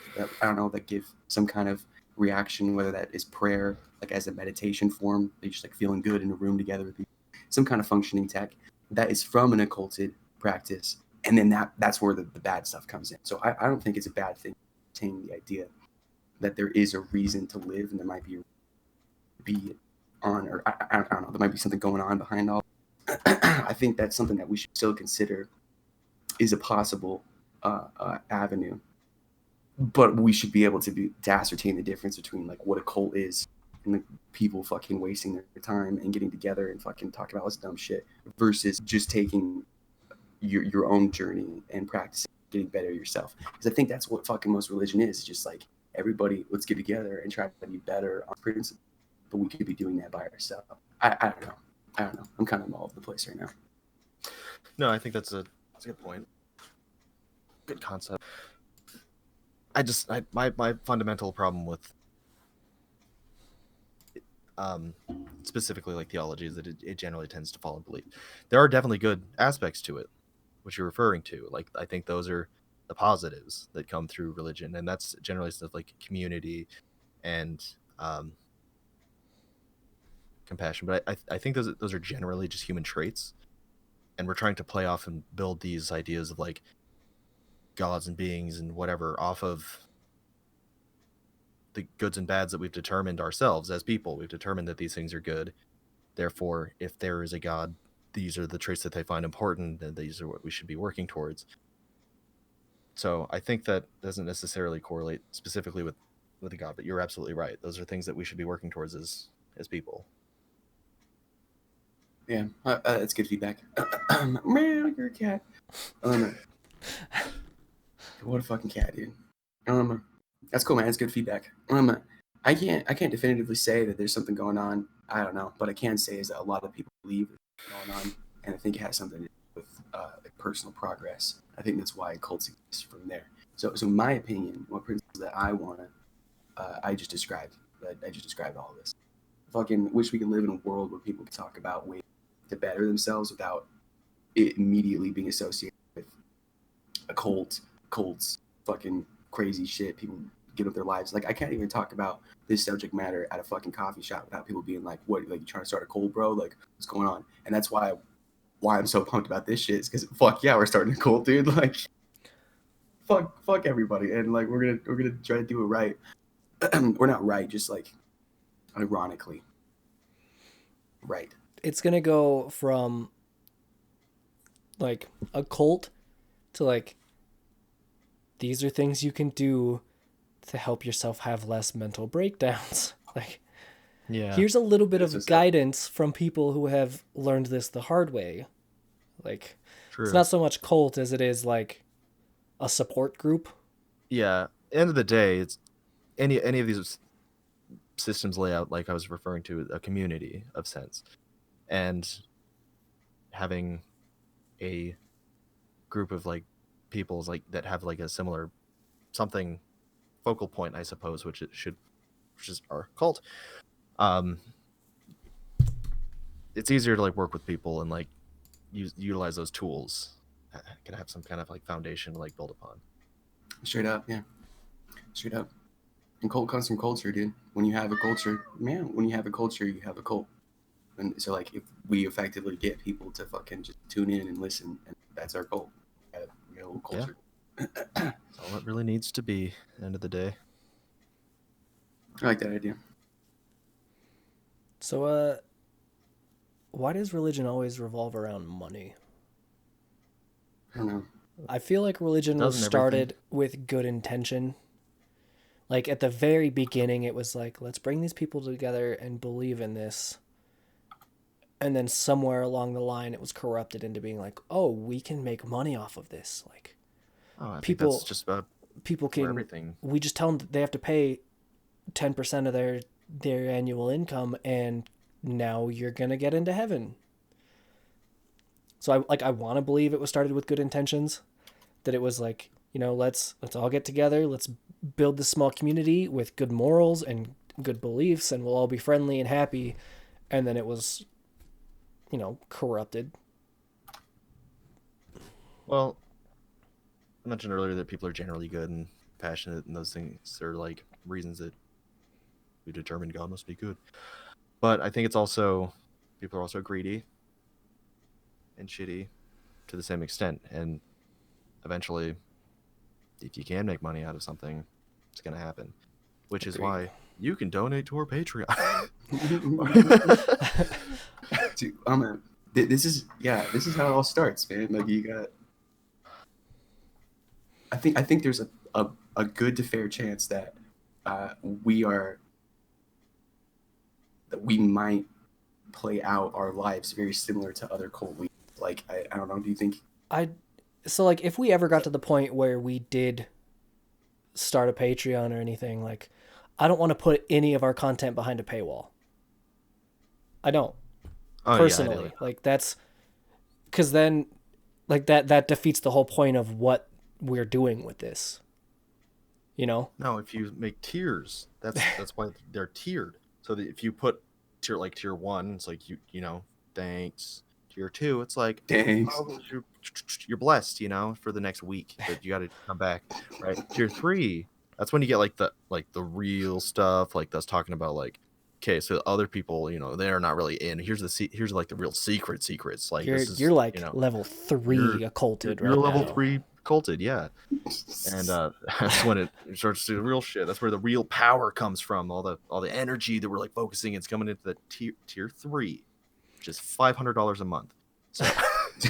I don't know, that give some kind of reaction, whether that is prayer, like as a meditation form, they're just like feeling good in a room together with people, some kind of functioning tech that is from an occulted practice, and then that's where the bad stuff comes in. So I don't think it's a bad thing to entertain the idea that there is a reason to live, and there might be on, or I don't know, there might be something going on behind all. I think that's something that we should still consider is a possible avenue, but we should be able to ascertain the difference between like what a cult is and the people fucking wasting their time and getting together and fucking talking about all this dumb shit, versus just taking your own journey and practicing getting better yourself. Because I think that's what fucking most religion is, just like, everybody, let's get together and try to be better on principle, but we could be doing that by ourselves. I don't know. I'm kind of all over the place right now. No, I think that's a good point. Good concept. My fundamental problem with specifically like theology is that it generally tends to fall in belief. There are definitely good aspects to it, which you're referring to. Like, I think those are the positives that come through religion, and that's generally stuff like community and compassion. But I think those are generally just human traits, and we're trying to play off and build these ideas of like gods and beings and whatever off of the goods and bads that we've determined ourselves as people. We've determined that these things are good. Therefore, if there is a god, these are the traits that they find important, and these are what we should be working towards. So I think that doesn't necessarily correlate specifically with a god, but you're absolutely right. Those are things that we should be working towards as people. Yeah, that's good feedback. Meow, you're a cat. What a fucking cat, dude. That's cool, man. That's good feedback. I can't definitively say that there's something going on. I don't know, but I can say is that a lot of people believe there's going on, and I think it has something to do with like personal progress. I think that's why cults exist from there. So in my opinion, what principles that I want to, I just described. I just described all of this. Fucking wish we could live in a world where people could talk about ways to better themselves without it immediately being associated with a cults, fucking crazy shit. People get up their lives. Like, I can't even talk about this subject matter at a fucking coffee shop without people being like, "What? Like, you trying to start a cult, bro? Like, what's going on?" And that's why I'm so pumped about this shit. Is because fuck yeah, we're starting a cult, dude. Like, fuck everybody, and like we're gonna try to do it right. We're not right, just like ironically right. It's gonna go from like a cult to like these are things you can do to help yourself have less mental breakdowns. Like, Yeah. here's a little bit That's of what's up. guidance from people who have learned this the hard way. Like, True. it's not so much cult as it is like a support group. Yeah. End of the day, it's any of these systems lay out, like I was referring to, a community of sense, and having a group of like peoples like that have like a similar something focal point, I suppose, which is our cult. It's easier to like work with people and like utilize those tools. Can have some kind of like foundation to like build upon. Straight up, yeah. Straight up. And cult comes from culture, dude. When you have a culture, when you have a culture, you have a cult. And so, like, if we effectively get people to fucking just tune in and listen, and that's our cult. We got a little culture. That's all it really needs to be. At the end of the day. I like that idea. So, why does religion always revolve around money? I don't know. I feel like religion was Doesn't started with good intention. Like, at the very beginning, it was like, let's bring these people together and believe in this. And then somewhere along the line, it was corrupted into being like, oh, we can make money off of this. Like, I think People- that's just about people for can, everything. we just tell them that they have to pay 10% of their annual income, and now you're going to get into heaven. So I want to believe it was started with good intentions, that it was like, you know, let's all get together, let's build this small community with good morals and good beliefs, and we'll all be friendly and happy. And then it was, you know, corrupted. Well, I mentioned earlier that people are generally good and passionate, and those things are like reasons that we determine God must be good. But I think it's also people are also greedy and shitty to the same extent, and eventually, if you can make money out of something, it's gonna happen. Which is Agreed. why you can donate to our Patreon. Dude, this is how it all starts, man. Like, you got. I think there's a good to fair chance that we might play out our lives very similar to other cult leaders. Like, I don't know. Do you think? So like, if we ever got to the point where we did start a Patreon or anything, like, I don't want to put any of our content behind a paywall. I don't. Oh, Personally. yeah, I do. Like, that's because then like that defeats the whole point of what we're doing with this. You know? No, if you make tiers, that's why they're tiered. So that if you put tier 1, it's like you know, thanks. Tier 2, it's like, Thanks. oh, you're blessed, you know, for the next week, but you got to come back, right? Tier 3, that's when you get like the real stuff, like that's talking about like, okay, so other people, you know, they're not really in. Here's like the real secrets. Like You're like, you know, level 3 occulted you're right level now. 3 culted, yeah. And that's when it starts to do the real shit. That's where the real power comes from. All the energy that we're like focusing, it's coming into the tier 3, which is $500 a month. So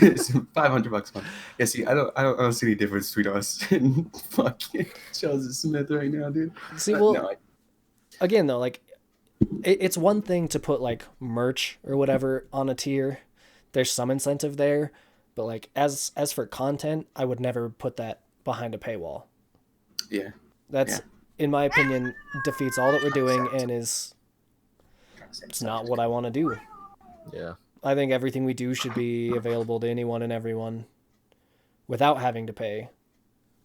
It's $500 a month. Yeah, see, I don't see any difference between us and fucking Joseph Smith right now, dude. See, well, No, again though, like, it's one thing to put like merch or whatever on a tier. There's some incentive there, but like as for content, I would never put that behind a paywall. yeah. That's, in my opinion, defeats all that we're doing and it's not what I want to do. yeah. I think everything we do should be available to anyone and everyone without having to pay,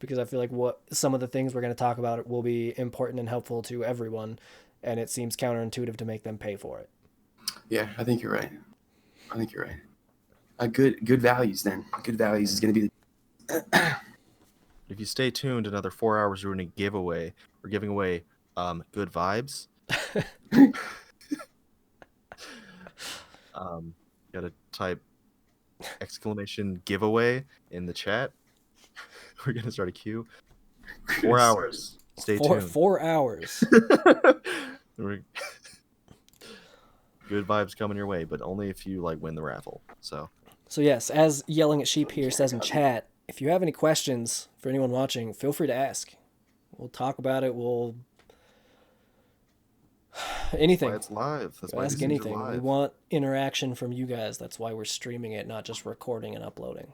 because I feel like what some of the things we're going to talk about will be important and helpful to everyone, and it seems counterintuitive to make them pay for it. Yeah, I think you're right. Good values then. Good values is going to be If you stay tuned another 4 hours, we're giving away good vibes. Gotta type exclamation giveaway in the chat. We're gonna start a queue. 4 hours. Stay tuned. 4 hours. We're- Good vibes coming your way, but only if you like win the raffle. So So yes, as Yelling at Sheep here says in chat, if you have any questions for anyone watching, feel free to ask. We'll talk about it. We'll anything. That's why it's live. That's why Ask these things are anything. We live. want interaction from you guys. That's why we're streaming it, not just recording and uploading.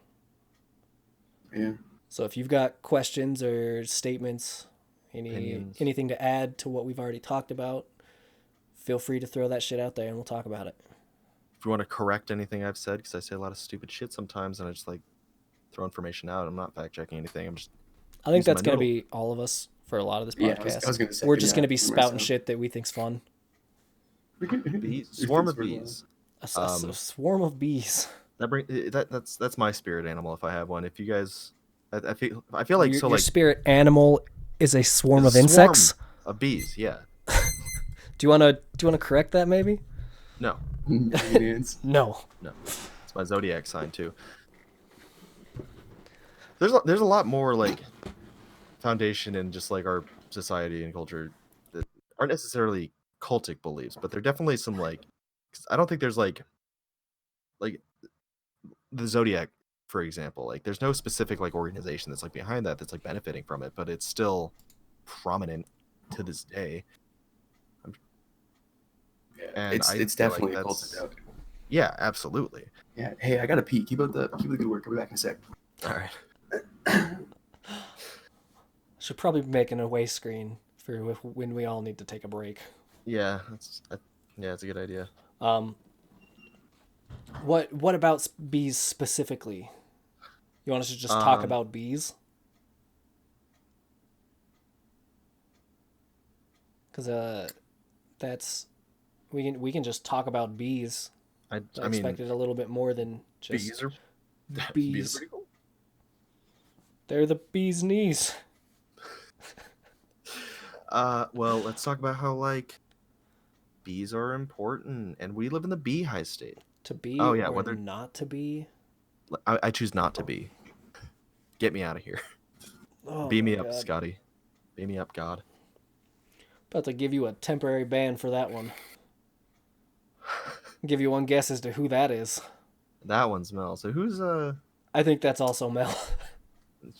Yeah. So if you've got questions or statements, Opinions. anything to add to what we've already talked about, feel free to throw that shit out there and we'll talk about it. If you want to correct anything I've said, because I say a lot of stupid shit sometimes, and I just like throw information out. I'm not fact checking anything. I'm just. I think using that's my going to note. be all of us for a lot of this Yeah, podcast. I was gonna say, We're just yeah, going to be for spouting myself. shit that we think's fun. Bees, swarm of bees. A swarm of bees. That's my spirit animal if I have one. If you guys, I feel like your, so your like spirit animal is a swarm of swarm insects. of bees. Yeah. Do you want to correct that maybe? No. Aliens. No. It's my zodiac sign too. There's a lot more like foundation in just like our society and culture that aren't necessarily cultic beliefs, but they're definitely some like 'cause I don't think there's like the zodiac, for example. Like there's no specific like organization that's like behind that's like benefiting from it, but it's still prominent to this day. Yeah, And it's I feel like definitely a that's- cultic out. Yeah, absolutely. Yeah. Hey, I gotta pee. Keep up the good work. I'll be back in a sec. All right. Should probably be making a way screen for when we all need to take a break. Yeah, it's a good idea. What about bees specifically? You want us to just talk Um, about bees? Because that's we can just talk about bees. I I mean, expected a little bit more than just bees are bees bees. are pretty cool. They're the bee's knees. Well, let's talk about how like bees are important, and we live in the bee high state. To be Oh, yeah, or whether- not to be. I choose not to be. Get me out of here. Oh Beam me my up, God. Scotty. Beam me up, God. About to give you a temporary ban for that one. Give you one guess as to who that is. That one's Mel. So who's I think that's also Mel.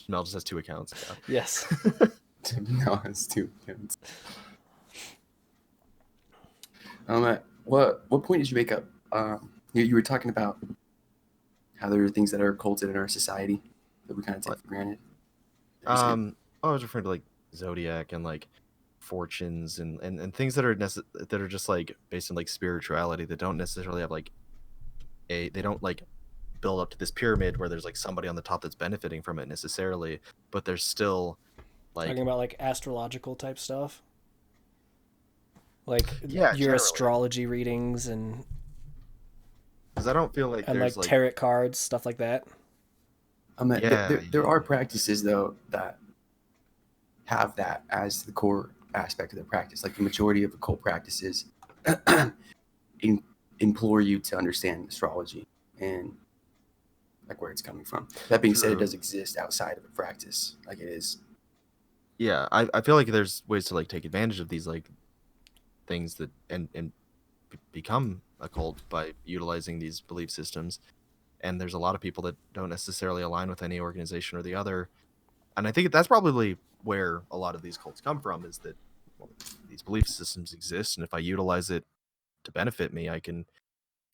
Mel just has 2 accounts. Yeah. Yes. No, it's too. What point did you make up? You were talking about how there are things that are occulted in our society that we kind of take for granted. I was referring to like zodiac and like fortunes and things that are that are just like based on like spirituality that don't necessarily have like they don't like build up to this pyramid where there's like somebody on the top that's benefiting from it necessarily, but there's still like Talking about like astrological type stuff. Like Yeah, your generally. astrology readings and because I don't feel like there's like tarot cards, stuff like that. Yeah, there are practices though that have that as the core aspect of the practice. Like the majority of occult practices implore you to understand astrology and like where it's coming from. That being said, it True. does exist outside of a practice. Like it is. yeah, I feel like there's ways to like take advantage of these like things that and become a cult by utilizing these belief systems, and there's a lot of people that don't necessarily align with any organization or the other, and I think that's probably where a lot of these cults come from, is that well, these belief systems exist, and if I utilize it to benefit me, I can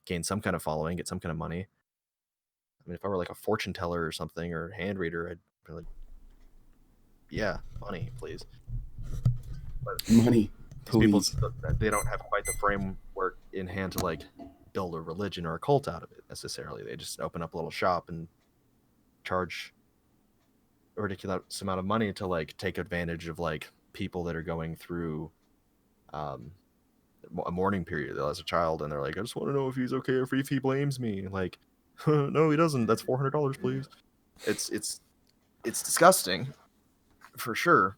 gain some kind of following, get some kind of money. I mean, if I were like a fortune teller or something or a hand reader, I'd be like, yeah, money, please. Money, These people, please. they don't have quite the framework in hand to like build a religion or a cult out of it necessarily. They just open up a little shop and charge a ridiculous amount of money to like take advantage of like people that are going through a mourning period as a child, and they're like, I just want to know if he's okay or if he blames me. Like, no, he doesn't. That's $400, please. It's disgusting, for sure.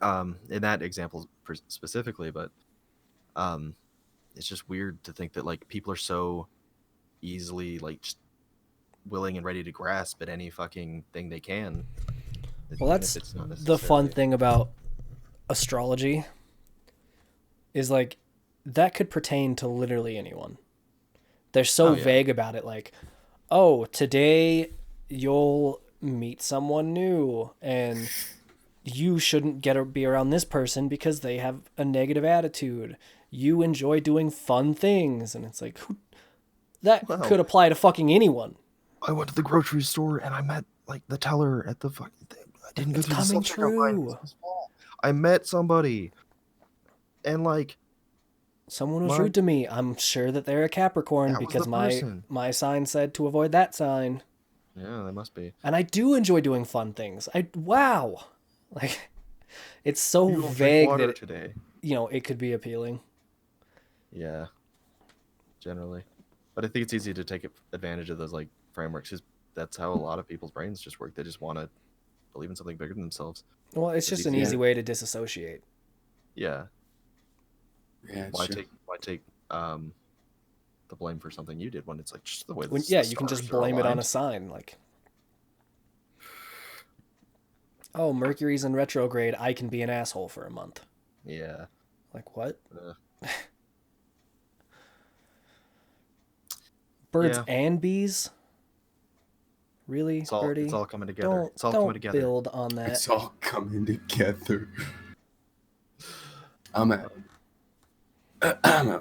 In that example specifically, but it's just weird to think that like people are so easily like just willing and ready to grasp at any fucking thing they can. Well, even that's if it's not the fun necessarily- thing about astrology is like that could pertain to literally anyone. They're so Oh, yeah. vague about it, like, oh, today you'll meet someone new, and you shouldn't be around this person because they have a negative attitude. You enjoy doing fun things, and it's like, that Well, could apply to fucking anyone. I went to the grocery store and I met like the teller at the fucking thing. I didn't go It's through the coming self-checkout line. It true. was this fall. I met somebody, and like Someone was My- rude to me. I'm sure that they're a Capricorn That was because the my person. my sign said to avoid that sign. yeah, they must be. And I do enjoy doing fun things. Wow. Like, it's so You will drink vague water that, today. it could be appealing. Yeah, generally, but I think it's easy to take advantage of those like frameworks. Just that's how a lot of people's brains just work. They just want to believe in something bigger than themselves. Well, it's just an easy. easy way to disassociate. Yeah. Yeah, Why sure. take the blame for something you did when it's like just the way. You can just blame it on a sign. Like, oh, Mercury's in retrograde. I can be an asshole for a month. Yeah. Like, what? Uh, Birds Yeah. and bees? Really, Birdie? it's all coming together. Don't, It's all coming don't together. build on that. It's all coming together.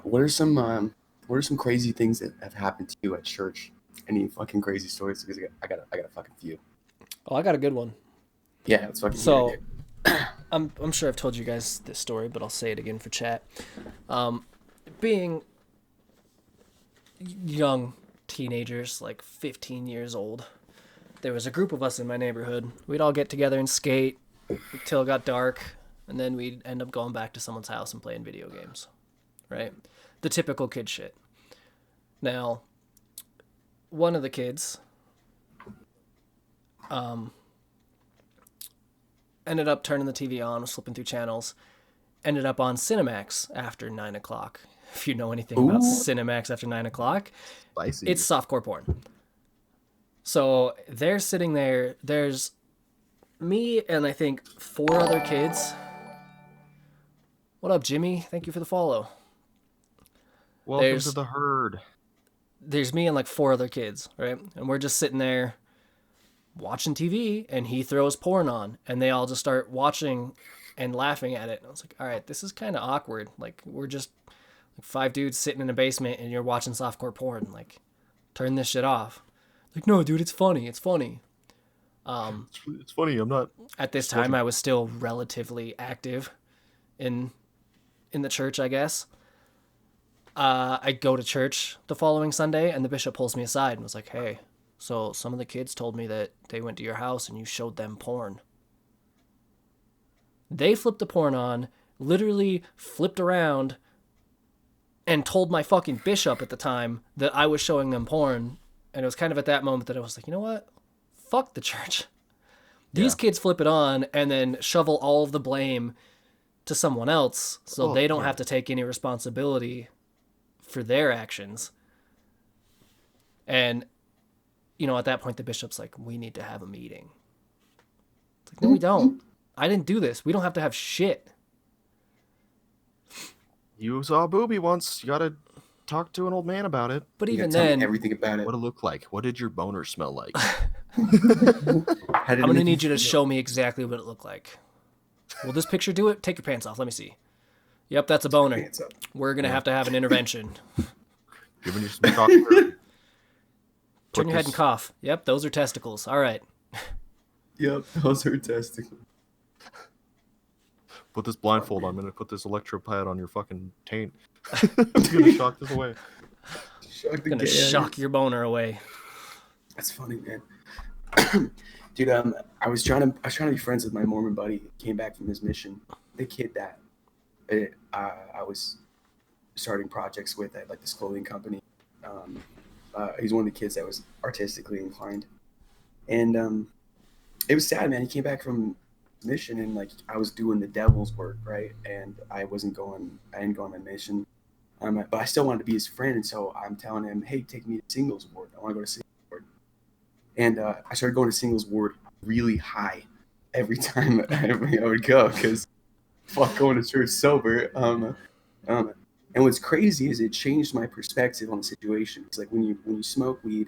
What are some crazy things that have happened to you at church? Any fucking crazy stories? Because I got a fucking few. Oh, I got a good one. Yeah, it's fucking. So, hear it. I'm sure I've told you guys this story, but I'll say it again for chat. Being young teenagers, like 15 years old, there was a group of us in my neighborhood. We'd all get together and skate until it got dark, and then we'd end up going back to someone's house and playing video games, right? The typical kid shit. Now, one of the kids ended up turning the TV on, was flipping through channels, ended up on Cinemax after 9 o'clock. If you know anything about Ooh. Cinemax after 9 o'clock, Spicy. it's softcore porn. So they're sitting there. There's me and I think 4 other kids. What up, Jimmy? Thank you for the follow. Welcome there's- to the herd. There's me and like 4 other kids, right? And we're just sitting there watching TV, and he throws porn on, and they all just start watching and laughing at it. And I was like, all right, this is kind of awkward. Like, we're just like 5 dudes sitting in a basement, and you're watching softcore porn. Like, turn this shit off. Like, no, dude, it's funny. It's funny. It's funny. I'm not. At this time, I was still relatively active in the church, I guess. I go to church the following Sunday, and the bishop pulls me aside and was like, hey, so some of the kids told me that they went to your house and you showed them porn. They flipped the porn on, literally flipped around, and told my fucking bishop at the time that I was showing them porn. And it was kind of at that moment that I was like, you know what? Fuck the church. These Yeah. kids flip it on and then shovel all of the blame to someone else so Oh, they don't yeah. have to take any responsibility for their actions. And, at that point, the bishop's like, we need to have a meeting. It's like, no, we don't. I didn't do this. We don't have to have shit. You saw a booby once. You gotta talk to an old man about it. But You even gotta tell me then, everything about it. What it looked like. What did your boner smell like? How did it I'm going to make need you to feel? show me exactly what it looked like. Will this picture do it? Take your pants off. Let me see. Yep, that's a boner. Hands up. We're going to have to have an intervention. Giving you some chocolate. Turn your head and cough. Yep, those are testicles. All right. Yep, those are testicles. Put this blindfold on. I'm gonna put this electropad on your fucking taint. I'm gonna shock this away. Shock the Going to gay out of shock your boner away. That's funny, man. Dude, I was trying to be friends with my Mormon buddy. He came back from his mission. The kid that I was starting projects with at like this clothing company. He's one of the kids that was artistically inclined, and it was sad, man. He came back from mission and like I was doing the devil's work, right? And I didn't go on my mission. But I still wanted to be his friend, and so I'm telling him, hey, take me to singles ward. I want to go to singles ward. And I started going to singles ward really high every time I would go because fuck going to church sober. And what's crazy is it changed my perspective on the situation. It's like when you smoke weed,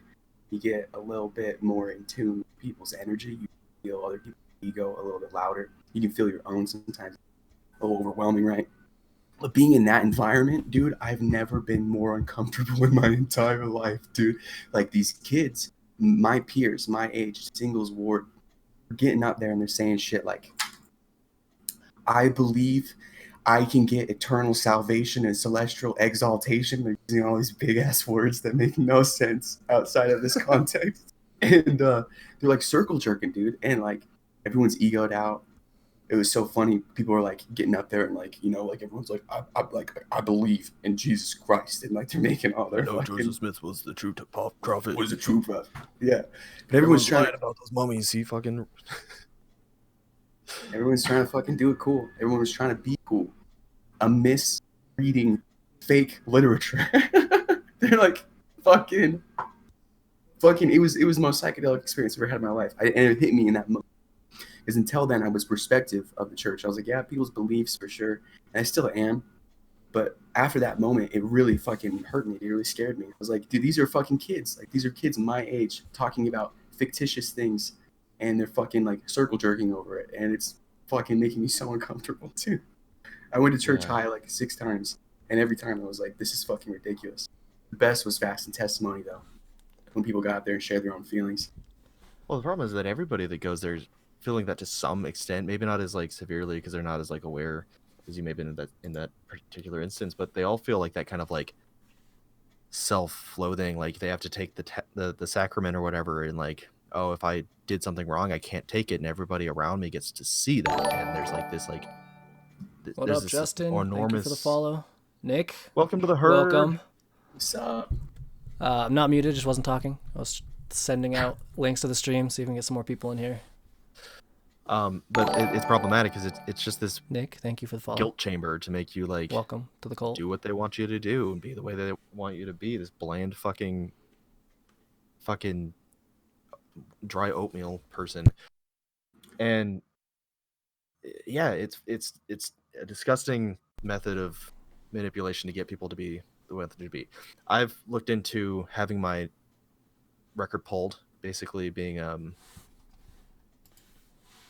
you get a little bit more in tune with people's energy. You feel other people's ego a little bit louder. You can feel your own sometimes. A little overwhelming, right? But being in that environment, dude, I've never been more uncomfortable in my entire life, dude. Like these kids, my peers, my age, singles ward, getting up there and they're saying shit like, I believe I can get eternal salvation and celestial exaltation. They're using all these big ass words that make no sense outside of this context. And they're like circle jerking, dude. And like everyone's egoed out. It was so funny. People were like getting up there and like, you know, like everyone's like, I believe in Jesus Christ. And like they're making all their Joseph Smith was the true prophet. Was a true prophet. Yeah. But everyone's trying about those mummies. He fucking. Everyone's trying to fucking do it cool. Everyone was trying to be cool. A misreading fake literature. They're like fucking. It was the most psychedelic experience I've ever had in my life. And it hit me in that moment. Because until then, I was respective of the church. I was like, yeah, people's beliefs for sure, and I still am. But after that moment, it really fucking hurt me. It really scared me. I was like, dude, these are fucking kids. Like these are kids my age talking about fictitious things, and they're fucking like circle jerking over it, and it's fucking making me so uncomfortable too. I went to church high like 6 times, and every time I was like, this is fucking ridiculous. The best was Fast and Testimony though, when people got up there and shared their own feelings. Well, the problem is that everybody that goes there is feeling that to some extent, maybe not as like severely because they're not as like aware as you may have been in that particular instance, but they all feel like that kind of like self-loathing, like they have to take the sacrament or whatever, and like, oh, if I did something wrong, I can't take it, and everybody around me gets to see that, and there's like this like. What up, Justin? Thank you for the follow. Nick, welcome to the herd. Welcome. What's up? I'm not muted, just wasn't talking. I was sending out links to the stream, see if we can get some more people in here. But it's problematic because it's just this Nick, thank you for the follow. Guilt chamber to make you like welcome to the cult. Do what they want you to do and be the way they want you to be. This bland fucking dry oatmeal person. And yeah, it's a disgusting method of manipulation to get people to be the way they be. I've looked into having my record pulled, basically being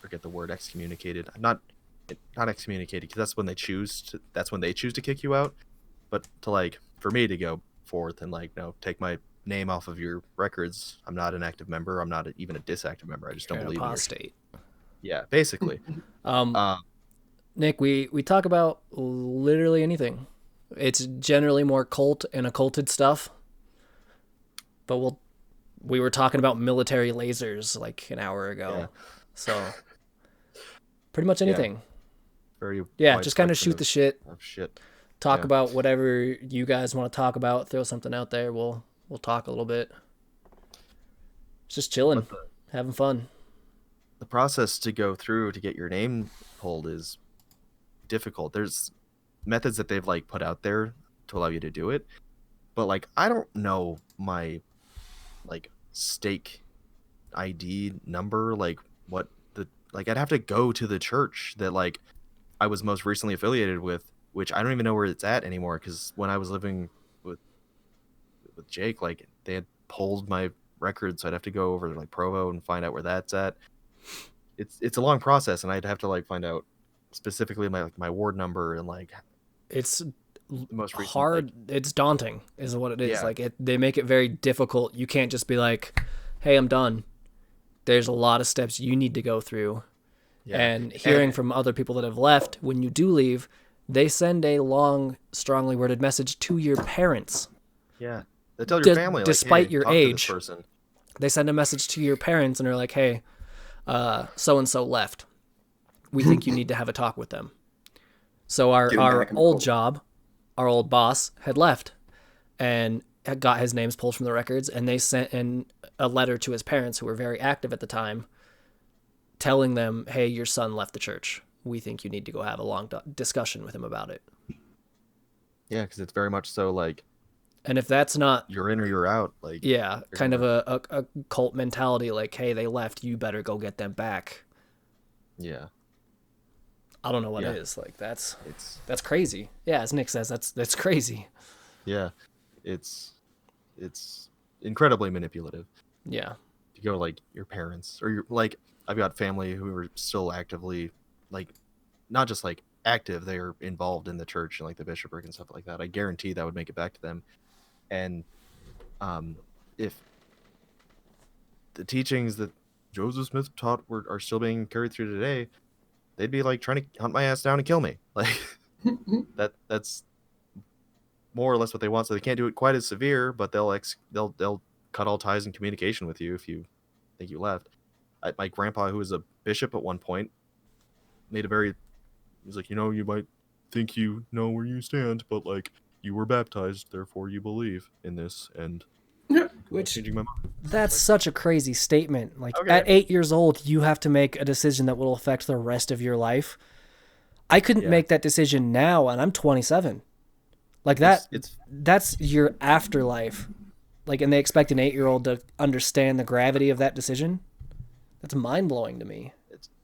forget the word, excommunicated. Not excommunicated because that's when they choose to kick you out. But to like for me to go forth and like no, take my name off of your records. I'm not an active member. I'm not even a disactive member. I just don't believe apostate. Yeah, basically. Nick, we talk about literally anything. It's generally more cult and occulted stuff. But we were talking about military lasers like an hour ago. Yeah. So pretty much anything. Yeah, just kind of shoot the shit. Shit. Talk about whatever you guys want to talk about. Throw something out there. We'll talk a little bit. It's just chilling, having fun. The process to go through to get your name pulled is difficult. There's methods that they've like put out there to allow you to do it, but like I don't know my like stake ID number, like what the like I'd have to go to the church that like I was most recently affiliated with, which I don't even know where it's at anymore because when I was living with Jake, like they had pulled my record, so I'd have to go over to like Provo and find out where that's at. It's a long process, and I'd have to like find out specifically my ward number and like it's most recent, hard. like, it's daunting, is what it is. Yeah. Like they make it very difficult. You can't just be like, "Hey, I'm done." There's a lot of steps you need to go through. Yeah. And hearing from other people that have left, when you do leave, they send a long, strongly worded message to your parents. Yeah. They tell your family, despite like, hey, your age, they send a message to your parents and are like, hey, so-and-so left. We think you need to have a talk with them. So our old job, our old boss had left and had got his names pulled from the records, and they sent in a letter to his parents, who were very active at the time, telling them, hey, your son left the church. We think you need to go have a long discussion with him about it. Yeah, because it's very much so like, and if that's not, you're in or you're out, like, yeah, kind of a cult mentality, like, hey, they left, you better go get them back. Yeah. I don't know what it is. Like, that's crazy. Yeah, as Nick says, that's crazy. Yeah. It's incredibly manipulative. Yeah. You go to like your parents or your like. I've got family who are still actively like, not just like active, they're involved in the church and like the bishopric and stuff like that. I guarantee that would make it back to them. And if the teachings that Joseph Smith taught are still being carried through today, they'd be like trying to hunt my ass down and kill me. Like that's more or less what they want. So they can't do it quite as severe, but they'll cut all ties and communication with you if you think you left. My grandpa, who was a bishop at one point, made a very, he's like, you might think you know where you stand, but like you were baptized, therefore you believe in this, and Which changing my mind. that's such a crazy statement. Like Okay. at 8 years old, you have to make a decision that will affect the rest of your life. I couldn't Yeah. make that decision now, and I'm 27. Like that, It's that's your afterlife. Like, and they expect an 8-year-old to understand the gravity of that decision. That's mind blowing to me.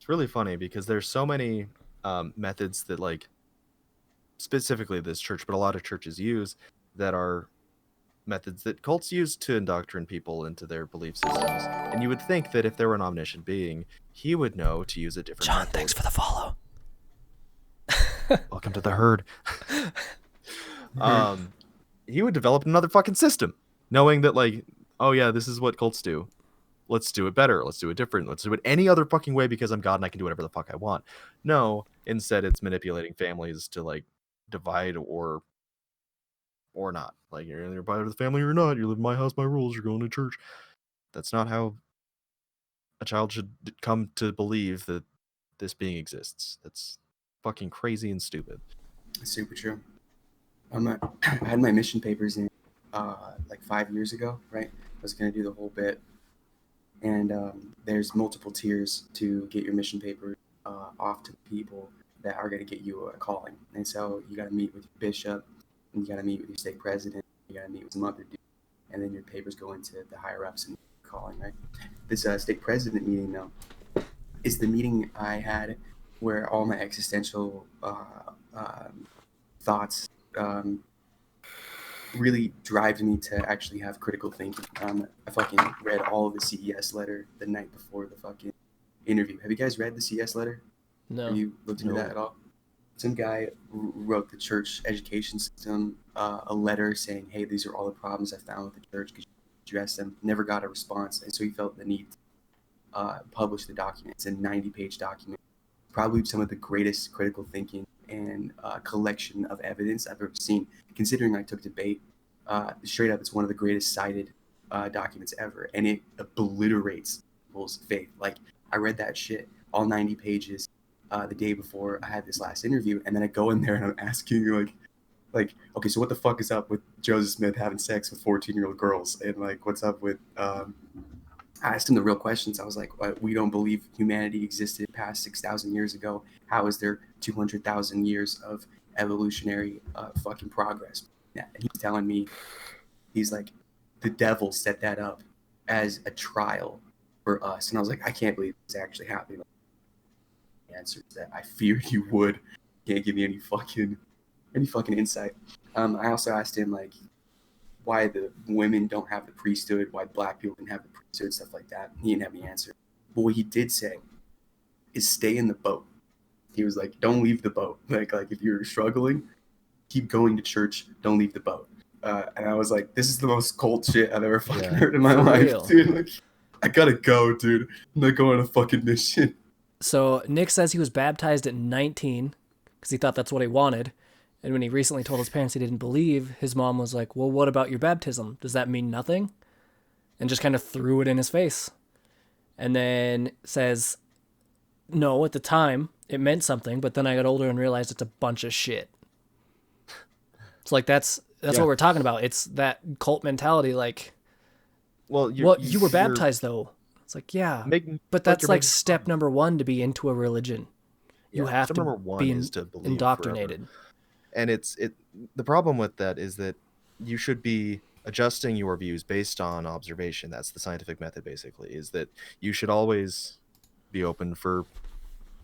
it's really funny because there's so many methods that like specifically this church, but a lot of churches use that are methods that cults use to indoctrinate people into their belief systems. And you would think that if there were an omniscient being, he would know to use a different John, method. thanks for the follow. Welcome to the herd. He would develop another fucking system, knowing that like, oh yeah, this is what cults do. Let's do it better. Let's do it different. Let's do it any other fucking way because I'm God and I can do whatever the fuck I want. No, instead it's manipulating families to like divide or not. Like you're either part of the family or not. You live in my house, my rules. You're going to church. That's not how a child should come to believe that this being exists. That's fucking crazy and stupid. Super true. I had my mission papers in like 5 years ago, right? I was gonna do the whole bit, and there's multiple tiers to get your mission paper off to people that are gonna get you a calling. And so you got to meet with your bishop, and you got to meet with your stake president, you got to meet with some other dude, and then your papers go into the higher ups and calling, right? This stake president meeting though is the meeting I had where all my existential thoughts really drives me to actually have critical thinking. I fucking read all of the CES letter the night before the fucking interview. Have you guys read the CES letter? No. Have you looked into No. that at all? Some guy wrote the church education system a letter saying, hey, these are all the problems I found with the church. Could you address them? Never got a response. And so he felt the need to publish the document. It's a 90-page document. Probably some of the greatest critical thinking and collection of evidence I've ever seen. Considering I took debate, straight up, it's one of the greatest cited documents ever, and it obliterates people's faith. Like I read that shit, all 90 pages, the day before I had this last interview, and then I go in there and I'm asking you like, okay, so what the fuck is up with Joseph Smith having sex with 14-year-old girls, and like, what's up with I asked him the real questions. I was like, we don't believe humanity existed past 6,000 years ago. How is there 200,000 years of evolutionary fucking progress? Yeah, and he's telling me, he's like, the devil set that up as a trial for us. And I was like, I can't believe this actually happening. The answer is that I feared you would. Can't give me any fucking insight. I also asked him like why the women don't have the priesthood, why black people didn't have the priesthood, stuff like that. He didn't have any answer. But what he did say is stay in the boat. He was like, don't leave the boat. Like if you're struggling, keep going to church. Don't leave the boat. And I was like, this is the most cult shit I've ever fucking heard in my life, real. dude. Like, I gotta go, dude. I'm not going on a fucking mission. So Nick says he was baptized at 19 because he thought that's what he wanted. And when he recently told his parents he didn't believe, his mom was like, well, what about your baptism? Does that mean nothing? And just kind of threw it in his face. And then says, no, at the time, it meant something, but then I got older and realized it's a bunch of shit. It's like, that's what we're talking about. It's that cult mentality, like, Well, you were baptized, though. It's like, yeah, but that's like step number 1 to be into a religion. You have step to number one be is to believe indoctrinated. forever. And the problem with that is that you should be adjusting your views based on observation. That's the scientific method, basically, is that you should always be open for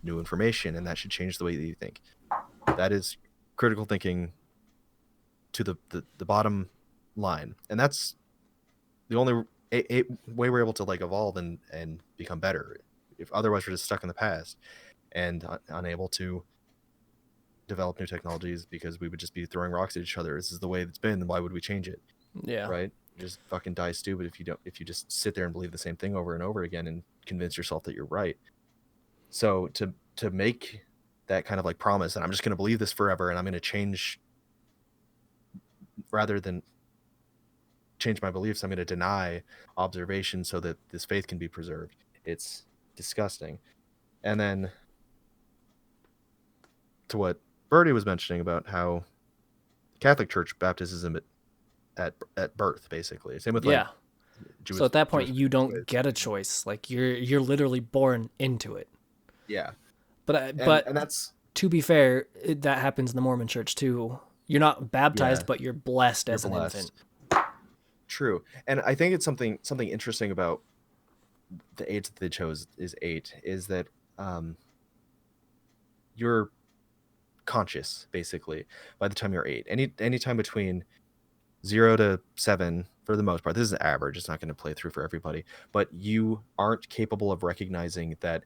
new information, and that should change the way that you think. That is critical thinking to the bottom line. And that's the only way we're able to like evolve and become better. If otherwise we're just stuck in the past and unable to develop new technologies because we would just be throwing rocks at each other. This is the way it's been. Why would we change it? Yeah. Right? You just fucking die stupid if you just sit there and believe the same thing over and over again and convince yourself that you're right. So to make that kind of like promise that I'm just going to believe this forever and I'm going to change, rather than change my beliefs, I'm going to deny observation so that this faith can be preserved. It's disgusting. And then to what Birdie was mentioning about how Catholic Church baptism at birth, basically. Same with like Jewish, so at that point, Jewish you don't ways. get a choice. Like you're literally born into it. Yeah. But And that's to be fair, that happens in the Mormon Church too. You're not baptized, Yeah. but you're blessed You're as an blessed. infant. True. And I think it's something interesting about the age that they chose is 8, is that you're conscious basically by the time you're 8. Any time between 0 to 7, for the most part, this is average, it's not going to play through for everybody, but you aren't capable of recognizing that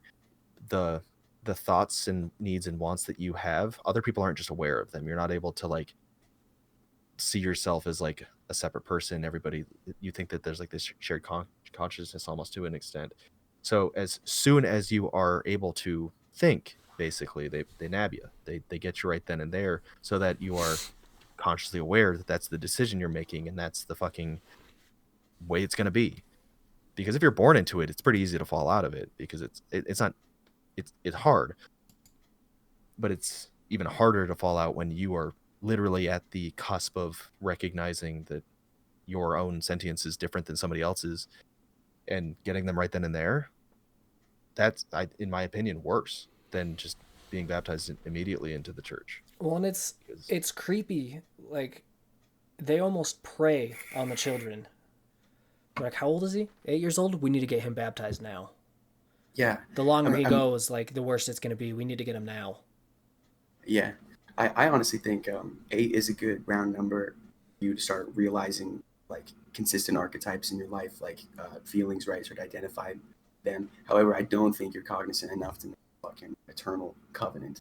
the thoughts and needs and wants that you have, other people aren't just aware of them. You're not able to like see yourself as like a separate person. Everybody, you think that there's like this shared consciousness almost to an extent. So as soon as you are able to think, basically they nab you, they get you right then and there, so that you are consciously aware that that's the decision you're making and that's the fucking way it's going to be. Because if you're born into it, it's pretty easy to fall out of it, because it's hard, but it's even harder to fall out when you are literally at the cusp of recognizing that your own sentience is different than somebody else's and getting them right then and there. That's, in my opinion, worse than just being baptized immediately into the church. Well, and it's creepy. Like they almost prey on the children. They're like, how old is he? 8 years old? We need to get him baptized now. Yeah. The longer he goes, like the worse it's going to be. We need to get him now. Yeah. I honestly think 8 is a good round number for you to start realizing like consistent archetypes in your life, like feelings, right? Start to identify them. However, I don't think you're cognizant enough to make a fucking eternal covenant.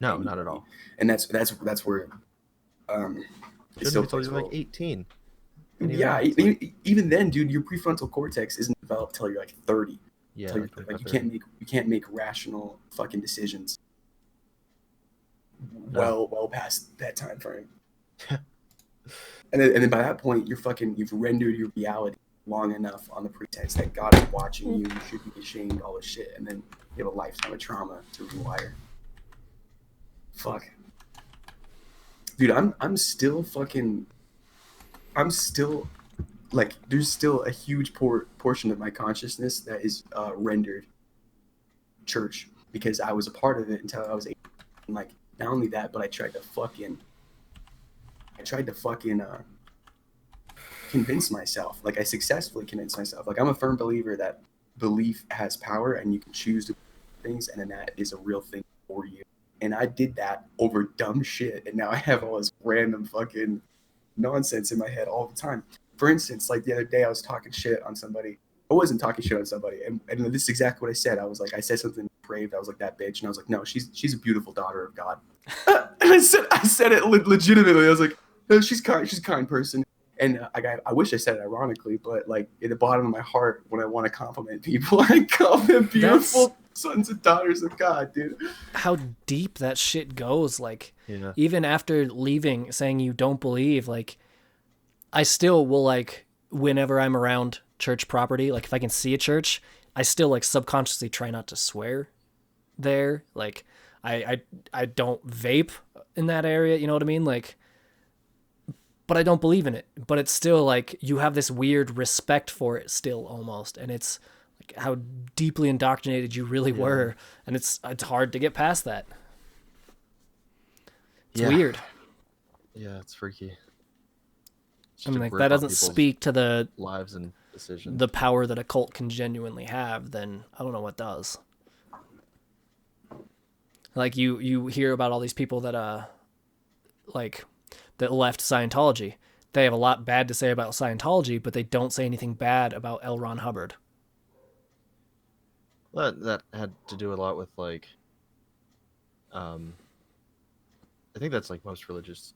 No, not at all. And that's where it's still Until you're like 18. Yeah, even then, dude, your prefrontal cortex isn't developed till you're like 30. Yeah, like you can't make rational fucking decisions well past that time frame. and then by that point, you've rendered your reality long enough on the pretext that God is watching you. You should be ashamed, all this shit, and then you have a lifetime of trauma to rewire. Fuck, dude, I'm still like, there's still a huge portion of my consciousness that is rendered church, because I was a part of it until I was 18. Like, not only that, but I tried to fucking convince myself. Like, I successfully convinced myself. Like, I'm a firm believer that belief has power and you can choose to do things, and then that is a real thing for you. And I did that over dumb shit, and now I have all this random fucking nonsense in my head all the time. For instance, like the other day I was talking shit on somebody. I wasn't talking shit on somebody, and this is exactly what I said. I said something depraved. I was like, that bitch, and I was like, no, she's a beautiful daughter of God. And I said it legitimately. I was like, no, she's a kind person. And I wish I said it ironically, but like at the bottom of my heart, when I want to compliment people, I call them beautiful sons and daughters of God, dude. How deep that shit goes. Like, Yeah. even after leaving, saying you don't believe, like, I still will, like, whenever I'm around church property, like if I can see a church, I still like subconsciously try not to swear there. Like I don't vape in that area, you know what I mean? Like, but I don't believe in it. But it's still like you have this weird respect for it still almost, and it's like how deeply indoctrinated you really were, and it's hard to get past that. It's weird. Yeah, it's freaky. I mean, like, that doesn't speak to the lives and decisions. The power that a cult can genuinely have, then I don't know what does. Like you hear about all these people that that left Scientology. they have a lot bad to say about Scientology, but they don't say anything bad about L. Ron Hubbard. That had to do a lot with like, I think that's like most religious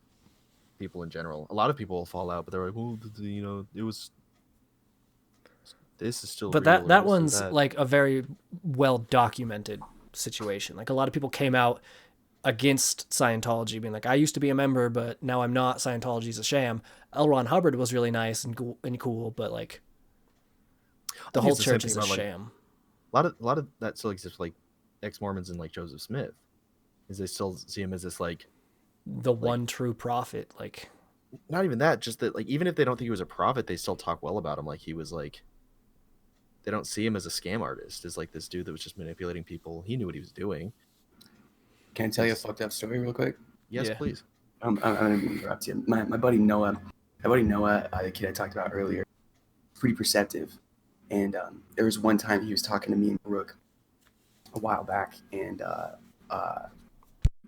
people in general. A lot of people will fall out, but they're like, well, it was. This is still But real. that Or this and one's that. like a very well documented situation. Like a lot of people came out against Scientology, being like, I used to be a member, but now I'm not. Scientology's a sham. L. Ron Hubbard was really nice and cool, but like the whole church is a sham. A lot of that still exists, like ex-Mormons and like Joseph Smith, is they still see him as this like the one true prophet. Like, not even that, just that like even if they don't think he was a prophet, they still talk well about him. Like he was like, they don't see him as a scam artist, as like this dude that was just manipulating people. He knew what he was doing. Can I tell you a fucked up story real quick? Yes, Yeah. please. I'm gonna interrupt you. My buddy Noah, the kid I talked about earlier, pretty perceptive, and there was one time he was talking to me and Brooke a while back, and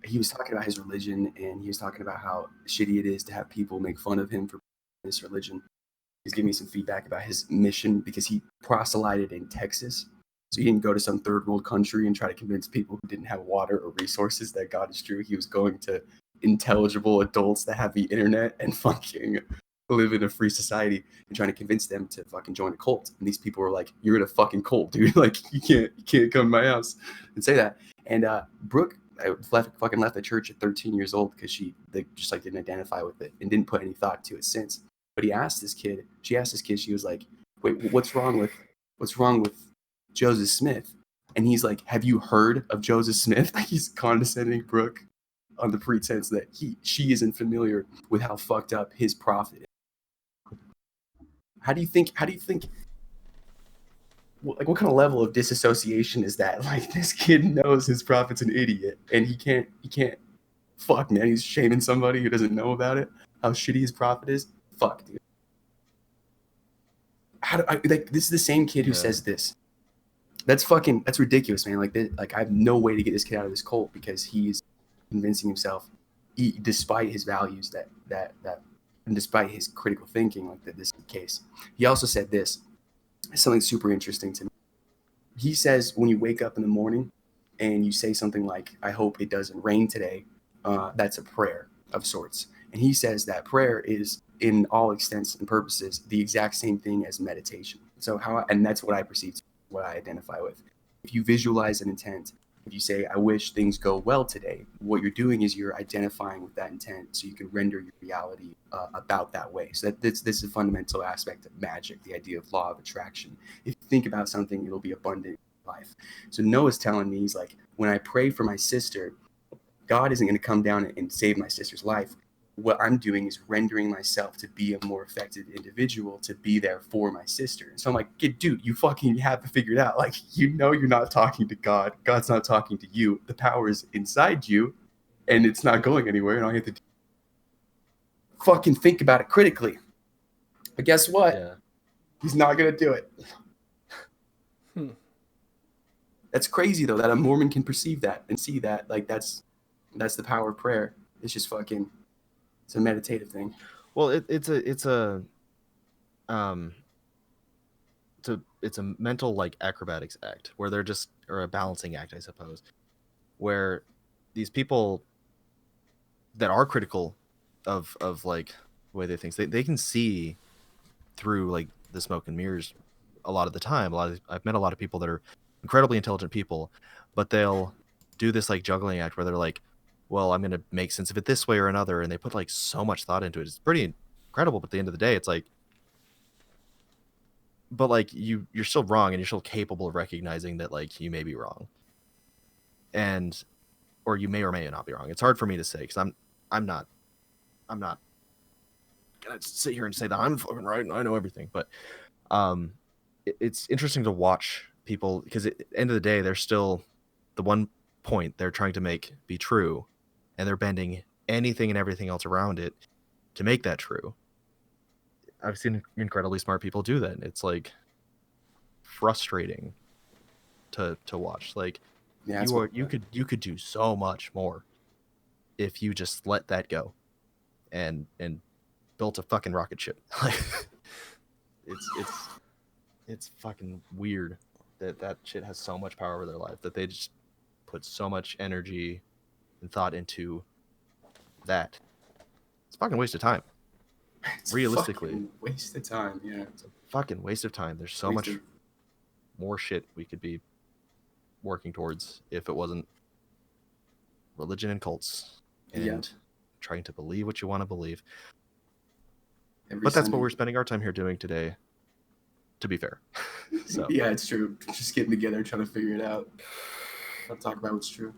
he was talking about his religion, and he was talking about how shitty it is to have people make fun of him for this religion. He's giving me some feedback about his mission because he proselyted in Texas. So he didn't go to some third world country and try to convince people who didn't have water or resources that God is true. He was going to intelligible adults that have the internet and fucking live in a free society and trying to convince them to fucking join a cult. And these people were like, "You're in a fucking cult, dude. Like you can't come to my house and say that." And Brooke fucking left the church at 13 years old because they just like didn't identify with it and didn't put any thought to it since. But she asked this kid, she was like, "Wait, what's wrong with Joseph Smith?" And he's like, "Have you heard of Joseph Smith?" Like he's condescending Brooke on the pretense that she isn't familiar with how fucked up his prophet is. How do you think like what kind of level of disassociation is that? Like this kid knows his prophet's an idiot and he can't fuck, man, he's shaming somebody who doesn't know about it, how shitty his prophet is. Fuck, dude. This is the same kid who says this. That's ridiculous, man. Like I have no way to get this kid out of this cult because he's convincing himself, despite his values, that and despite his critical thinking, like that this is the case. He also said this, something super interesting to me. He says when you wake up in the morning and you say something like, "I hope it doesn't rain today," that's a prayer of sorts. And he says that prayer is, in all extents and purposes, the exact same thing as meditation. So and that's what I perceive, what I identify with. If you visualize an intent, if you say, "I wish things go well today," what you're doing is you're identifying with that intent so you can render your reality about that way. So this is a fundamental aspect of magic, the idea of law of attraction. If you think about something, it'll be abundant in life. So Noah's telling me, he's like, when I pray for my sister, God isn't going to come down and save my sister's life. What I'm doing is rendering myself to be a more effective individual, to be there for my sister. So I'm like, dude, you fucking have to figure it out. Like, you're not talking to God. God's not talking to you. The power is inside you, and it's not going anywhere. And all you have to do is fucking think about it critically. But guess what? Yeah. He's not going to do it. That's crazy, though, that a Mormon can perceive that and see that. Like, that's the power of prayer. It's just fucking... It's a meditative thing. Well, it's a mental like acrobatics act where they're just, or a balancing act, I suppose, where these people that are critical of like the way they think, they can see through like the smoke and mirrors a lot of the time. I've met a lot of people that are incredibly intelligent people, but they'll do this like juggling act where they're like, well, I'm going to make sense of it this way or another. And they put like so much thought into it. It's pretty incredible. But at the end of the day, it's like, but like you're still wrong, and you're still capable of recognizing that like you may be wrong, or you may or may not be wrong. It's hard for me to say because I'm not gonna sit here and say that I'm fucking right and I know everything. But it's interesting to watch people, because at the end of the day, they're still the one point they're trying to make be true, and they're bending anything and everything else around it to make that true. I've seen incredibly smart people do that. It's like frustrating to watch. Like, Yeah, you could do so much more if you just let that go and built a fucking rocket ship. Like, it's fucking weird that shit has so much power over their life, that they just put so much energy and thought into that. It's a fucking waste of time. It's Realistically, fucking waste of time. Yeah, it's a fucking waste of time. There's so much more shit we could be working towards if it wasn't religion and cults and trying to believe what you want to believe. But that's what we're spending our time here doing today, to be fair. So yeah, it's true. Just getting together, trying to figure it out. I'll talk about what's true.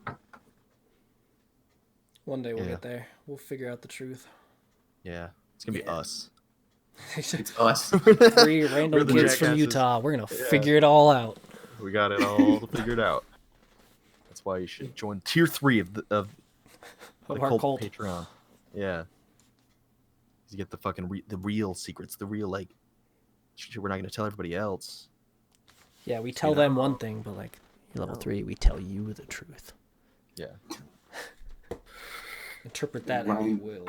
One day we'll get there. We'll figure out the truth. Yeah, it's gonna be us. It's us. 3 random kids from Utah. We're gonna figure it all out. We got it all figured out. That's why you should join tier 3 of the our cult. Patreon. Yeah, you get the fucking the real secrets, the real like shit we're not gonna tell everybody else. Yeah, we tell them one thing, but like level 3, we tell you the truth. Yeah. Interpret that how you will.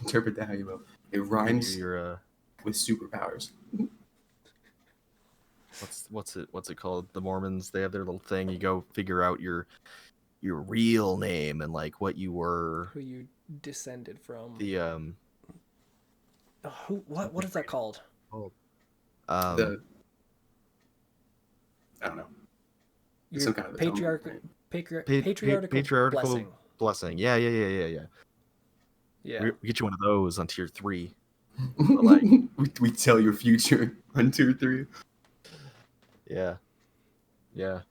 Interpret that how you will. It rhymes with superpowers. What's it called? The Mormons, they have their little thing. You go figure out your real name and like what you were, who you descended from. The what is that called? I don't know. Your some kind of patriarchal blessing. Yeah. Yeah. We get you one of those on tier 3. But like we tell your future on tier 3. Yeah. Yeah.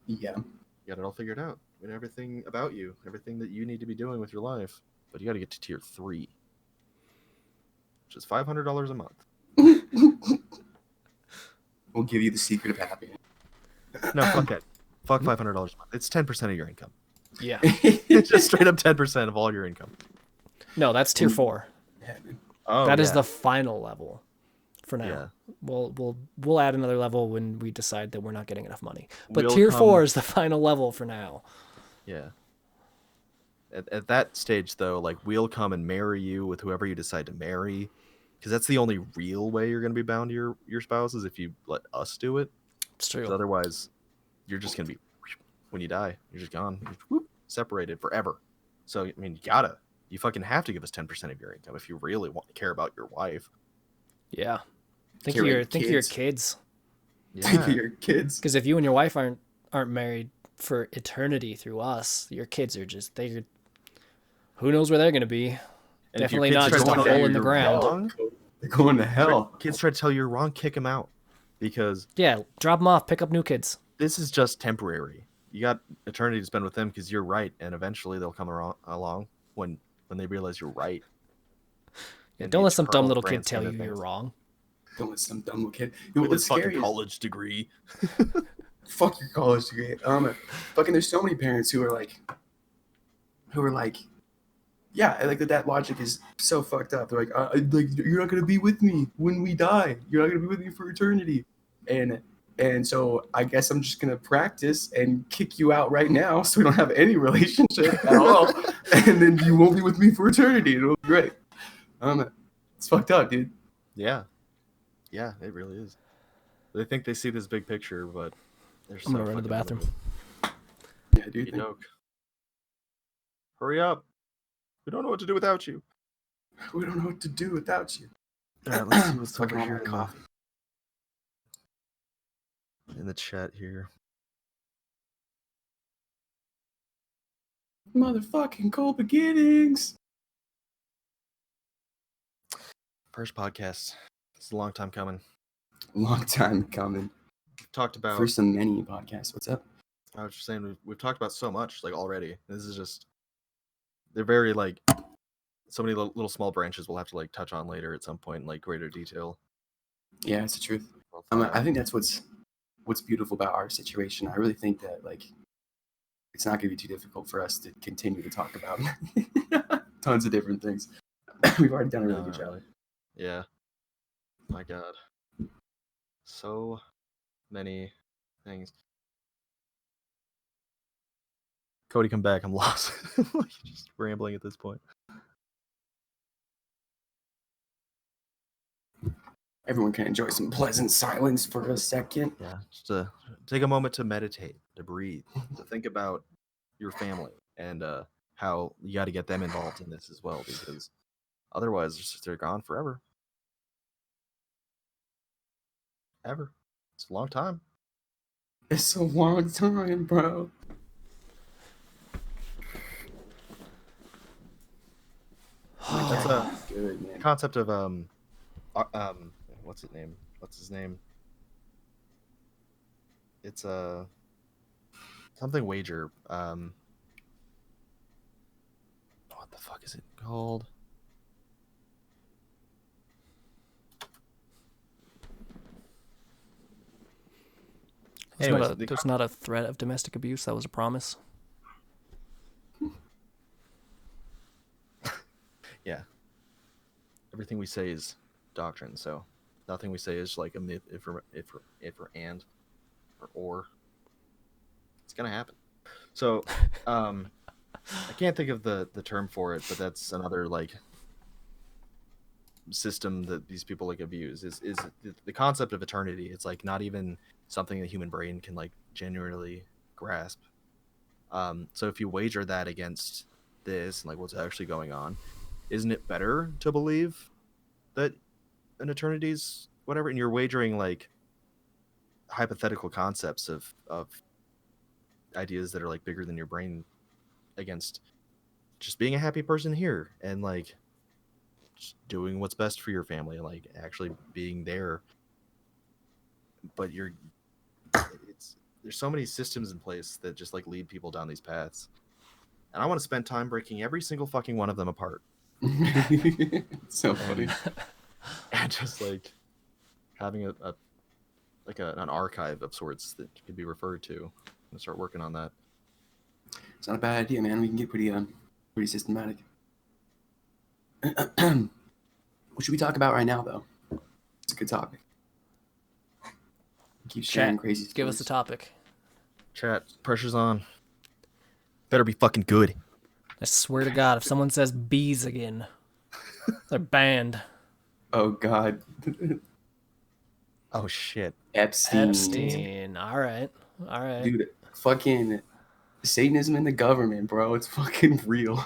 You got it all figured out. And everything about you, everything that you need to be doing with your life. But you got to get to tier 3, which is $500 a month. We'll give you the secret of happiness. No, fuck it. Fuck $500 a month. It's 10% of your income. Yeah. It's just straight up 10% of all your income. No, that's tier 4. That is the final level for now. Yeah. We'll add another level when we decide that we're not getting enough money. But tier 4 is the final level for now. Yeah. At that stage, though, like, we'll come and marry you with whoever you decide to marry, because that's the only real way you're going to be bound to your spouse, is if you let us do it. It's true. Otherwise, you're just going to be, when you die, you're just gone. You're separated forever. So, I mean, you fucking have to give us 10% of your income if you really want to care about your wife. Yeah. Think of your kids. Yeah. Think of your kids. Because if you and your wife aren't married for eternity through us, your kids are just who knows where they're going to be. And definitely not just a hole in the ground. Wrong, they're going to hell. Kids try to tell you you're wrong, kick them out. Because drop them off, pick up new kids. This is just temporary. You got eternity to spend with them because you're right, and eventually they'll come along when they realize you're right. Yeah, don't let some dumb little kid tell you you're wrong. Don't let some dumb little kid. With his fucking college degree. Fuck your college degree. Fucking, there's so many parents who are like, yeah, like that logic is so fucked up. They're like you're not gonna be with me when we die. You're not gonna be with me for eternity. And so I guess I'm just gonna practice and kick you out right now, so we don't have any relationship at all. And then you won't be with me for eternity. It'll be great. It's fucked up, dude. Yeah, it really is. They think they see this big picture, but they're so I'm gonna run to the bathroom. Yeah, dude. Hurry up. We don't know what to do without you. We don't know what to do without you. All right, let's see what's over here coffee. In the chat here. Motherfucking cool beginnings. First podcast. It's a long time coming. Long time coming. We've talked about first of many podcasts. What's up? I was just saying we've talked about so much like already. This is just they're very like so many little small branches we'll have to like touch on later at some point in like greater detail. Yeah, it's the truth. I think that's what's beautiful about our situation. I really think that like it's not going to be too difficult for us to continue to talk about tons of different things. We've already done a really good job. Yeah. My God. So many things. Cody, come back. I'm lost. Just rambling at this point. everyone can enjoy some pleasant silence for a second. Yeah, just to take a moment to meditate, to breathe, to think about your family and how you got to get them involved in this as well, because otherwise they're gone forever. Ever. It's a long time. It's a long time, bro. That's a Good, man. concept of what's his name? It's something wager. What the fuck is it called? Anyways, There's not a threat of domestic abuse. That was a promise. Yeah. Everything we say is doctrine, so nothing we say is like a myth if or and or it's gonna happen. So I can't think of the term for it, but that's another like system that these people like abuse is the concept of eternity. It's like not even something the human brain can like genuinely grasp. So if you wager that against this and like what's actually going on, isn't it better to believe that an eternity's whatever, and you're wagering like hypothetical concepts of ideas that are like bigger than your brain against just being a happy person here and like just doing what's best for your family, like actually being there. But there's so many systems in place that just like lead people down these paths, and I want to spend time breaking every single fucking one of them apart. So funny. And just like having an archive of sorts that could be referred to and start working on that. It's not a bad idea, man. We can get pretty systematic. What should we talk about right now, though? It's a good topic. Keep sharing Chat, crazy stories. give us the topic. Chat, pressure's on. Better be fucking good. I swear to God, if someone says bees again, they're banned. Oh God. Oh shit. Epstein. All right. Dude, fucking Satanism in the government, bro. It's fucking real.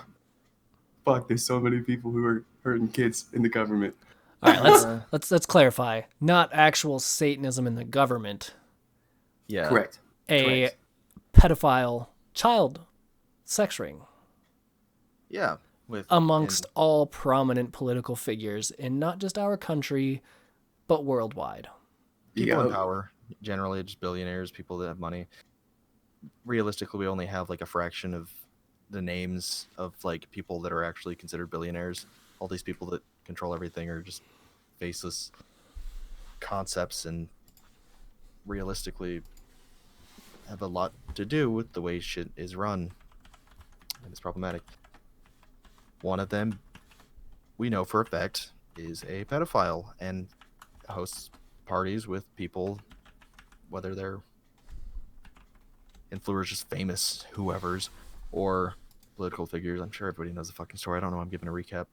Fuck, there's so many people who are hurting kids in the government. All right, let's clarify. Not actual Satanism in the government. Yeah. Correct. A pedophile child sex ring. Yeah. Amongst all prominent political figures in not just our country, but worldwide. People in power, generally just billionaires, people that have money. Realistically, we only have like a fraction of the names of like people that are actually considered billionaires. All these people that control everything are just faceless concepts, and realistically have a lot to do with the way shit is run, and it's problematic. One of them, we know for a fact, is a pedophile and hosts parties with people, whether they're influencers, just famous whoever's, or political figures. I'm sure everybody knows the fucking story. I don't know. I'm giving a recap.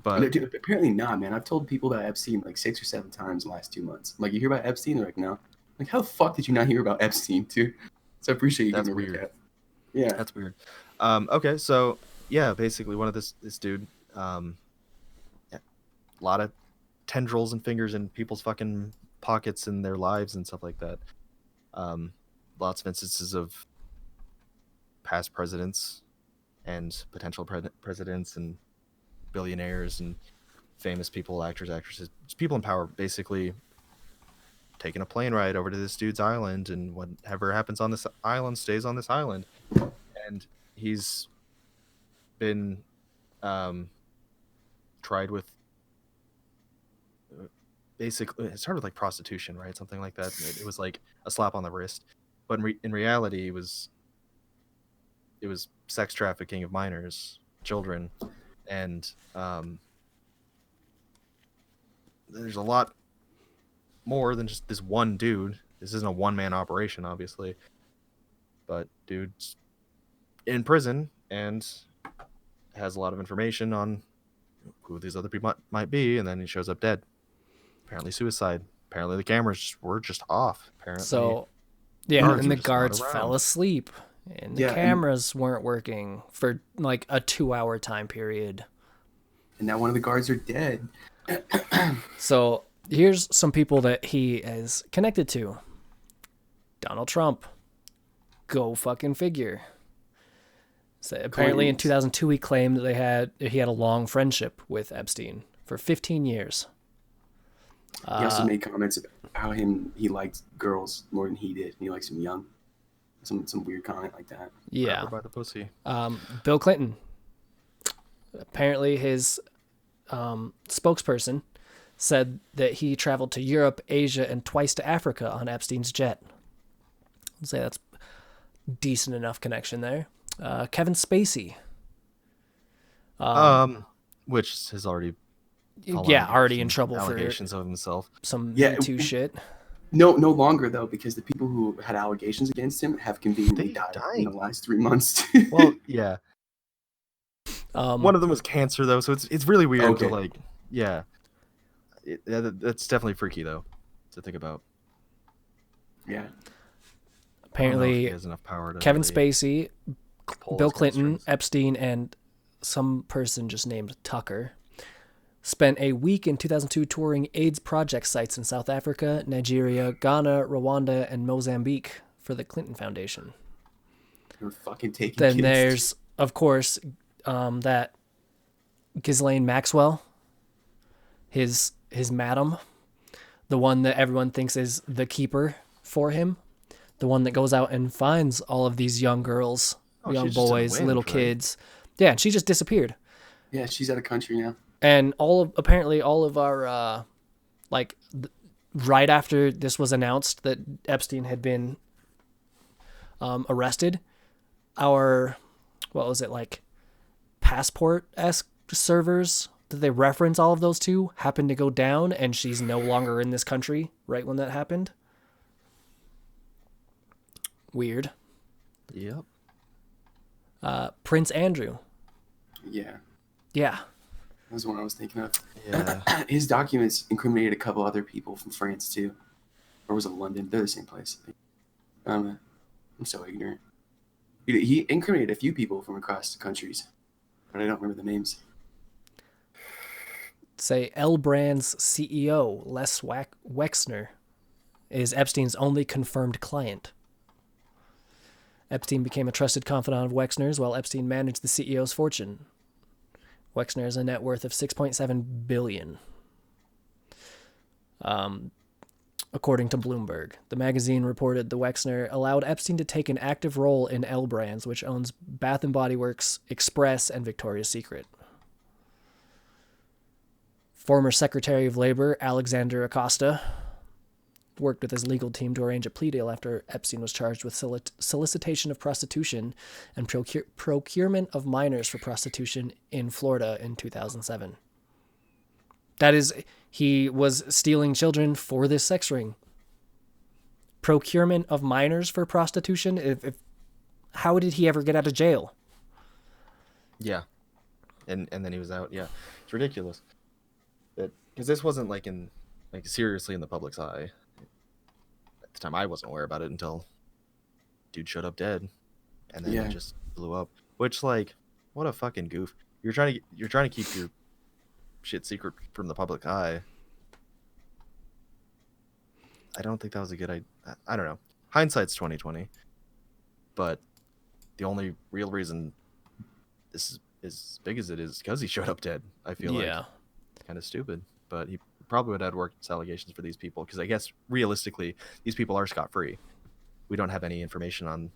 But dude, apparently not, man. I've told people about Epstein like 6 or 7 times in the last 2 months. Like, you hear about Epstein? They're like, no. Like, how the fuck did you not hear about Epstein, dude? So I appreciate you That's giving me a weird. recap. Yeah. That's weird. Okay, so yeah, basically one of this dude, a lot of tendrils and fingers in people's fucking pockets and their lives and stuff like that. Lots of instances of past presidents and potential presidents and billionaires and famous people, actors, actresses, just people in power, basically taking a plane ride over to this dude's island, and whatever happens on this island stays on this island. And he's been tried with basically, it started with like prostitution, right? Something like that. It was like a slap on the wrist, but in reality, it was sex trafficking of minors, children, and there's a lot more than just this one dude. This isn't a one-man operation, obviously, but dude's in prison and has a lot of information on who these other people might be, and then he shows up dead. Apparently suicide. Apparently the cameras were just off. Apparently. So, yeah, Guards and were the just not guards around. fell asleep, and the Yeah, and- cameras weren't working for like a 2-hour time period. And now one of the guards are dead. So here's some people that he is connected to. Donald Trump. Go fucking figure. So apparently in Clintons. 2002 he claimed that he had a long friendship with Epstein for 15 years. He also made comments about how he liked girls more than he did. And he likes them young. Some weird comment like that. Yeah. Grab her by the pussy. Bill Clinton. Apparently his spokesperson said that he traveled to Europe, Asia, and twice to Africa on Epstein's jet. I'd say that's decent enough connection there. Kevin Spacey. Which has already Already in trouble for allegations of himself. some Yeah, Me Too shit. No longer though, because the people who had allegations against him have conveniently They died died. in the last 3 months. Well, yeah. Um, One of them was cancer though, so it's really weird Okay. to like, yeah. That's definitely freaky though to think about. Yeah. I don't know if apparently, he has enough power to Kevin really Spacey, pull Bill his Clinton, heartstrings. Epstein, and some person just named Tucker spent a week in 2002 touring AIDS project sites in South Africa, Nigeria, Ghana, Rwanda, and Mozambique for the Clinton Foundation. They were fucking taking Then kids. there's, of course, that Ghislaine Maxwell, his madam, the one that everyone thinks is the keeper for him, the one that goes out and finds all of these young girls, Oh, young she's just in the boys, wind, little right? kids. Yeah, and she just disappeared. Yeah, she's out of country now. And apparently all of our right after this was announced that Epstein had been arrested, our passport-esque servers that they reference all of those to happened to go down, and she's no longer in this country right when that happened. Weird. Yep. Prince Andrew. Yeah, Yeah. that was the one I was thinking of. Yeah. His documents incriminated a couple other people from France too, or was it London? They're the same place. I'm so ignorant. He incriminated a few people from across the countries, but I don't remember the names. Say L Brand's CEO, Les Wexner, is Epstein's only confirmed client. Epstein became a trusted confidant of Wexner's while Epstein managed the CEO's fortune. Wexner has a net worth of $6.7 billion. According to Bloomberg, the magazine reported the Wexner allowed Epstein to take an active role in L Brands, which owns Bath & Body Works, Express, and Victoria's Secret. Former Secretary of Labor Alexander Acosta worked with his legal team to arrange a plea deal after Epstein was charged with solicitation of prostitution and procurement of minors for prostitution in Florida in 2007. That is, he was stealing children for this sex ring. Procurement of minors for prostitution? How did he ever get out of jail? Yeah. And then he was out. Yeah. It's ridiculous. Because this wasn't seriously in the public's eye. At the time, I wasn't aware about it until dude showed up dead, and then Yeah. it just blew up. Which, what a fucking goof! You're trying to keep your shit secret from the public eye. I don't think that was a good idea. I don't know. Hindsight's 20/20, but the only real reason this is as big as it is because he showed up dead. I feel like kind of stupid, but he probably would have had worked allegations for these people because I guess realistically these people are scot-free. We don't have any information on.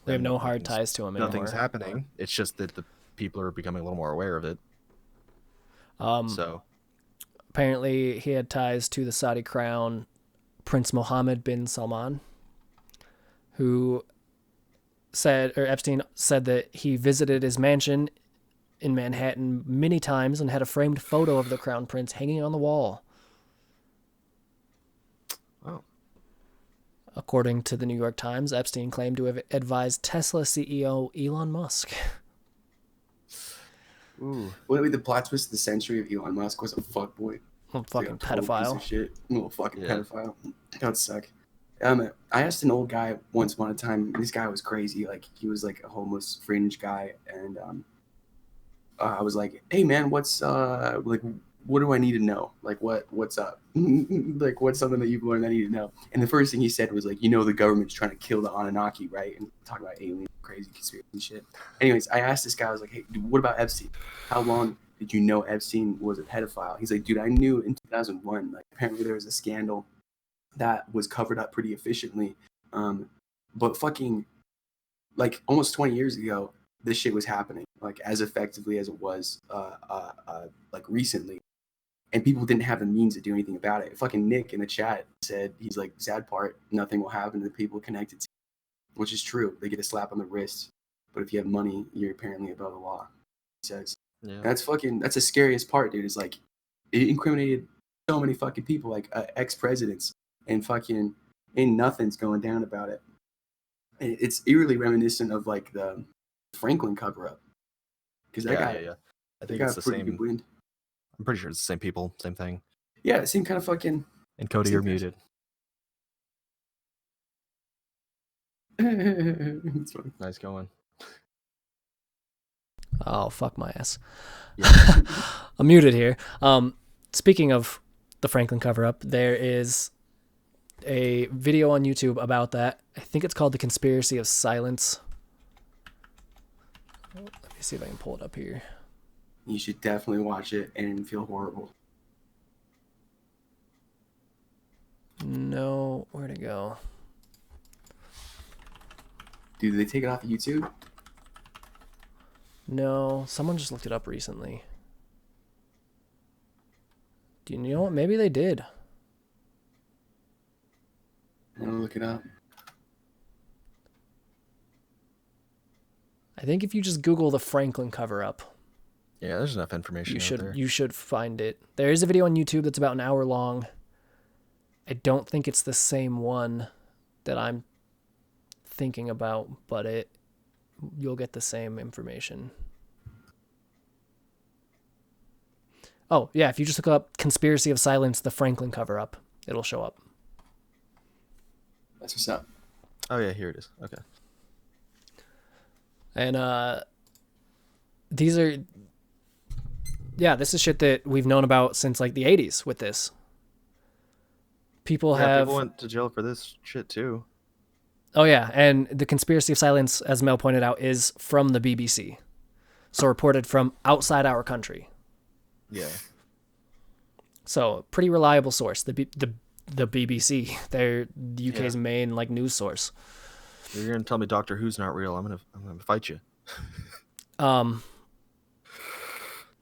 We have them. no hard ties to him anymore. Nothing's happening. It's just that the people are becoming a little more aware of it. So apparently he had ties to the Saudi crown Prince Mohammed bin Salman, who Epstein said that he visited his mansion in Manhattan many times and had a framed photo of the crown prince hanging on the wall. Oh. According to the New York Times, Epstein claimed to have advised Tesla CEO Elon Musk. Ooh. Wait, the plot twist of the century of Elon Musk was a fuckboy. Little fucking Total piece pedophile. of shit. Little fucking Yeah. pedophile. That would suck. I asked an old guy once upon a time. This guy was crazy. Like he was like a homeless fringe guy, and I was like, "Hey man, what's like, what do I need to know? Like, what's up? Like, what's something that you've learned I need to know?" And the first thing he said was like, "The government's trying to kill the Anunnaki, right?" And talk about alien crazy conspiracy shit. Anyways, I asked this guy. I was like, "Hey, dude, what about Epstein? How long did you know Epstein was a pedophile?" He's like, "Dude, I knew in 2001. Like, apparently there was a scandal that was covered up pretty efficiently. But fucking like almost 20 years ago, this shit was happening like as effectively as it was like recently, and people didn't have the means to do anything about it." Fucking Nick in the chat said he's like, "Sad part, nothing will happen to the people connected to," which is true. They get a slap on the wrist, but if you have money, you're apparently above the law. He says. Yeah. That's the scariest part, dude. Is like it incriminated so many fucking people, like ex-presidents, and fucking ain't nothing's going down about it. And it's eerily reminiscent of like the Franklin cover-up, because that guy, I that think got it's the pretty same. good wind. I'm pretty sure it's the same people, same thing. Yeah, same kind of fucking. And Cody, Same you're person. muted. It's fun. Nice going. Oh, fuck my ass. Yeah. I'm muted here. Speaking of the Franklin cover-up, there is a video on YouTube about that. I think it's called The Conspiracy of Silence. Let me see if I can pull it up here. You should definitely watch it and feel horrible. No, where'd it go? Dude, did they take it off of YouTube? No, someone just looked it up recently. Do you know what? Maybe they did. I'm gonna look it up. I think if you just Google the Franklin cover-up, Yeah, there's enough information out there. you should find it. There is a video on YouTube that's about an hour long. I don't think it's the same one that I'm thinking about, but you'll get the same information. Oh, yeah, if you just look up Conspiracy of Silence, the Franklin cover-up, it'll show up. That's what's up. Oh yeah, here it is. Okay. And these are, yeah, this is shit that we've known about since like the 80s with this. People went to jail for this shit too. Oh yeah, and the Conspiracy of Silence, as Mel pointed out, is from the BBC. So reported from outside our country. Yeah. So pretty reliable source. The BBC, they're the UK's main like news source. You're gonna tell me Doctor Who's not real? I'm gonna fight you.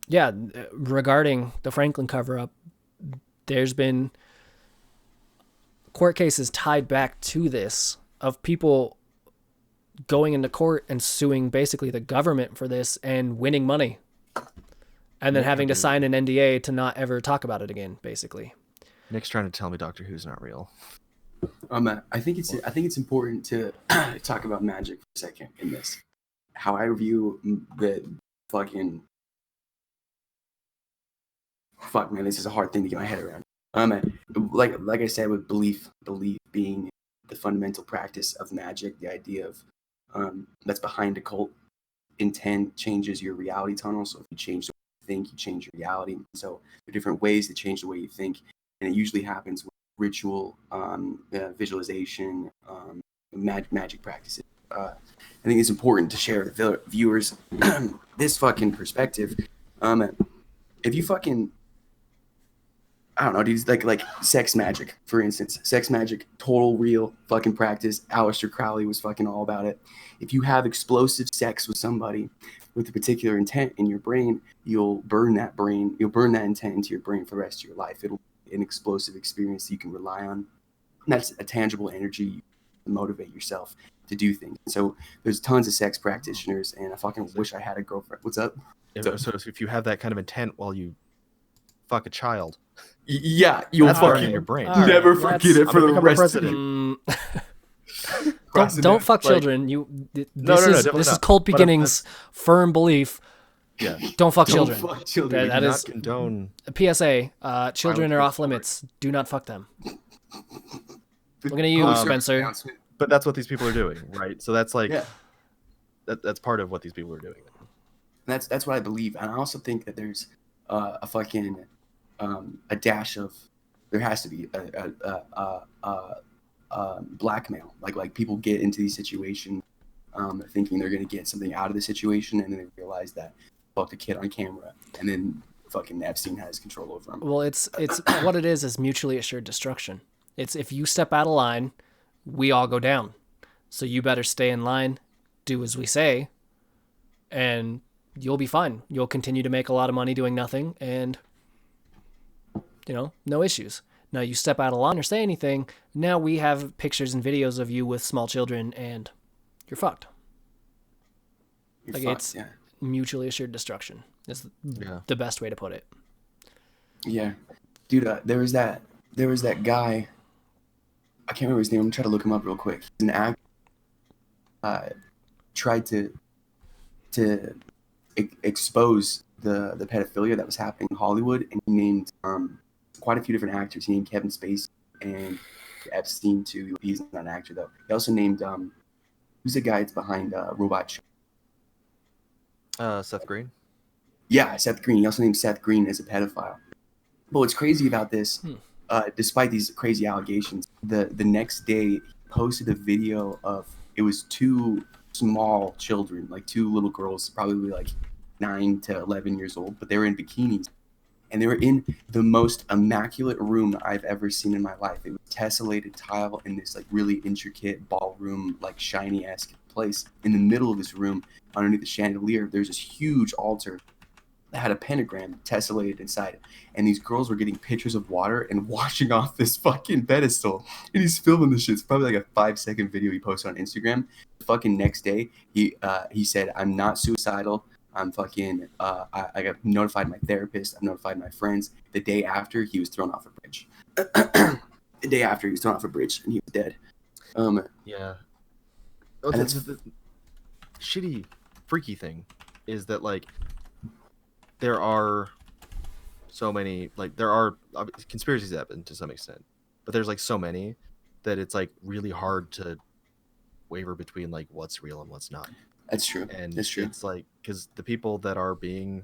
Yeah, regarding the Franklin cover-up, there's been court cases tied back to this of people going into court and suing basically the government for this and winning money. And then having to sign an NDA to not ever talk about it again, basically. Nick's trying to tell me Doctor Who's not real. I think it's important to talk about magic for a second in this. How I view the fucking fuck, man, this is a hard thing to get my head around. Like I said, with belief being the fundamental practice of magic, the idea of that's behind a cult. Intent changes your reality tunnel. So if you change the way you think, you change your reality. So there are different ways to change the way you think, and it usually happens with ritual, visualization, magic practices. I think it's important to share with the viewers this fucking perspective. If you fucking, I don't know, dude, like sex magic, for instance. Sex magic, total real fucking practice. Aleister Crowley was fucking all about it. If you have explosive sex with somebody with a particular intent in your brain, you'll burn that intent into your brain for the rest of your life. It'll be an explosive experience that you can rely on. And that's a tangible energy to motivate yourself to do things. So there's tons of sex practitioners, and I fucking wish I had a girlfriend. What's up? So if you have that kind of intent while you fuck a child, yeah, you'll that's burning fucking your brain. All right, never let's- forget it for the I'm gonna become rest of president. Don't fuck Like- children. This No, is definitely this is not. Cold But Beginnings' firm belief. Yeah. Don't fuck Don't children. fuck children. That Do is not condone. a PSA. Children are Violence off limits. Do not fuck them. Looking at you, Public service Spencer. announcement. But that's what these people are doing, right? So that's like Yeah. that's part of what these people are doing. That's what I believe, and I also think that there's a fucking a dash of there has to be a blackmail. Like people get into these situations thinking they're gonna get something out of the situation, and then they realize that fuck the kid on camera, and then fucking Epstein has control over him. Well, it's what it is mutually assured destruction. It's if you step out of line, we all go down. So you better stay in line, do as we say, and you'll be fine. You'll continue to make a lot of money doing nothing, and no issues. Now you step out of line or say anything, now we have pictures and videos of you with small children, and you're fucked. You're Like, fucked, it's yeah. mutually assured destruction is Yeah. the best way to put it. Yeah, dude. There was that guy. I can't remember his name. I'm trying to look him up real quick. He's an actor. Tried to expose the pedophilia that was happening in Hollywood, and he named quite a few different actors. He named Kevin Spacey and Epstein too. He's not an actor though. He also named who's the guy that's behind Robot Chicken? Seth Green. Yeah, Seth Green. He also named Seth Green as a pedophile. But what's crazy about this, despite these crazy allegations, the next day he posted a video of it was two small children, like two little girls, probably like 9 to 11 years old, but they were in bikinis. And they were in the most immaculate room I've ever seen in my life. It was tessellated tile in this like really intricate ballroom, like shiny-esque place. In the middle of this room, underneath the chandelier, there's this huge altar that had a pentagram tessellated inside it. And these girls were getting pitchers of water and washing off this fucking pedestal. And he's filming this shit. It's probably like a 5-second video he posted on Instagram. The fucking next day, he said, "I'm not suicidal. I'm fucking, I got notified my therapist. I've notified my friends." The day after, he was thrown off a bridge. The day after, he was thrown off a bridge and he was dead. Yeah. Oh, And that's the shitty, freaky thing is that like there are so many there are conspiracies that happen to some extent, but there's like so many that it's like really hard to waver between like what's real and what's not. That's true. And That's true. it's like because the people that are being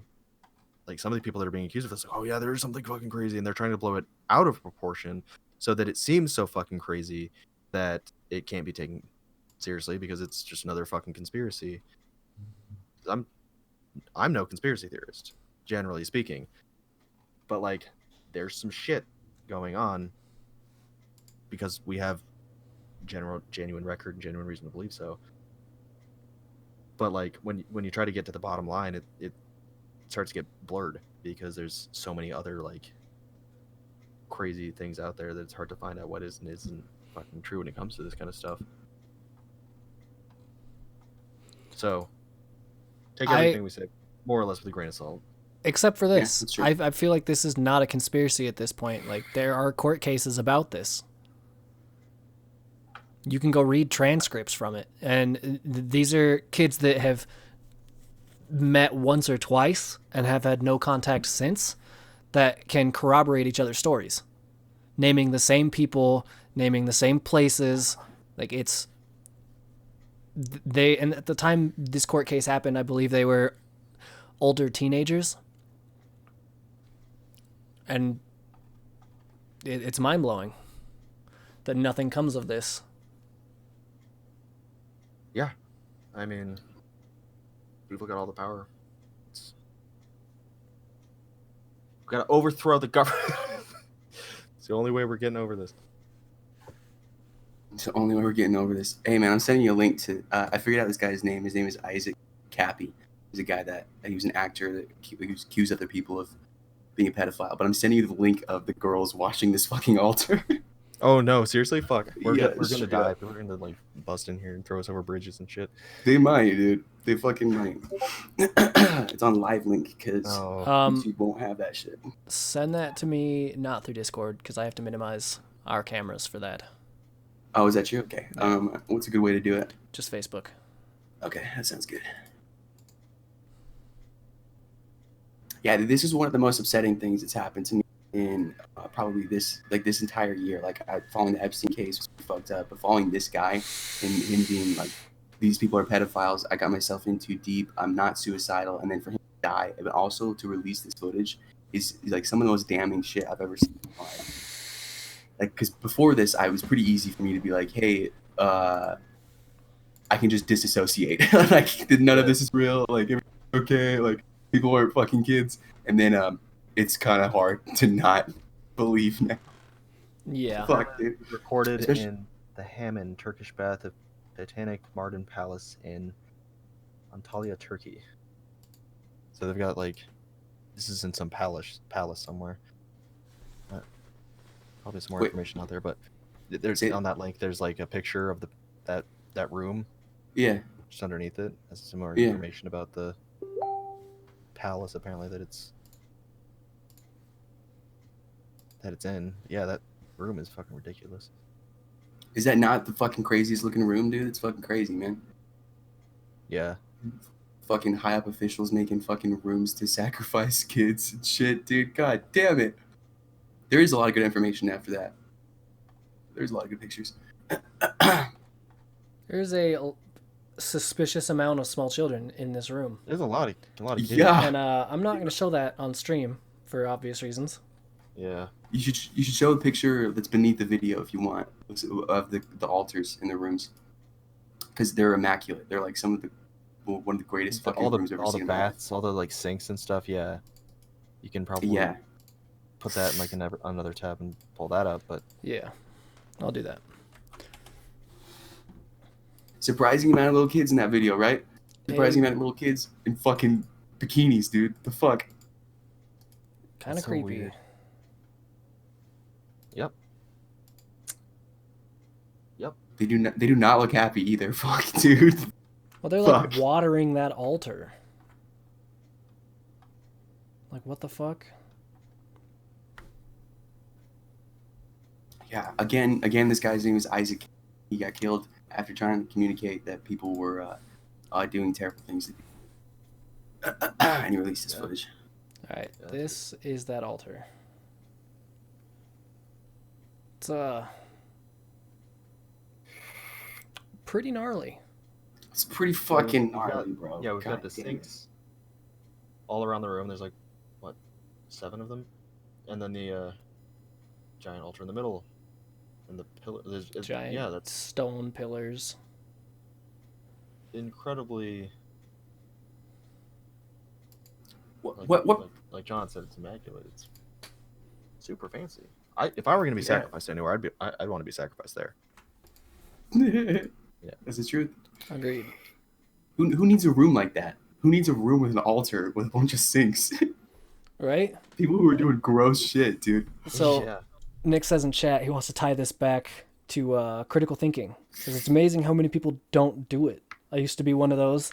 like some of the people that are being accused of this, like, oh yeah, there's something fucking crazy, and they're trying to blow it out of proportion so that it seems so fucking crazy that it can't be taken seriously because it's just another fucking conspiracy. I'm no conspiracy theorist, generally speaking, but like there's some shit going on because we have genuine record and genuine reason to believe so. But like when you try to get to the bottom line, it starts to get blurred because there's so many other like crazy things out there that it's hard to find out what is and isn't fucking true when it comes to this kind of stuff. So take everything we say more or less with a grain of salt. Except for this. Yeah, that's true. I feel like this is not a conspiracy at this point. Like, there are court cases about this. You can go read transcripts from it. And these are kids that have met once or twice and have had no contact since that can corroborate each other's stories. Naming the same people, naming the same places. Like, it's... And at the time this court case happened, I believe they were older teenagers. And it's mind-blowing that nothing comes of this. Yeah, I mean, we've got all the power. We've got to overthrow the government. It's the only way we're getting over this. It's the only way we're getting over this. Hey, man, I'm sending you a link to... I figured out this guy's name. His name is Isaac Cappy. He's a guy that... He was an actor that accused other people of being a pedophile. But I'm sending you the link of the girls washing this fucking altar. Oh no, seriously? Fuck. We're Yeah, gonna straight die. up. We're gonna like bust in here and throw us over bridges and shit. They might, dude. They fucking might. It's on live link because Oh, YouTube won't have that shit. Send that to me, not through Discord, because I have to minimize our cameras for that. Oh, is that you? Okay. What's a good way to do it? Just Facebook. Okay, that sounds good. Yeah, this is one of the most upsetting things that's happened to me in probably this entire year. Like, following the Epstein case was fucked up, but following this guy and him being like, these people are pedophiles. I got myself in too deep. I'm not suicidal, and then for him to die, but also to release this footage is like some of the most damning shit I've ever seen in my life. Like, because before this, I was pretty easy for me to be like, hey, I can just disassociate. Like, none of this is real. Like, okay, like, people are fucking kids. And then it's kind of hard to not believe now. Yeah. Fuck, dude. Recorded Especially- in the Hammam Turkish bath of Titanic Mardin Palace in Antalya, Turkey. So they've got like, this is in some palace somewhere. Probably some more Wait. information out there, but there's Say- on that link. There's like a picture of that room Yeah. just underneath it. Has some more Yeah. information about the palace. Apparently that it's in. Yeah, that room is fucking ridiculous. Is that not the fucking craziest looking room, dude? It's fucking crazy, man. Yeah. Fucking high up officials making fucking rooms to sacrifice kids and shit, dude. God damn it. There is a lot of good information after that. There's a lot of good pictures. There's a suspicious amount of small children in this room. There's a lot of kids. Yeah. And I'm not going to show that on stream for obvious reasons. Yeah. You should show a picture that's beneath the video if you want of the altars in the rooms, because they're immaculate. They're like one of the greatest fucking rooms I've ever all seen. the baths, all the like sinks and stuff. Yeah. You can probably Yeah. put that in like another tab and pull that up, but Yeah, I'll do that. Surprising amount of little kids in that video, right? Surprising Hey. amount of little kids in fucking bikinis, dude. The fuck? Kind of That's so creepy. weird. Yep. They do not look happy either. Fuck, dude. Well, they're like Fuck. watering that altar. Like, what the fuck? Yeah. Again, this guy's name is Isaac. He got killed after trying to communicate that people were doing terrible things to people. And he released this Yeah. footage. All right, Yeah. this is that altar. It's pretty gnarly. It's pretty fucking we've got- gnarly, bro. yeah, we've got God the damn it. sinks all around the room. There's like what, 7 of them, and then the giant altar in the middle, and the pillar. Giant Yeah, that's stone pillars. incredibly. What? Like John said, it's immaculate. It's super fancy. If I were gonna be Yeah. sacrificed anywhere, I'd want to be sacrificed there. Yeah, that's the truth. Agreed. Who needs a room like that? Who needs a room with an altar with a bunch of sinks? Right? People who are doing gross shit, dude. So yeah, Nick says in chat he wants to tie this back to critical thinking. Says it's amazing how many people don't do it. I used to be one of those,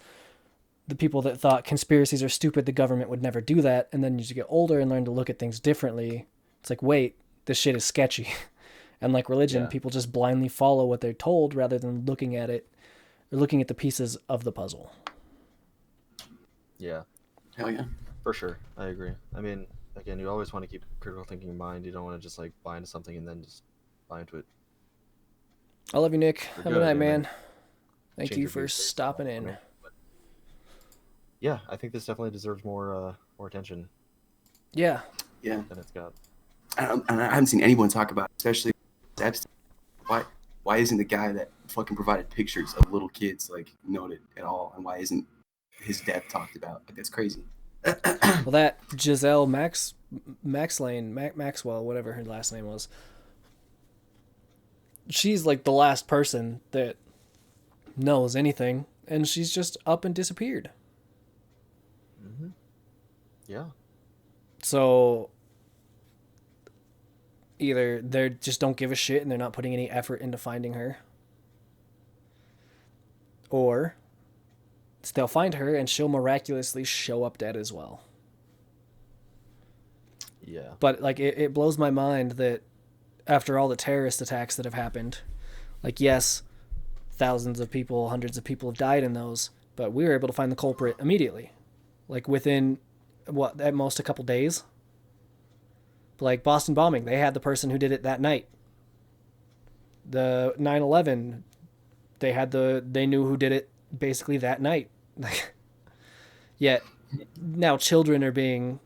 the people that thought conspiracies are stupid, the government would never do that, and then as you get older and learn to look at things differently, it's like, wait, this shit is sketchy. And like religion, Yeah. people just blindly follow what they're told rather than looking at it or looking at the pieces of the puzzle. yeah, Hell yeah. for sure. I agree. I mean, again, you always want to keep critical thinking in mind. You don't want to just like buy into something and then just buy into it. I love you, Nick. For Have a good, night, yeah, man. man. Thank Change you your for views based on stopping that, in. but- Yeah, I think this definitely deserves more attention Yeah. Yeah. than it's got. And I haven't seen anyone talk about it, especially Epstein. Why isn't the guy that fucking provided pictures of little kids like noted at all? And why isn't his death talked about? Like, that's crazy. Well, that Giselle Maxwell, whatever her last name was, she's like the last person that knows anything, and she's just up and disappeared. Mm-hmm. Yeah. So either they just don't give a shit and they're not putting any effort into finding her, or they'll find her and she'll miraculously show up dead as well. Yeah. But like it blows my mind that after all the terrorist attacks that have happened, like, yes, thousands of people, hundreds of people have died in those, but we were able to find the culprit immediately. Like within what, at most a couple days. Like Boston bombing, they had the person who did it that night. The 9/11, they knew who did it basically that night. Yet now children are being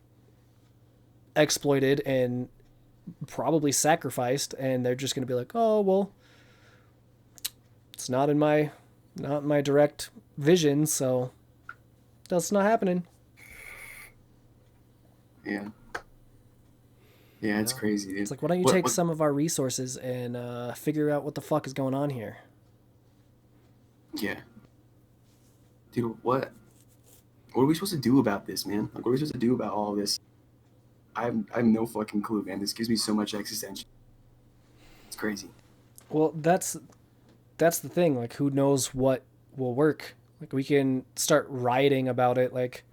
exploited and probably sacrificed, and they're just going to be like, oh well, it's not in my direct vision, so that's not happening. Yeah. Yeah, it's crazy, dude. It's like, why don't you take some of our resources and figure out what the fuck is going on here? Yeah. Dude, what are we supposed to do about this, man? Like, what are we supposed to do about all this? I have no fucking clue, man. This gives me so much existential. It's crazy. Well, that's the thing. Like, who knows what will work? Like, we can start rioting about it, like,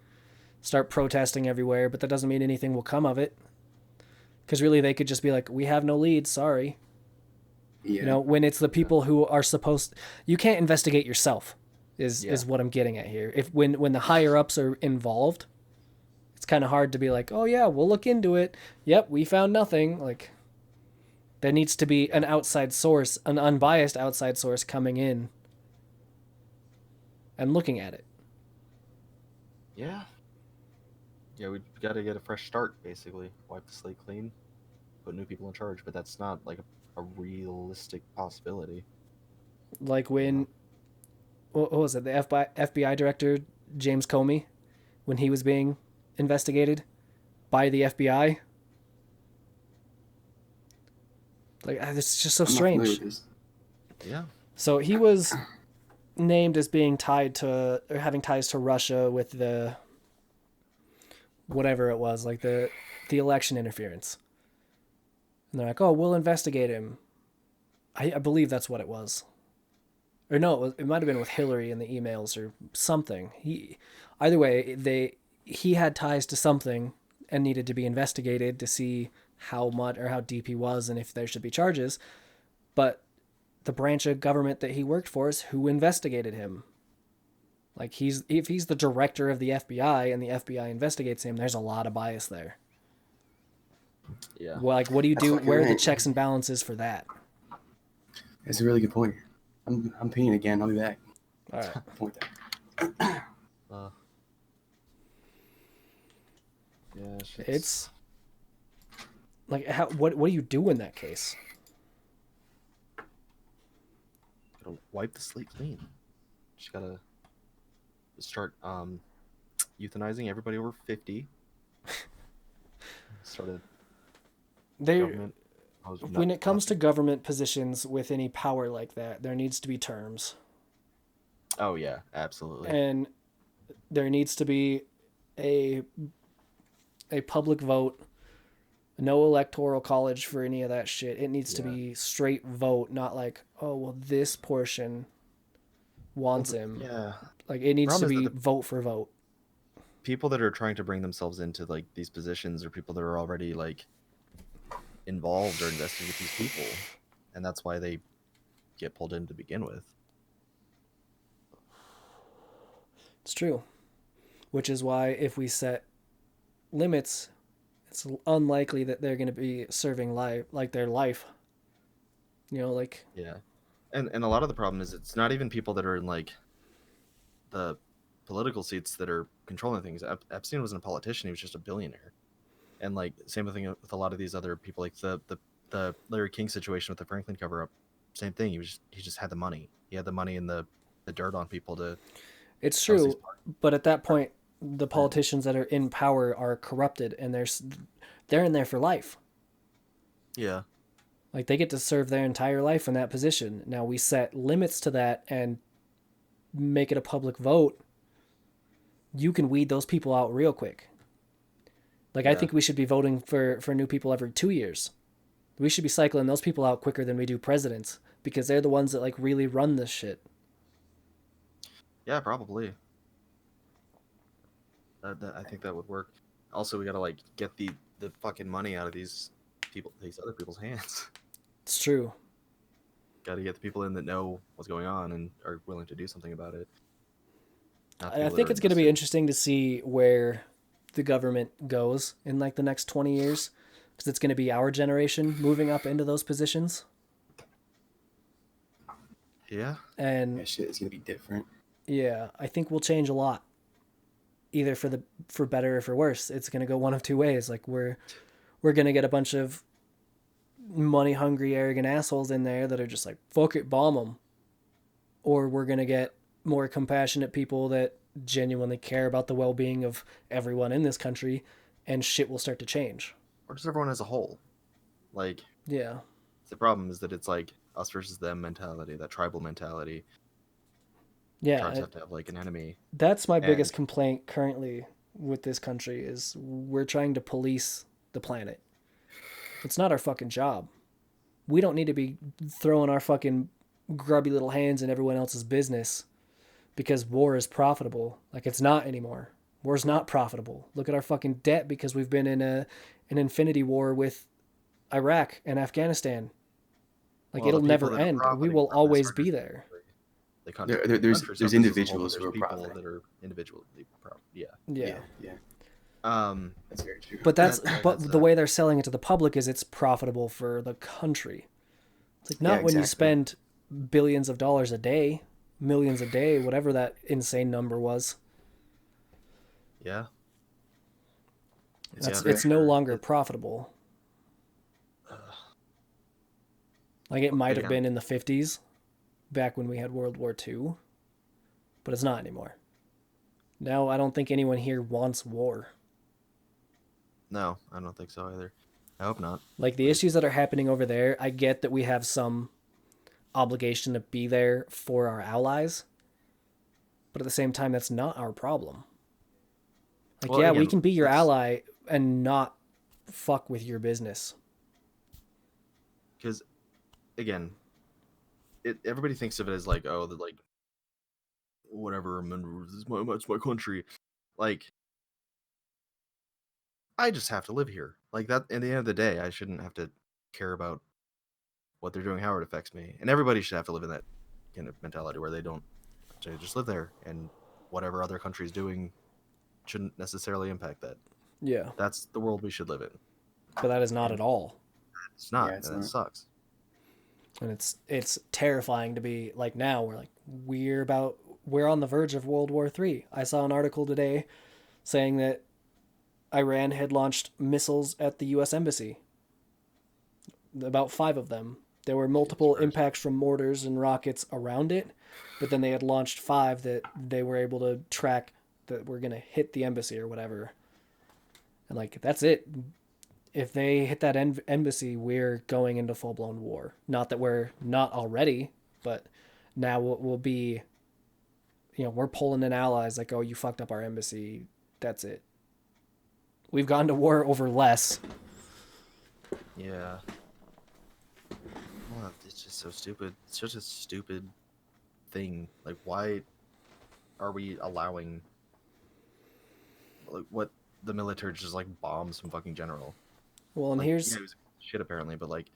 start protesting everywhere, but that doesn't mean anything will come of it. Because really, they could just be like, we have no leads, sorry. Yeah. You know, when it's the people who are supposed... You can't investigate yourself, is what I'm getting at here. When the higher-ups are involved, it's kind of hard to be like, oh yeah, we'll look into it. Yep, we found nothing. Like, there needs to be an outside source, an unbiased outside source coming in and looking at it. Yeah. Yeah, we got to get a fresh start, basically. Wipe the slate clean, put new people in charge, but that's not like a realistic possibility. Like when, what was it, the FBI director, James Comey, when he was being investigated by the FBI? Like, it's just so strange. Yeah. So he was named as being tied to, or having ties to Russia with the, whatever it was, like the election interference. And they're like, oh, we'll investigate him. I believe that's what it was. Or no, it might have been with Hillary in the emails or something. Either way, he had ties to something and needed to be investigated to see how much or how deep he was and if there should be charges. But the branch of government that he worked for is who investigated him. Like, if he's the director of the FBI and the FBI investigates him, there's a lot of bias there. Yeah. Well, like, what do you do? Where are the checks and balances for that? That's a really good point. I'm peeing again. I'll be back. All right. Point that. Yeah. It's like, what do you do in that case? Gotta wipe the slate clean. Just gotta start euthanizing everybody over 50. Started government. When it comes to government positions with any power like that, there needs to be terms. Oh yeah, absolutely. And there needs to be a public vote, no electoral college for any of that shit. It needs to be straight vote, not like, oh well, this portion wants him. Yeah. Like, it needs to be vote for vote. People that are trying to bring themselves into like these positions are people that are already like involved or invested with these people, and that's why they get pulled in to begin with. It's true. Which is why if we set limits, it's unlikely that they're going to be serving their life. You know, like... Yeah. And a lot of the problem is it's not even people that are in like the political seats that are controlling things. Epstein wasn't a politician, he was just a billionaire. And like same thing with a lot of these other people, like the Larry King situation with the Franklin cover up. Same thing. He just had the money. He had the money and the dirt on people to... It's true, but at that point, the politicians that are in power are corrupted, and they're in there for life. Yeah. Like, they get to serve their entire life in that position. Now, we set limits to that and make it a public vote. You can weed those people out real quick. Like, I think we should be voting for new people every 2 years. We should be cycling those people out quicker than we do presidents, because they're the ones that, like, really run this shit. Yeah, probably. I think that would work. Also, we gotta like get the fucking money out of these other people's hands. It's true. Gotta get the people in that know what's going on and are willing to do something about it. I think it's going to be interesting to see where the government goes in like the next 20 years, because it's going to be our generation moving up into those positions. Yeah. And Yeah, shit is gonna be different. yeah, I think we'll change a lot, either for better or for worse. It's going to go one of two ways. Like we're going to get a bunch of money hungry, arrogant assholes in there that are just like, fuck it, bomb them. Or we're going to get more compassionate people that genuinely care about the well-being of everyone in this country, and shit will start to change. Or just everyone as a whole. Like, Yeah. the problem is that it's like us versus them mentality, that tribal mentality. Yeah. Tribes have to have like an enemy. That's my biggest And- complaint currently with this country is we're trying to police the planet. It's not our fucking job. We don't need to be throwing our fucking grubby little hands in everyone else's business because war is profitable. Like, it's not anymore. War's not profitable. Look at our fucking debt because we've been in an infinity war with Iraq and Afghanistan. Like, Well, it'll the never people that are end. We profiting will from this always are be just there. the country. There's Countries, there's not just as a whole, individuals but who are there's people profiting. that are individually proud. Yeah. Yeah. Yeah. That's very true. But that's That's the way they're selling it to the public is it's profitable for the country. It's like not when you spend billions of dollars a day, millions a day, whatever that insane number was. Yeah. It's no longer profitable. Like it might have been in the 50s, back when we had World War II, but it's not anymore. Now I don't think anyone here wants war. No, I don't think so either. I hope not. Like the issues that are happening over there, I get that we have some obligation to be there for our allies, but at the same time, that's not our problem. Like, well, yeah, again, we can be your ally and not fuck with your business. Because, again, everybody thinks of it as like, oh, like, whatever, it's my country. Like, I just have to live here. Like that. At the end of the day, I shouldn't have to care about what they're doing, how it affects me, and everybody should have to live in that kind of mentality where they don't just live there, and whatever other country's doing shouldn't necessarily impact that. Yeah, that's the world we should live in. But that is not at all. It's not. Yeah, and it sucks. And it's terrifying to be like now. We're on the verge of World War III. I saw an article today saying that Iran had launched missiles at the U.S. Embassy. About 5 of them. There were multiple impacts from mortars and rockets around it, but then they had launched 5 that they were able to track that were going to hit the embassy or whatever. And like, that's it. If they hit that embassy, we're going into full-blown war. Not that we're not already, but now we'll be, we're pulling in allies like, oh, you fucked up our embassy. That's it. We've gone to war over less. Yeah. Well, it's just so stupid. It's such a stupid thing. Like, why are we allowing what the military just like bomb some fucking general? Well, and here's it was shit apparently, but like,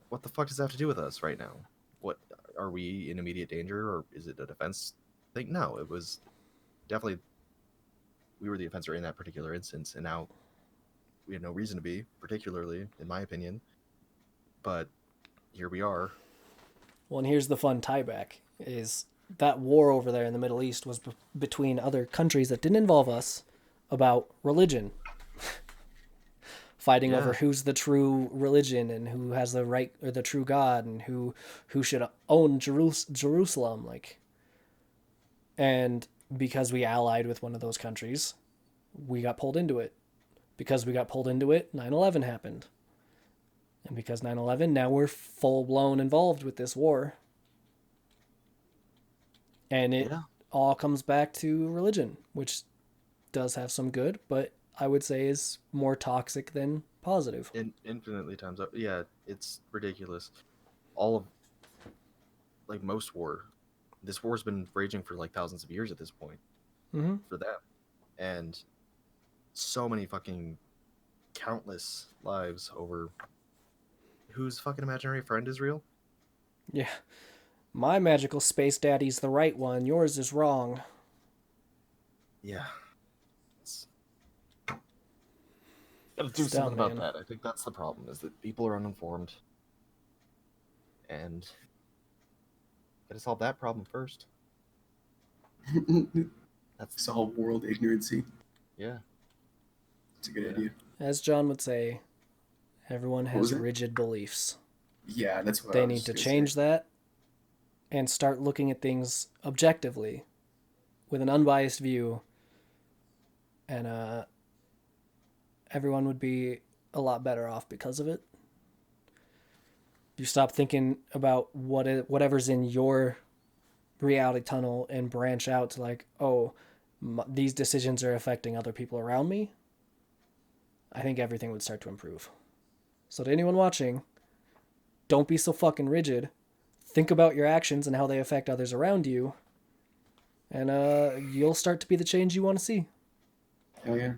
what the fuck does that have to do with us right now? What are we in immediate danger, or is it a defense thing? No, it was definitely we were the offender in that particular instance, and now we had no reason to be, particularly in my opinion. But here we are. Well, and here's the fun tieback: is that war over there in the Middle East was between other countries that didn't involve us about religion. Fighting over who's the true religion and who has the right or the true God and who should own Jerusalem, like. And because we allied with one of those countries, we got pulled into it. Because we got pulled into it, 9/11 happened. And because 9/11, now we're full-blown involved with this war. And it all comes back to religion, which does have some good, but I would say is more toxic than positive. Infinitely times up. Yeah, it's ridiculous. All of, like, most war, this war's been raging for like thousands of years at this point. Mm-hmm. For them. And so many fucking countless lives over whose fucking imaginary friend is real? Yeah. My magical space daddy's the right one. Yours is wrong. Yeah. Gotta do It's something dumb, about man. that. I think that's the problem, is that people are uninformed. And gotta solve that problem first. That's Solve world ignorancy. yeah. It's a good Yeah. idea. As John would say, everyone What has was it? rigid beliefs. Yeah, that's what I They was need to gonna change say. that and start looking at things objectively with an unbiased view, and everyone would be a lot better off because of it. You stop thinking about whatever's in your reality tunnel and branch out to like, oh, these decisions are affecting other people around me. I think everything would start to improve. So to anyone watching, don't be so fucking rigid. Think about your actions and how they affect others around you, and you'll start to be the change you want to see. Hell yeah.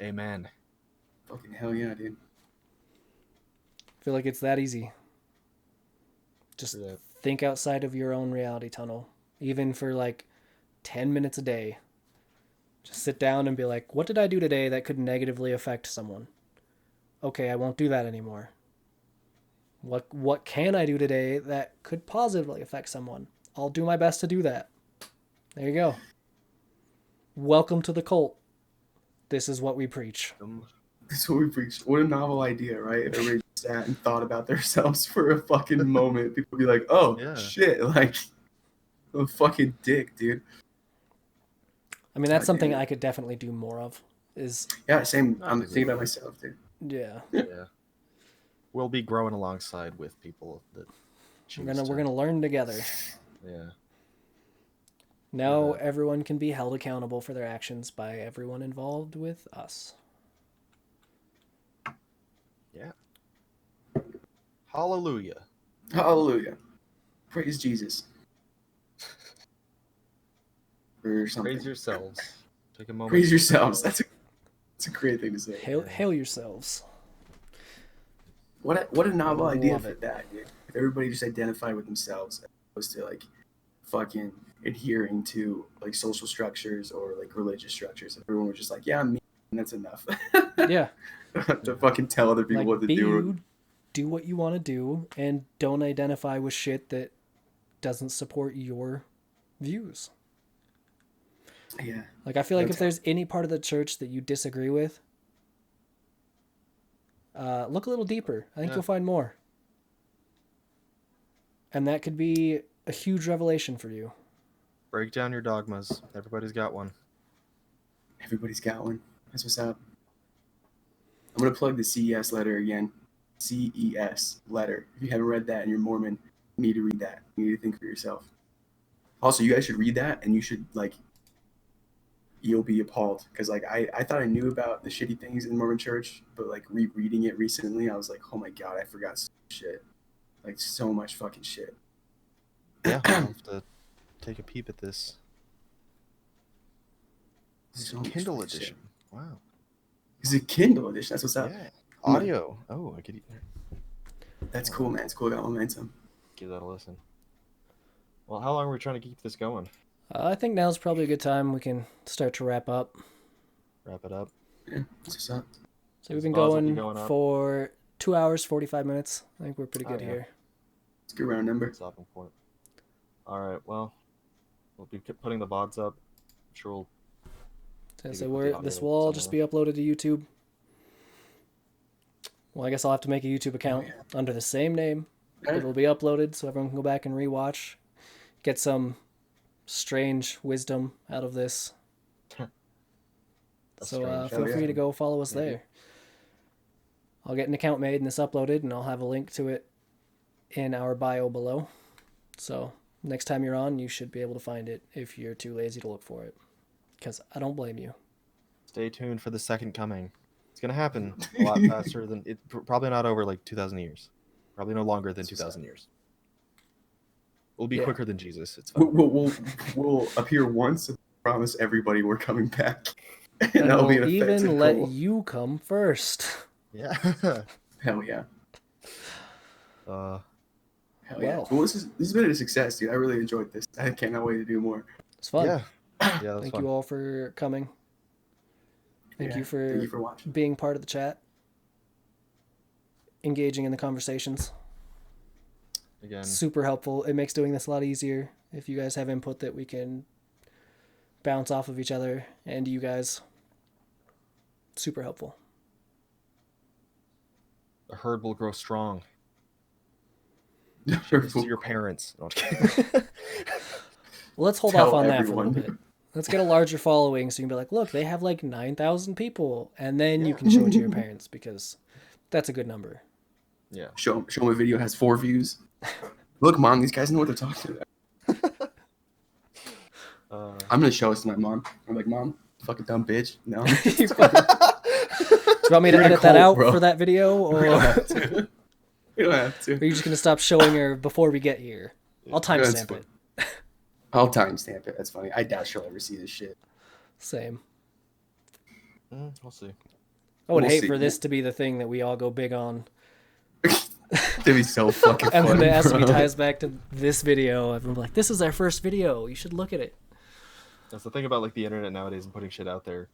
Amen. Fucking hell yeah, dude. I feel like it's that easy. Just Yeah. think outside of your own reality tunnel, even for like 10 minutes a day. Just sit down and be like, what did I do today that could negatively affect someone? Okay, I won't do that anymore. What can I do today that could positively affect someone? I'll do my best to do that. There you go. Welcome to the cult. This is what we preach. That's what we preached. What a novel idea, right? If everybody sat and thought about themselves for a fucking moment, people would be like, oh, Yeah. shit. Like, I'm a fucking dick, dude. I mean, that's God something damn it. I could definitely do more of. Is Yeah, same. Not I'm easy. thinking about myself, dude. yeah, Yeah. We'll be growing alongside with people that choose we're gonna learn together. Yeah. Now that. everyone can be held accountable for their actions by everyone involved with us. Yeah. Hallelujah. Hallelujah. Praise Jesus. Or something. Praise yourselves. Take a moment. Praise to yourselves. yourself. That's a great thing to say. Hail yourselves. What a novel idea Love for it. that, dude. If everybody just identified with themselves as opposed to like fucking adhering to like social structures or like religious structures. If everyone was just like, yeah, I'm me, and that's enough. Yeah. Don't have to fucking tell other people Like, what to be do. you, do what you want to do, and don't identify with shit that doesn't support your views. Yeah. Like, I feel like No if there's any part of the church that you disagree with, look a little deeper. I think Yeah. you'll find more. And that could be a huge revelation for you. Break down your dogmas. Everybody's got one. Everybody's got one. That's what's up. I'm gonna plug the CES letter again. CES letter. If you haven't read that and you're Mormon, you need to read that. You need to think for yourself. Also, you guys should read that, and you should like. You'll be appalled because like I thought I knew about the shitty things in Mormon Church, but like rereading it recently, I was like, oh my god, I forgot so much shit. Like so much fucking shit. Yeah, I'll have to take a peep at this. So much Kindle fucking shit. edition. Wow. It's a Kindle edition. That's what's up. Yeah. Audio. Oh, I could That's cool, man. It's cool. Got momentum. give that a listen. Well, how long are we trying to keep this going? I think now's probably a good time we can start to wrap up. Wrap it up. Yeah, that's what's up. So we've been Buzz will be going going up. for 2 hours, 45 minutes. I think we're pretty Oh, good yeah. here. It's a good round number. Stopping point. All right. Well, we'll be putting the VODs up. I'm sure we'll. So Maybe say put we're, the this audio will all just somewhere. be uploaded to YouTube. Well, I guess I'll have to make a YouTube account under the same name. Okay. It'll be uploaded so everyone can go back and rewatch, get some strange wisdom out of this. A So strange feel free to wisdom. go follow us Maybe. there. I'll get an account made and this uploaded, and I'll have a link to it in our bio below. So next time you're on, you should be able to find it if you're too lazy to look for it. Because I don't blame you. Stay tuned for the second coming. It's gonna happen a lot faster than it. Probably not over like 2,000 years. Probably no longer than 2,000 years. We'll be Yeah. quicker than Jesus. It's fine. We'll appear once and promise everybody we're coming back. And And that'll be we'll an even offensive let goal. you come first. Yeah. Hell yeah. uh, Hell yeah. Well. Well, this has been a success, dude. I really enjoyed this. I cannot wait to do more. It's fun. yeah. Yeah. That's Thank fun. you all for coming. Thank you Thank you for watching. being part of the chat, engaging in the conversations. Again, Super helpful. It makes doing this a lot easier if you guys have input that we can bounce off of each other and you guys. Super helpful. the herd will grow strong. Sure. Listen to your parents. No, I'm kidding. Well, let's hold Tell off on that for a everyone. little bit. Let's get a larger following so you can be like, look, they have like 9,000 people. And then you can show it to your parents because that's a good number. Yeah. Show them a video has 4 views. Look, Mom, these guys know what they're talking about. I'm gonna show this to my mom. I'm like, Mom, fucking dumb bitch. No. Do you want me to You're in a edit that cult, out bro. for that video? We don't Or have to. We don't have to. are you just going to stop showing her before we get here? I'll That's timestamp fine. it. I'll timestamp it. That's funny. I doubt she'll ever see this shit. Same. We'll see. I would We'll hate see. for this to be the thing that we all go big on. That'd be so fucking And funny. then it has to be bro. ties back to this video. Everyone's like, this is our first video. You should look at it. That's the thing about like the internet nowadays and putting shit out there.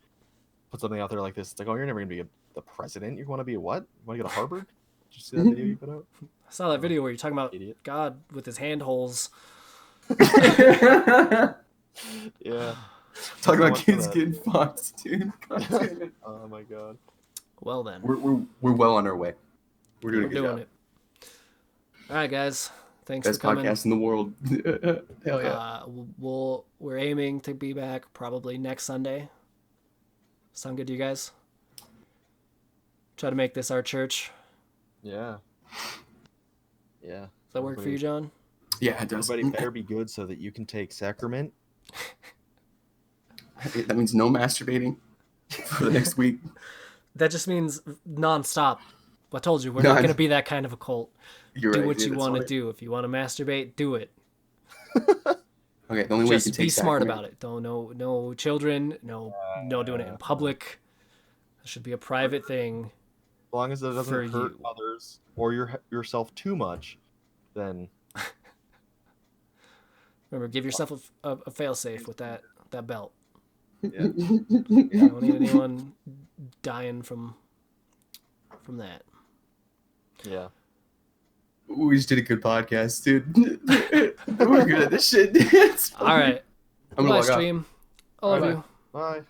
Put something out there like this. It's like, oh, you're never gonna be the president. You want to be a what? You want to go to Harvard? Did you see that video you put out? I saw that video where you're talking about Idiot. God with his hand holes. Yeah. Talking about Watch kids that. getting fucked, dude. God damn it. Oh my god. Well then, We're well on our way. We're doing we're a good doing job. it. All right, guys. Thanks Best for coming. podcast in the world. Hell yeah. We're aiming to be back probably next Sunday. Sound good to you guys? Try to make this our church. Yeah. Yeah. Does that work for you, John? Yeah, it does. Everybody better be good so that you can take sacrament. That means no masturbating for the next week. That just means nonstop. I told you, we're No, not I- going to be that kind of a cult. You're Do right, what dude, you that's want to funny. do. If you want to masturbate, do it. Okay, the only way you can Just take be smart sacrament- about it. Don't no children, no doing it in public. It should be a private thing. As long as it For doesn't hurt you. others or yourself too much, then Remember, give yourself a failsafe with that belt. yeah. You don't need anyone dying from that. Yeah. We just did a good podcast, dude. We're good at this shit. It's All funny. right. I'm gonna Bye, log off. stream. I love Bye-bye. you. Bye.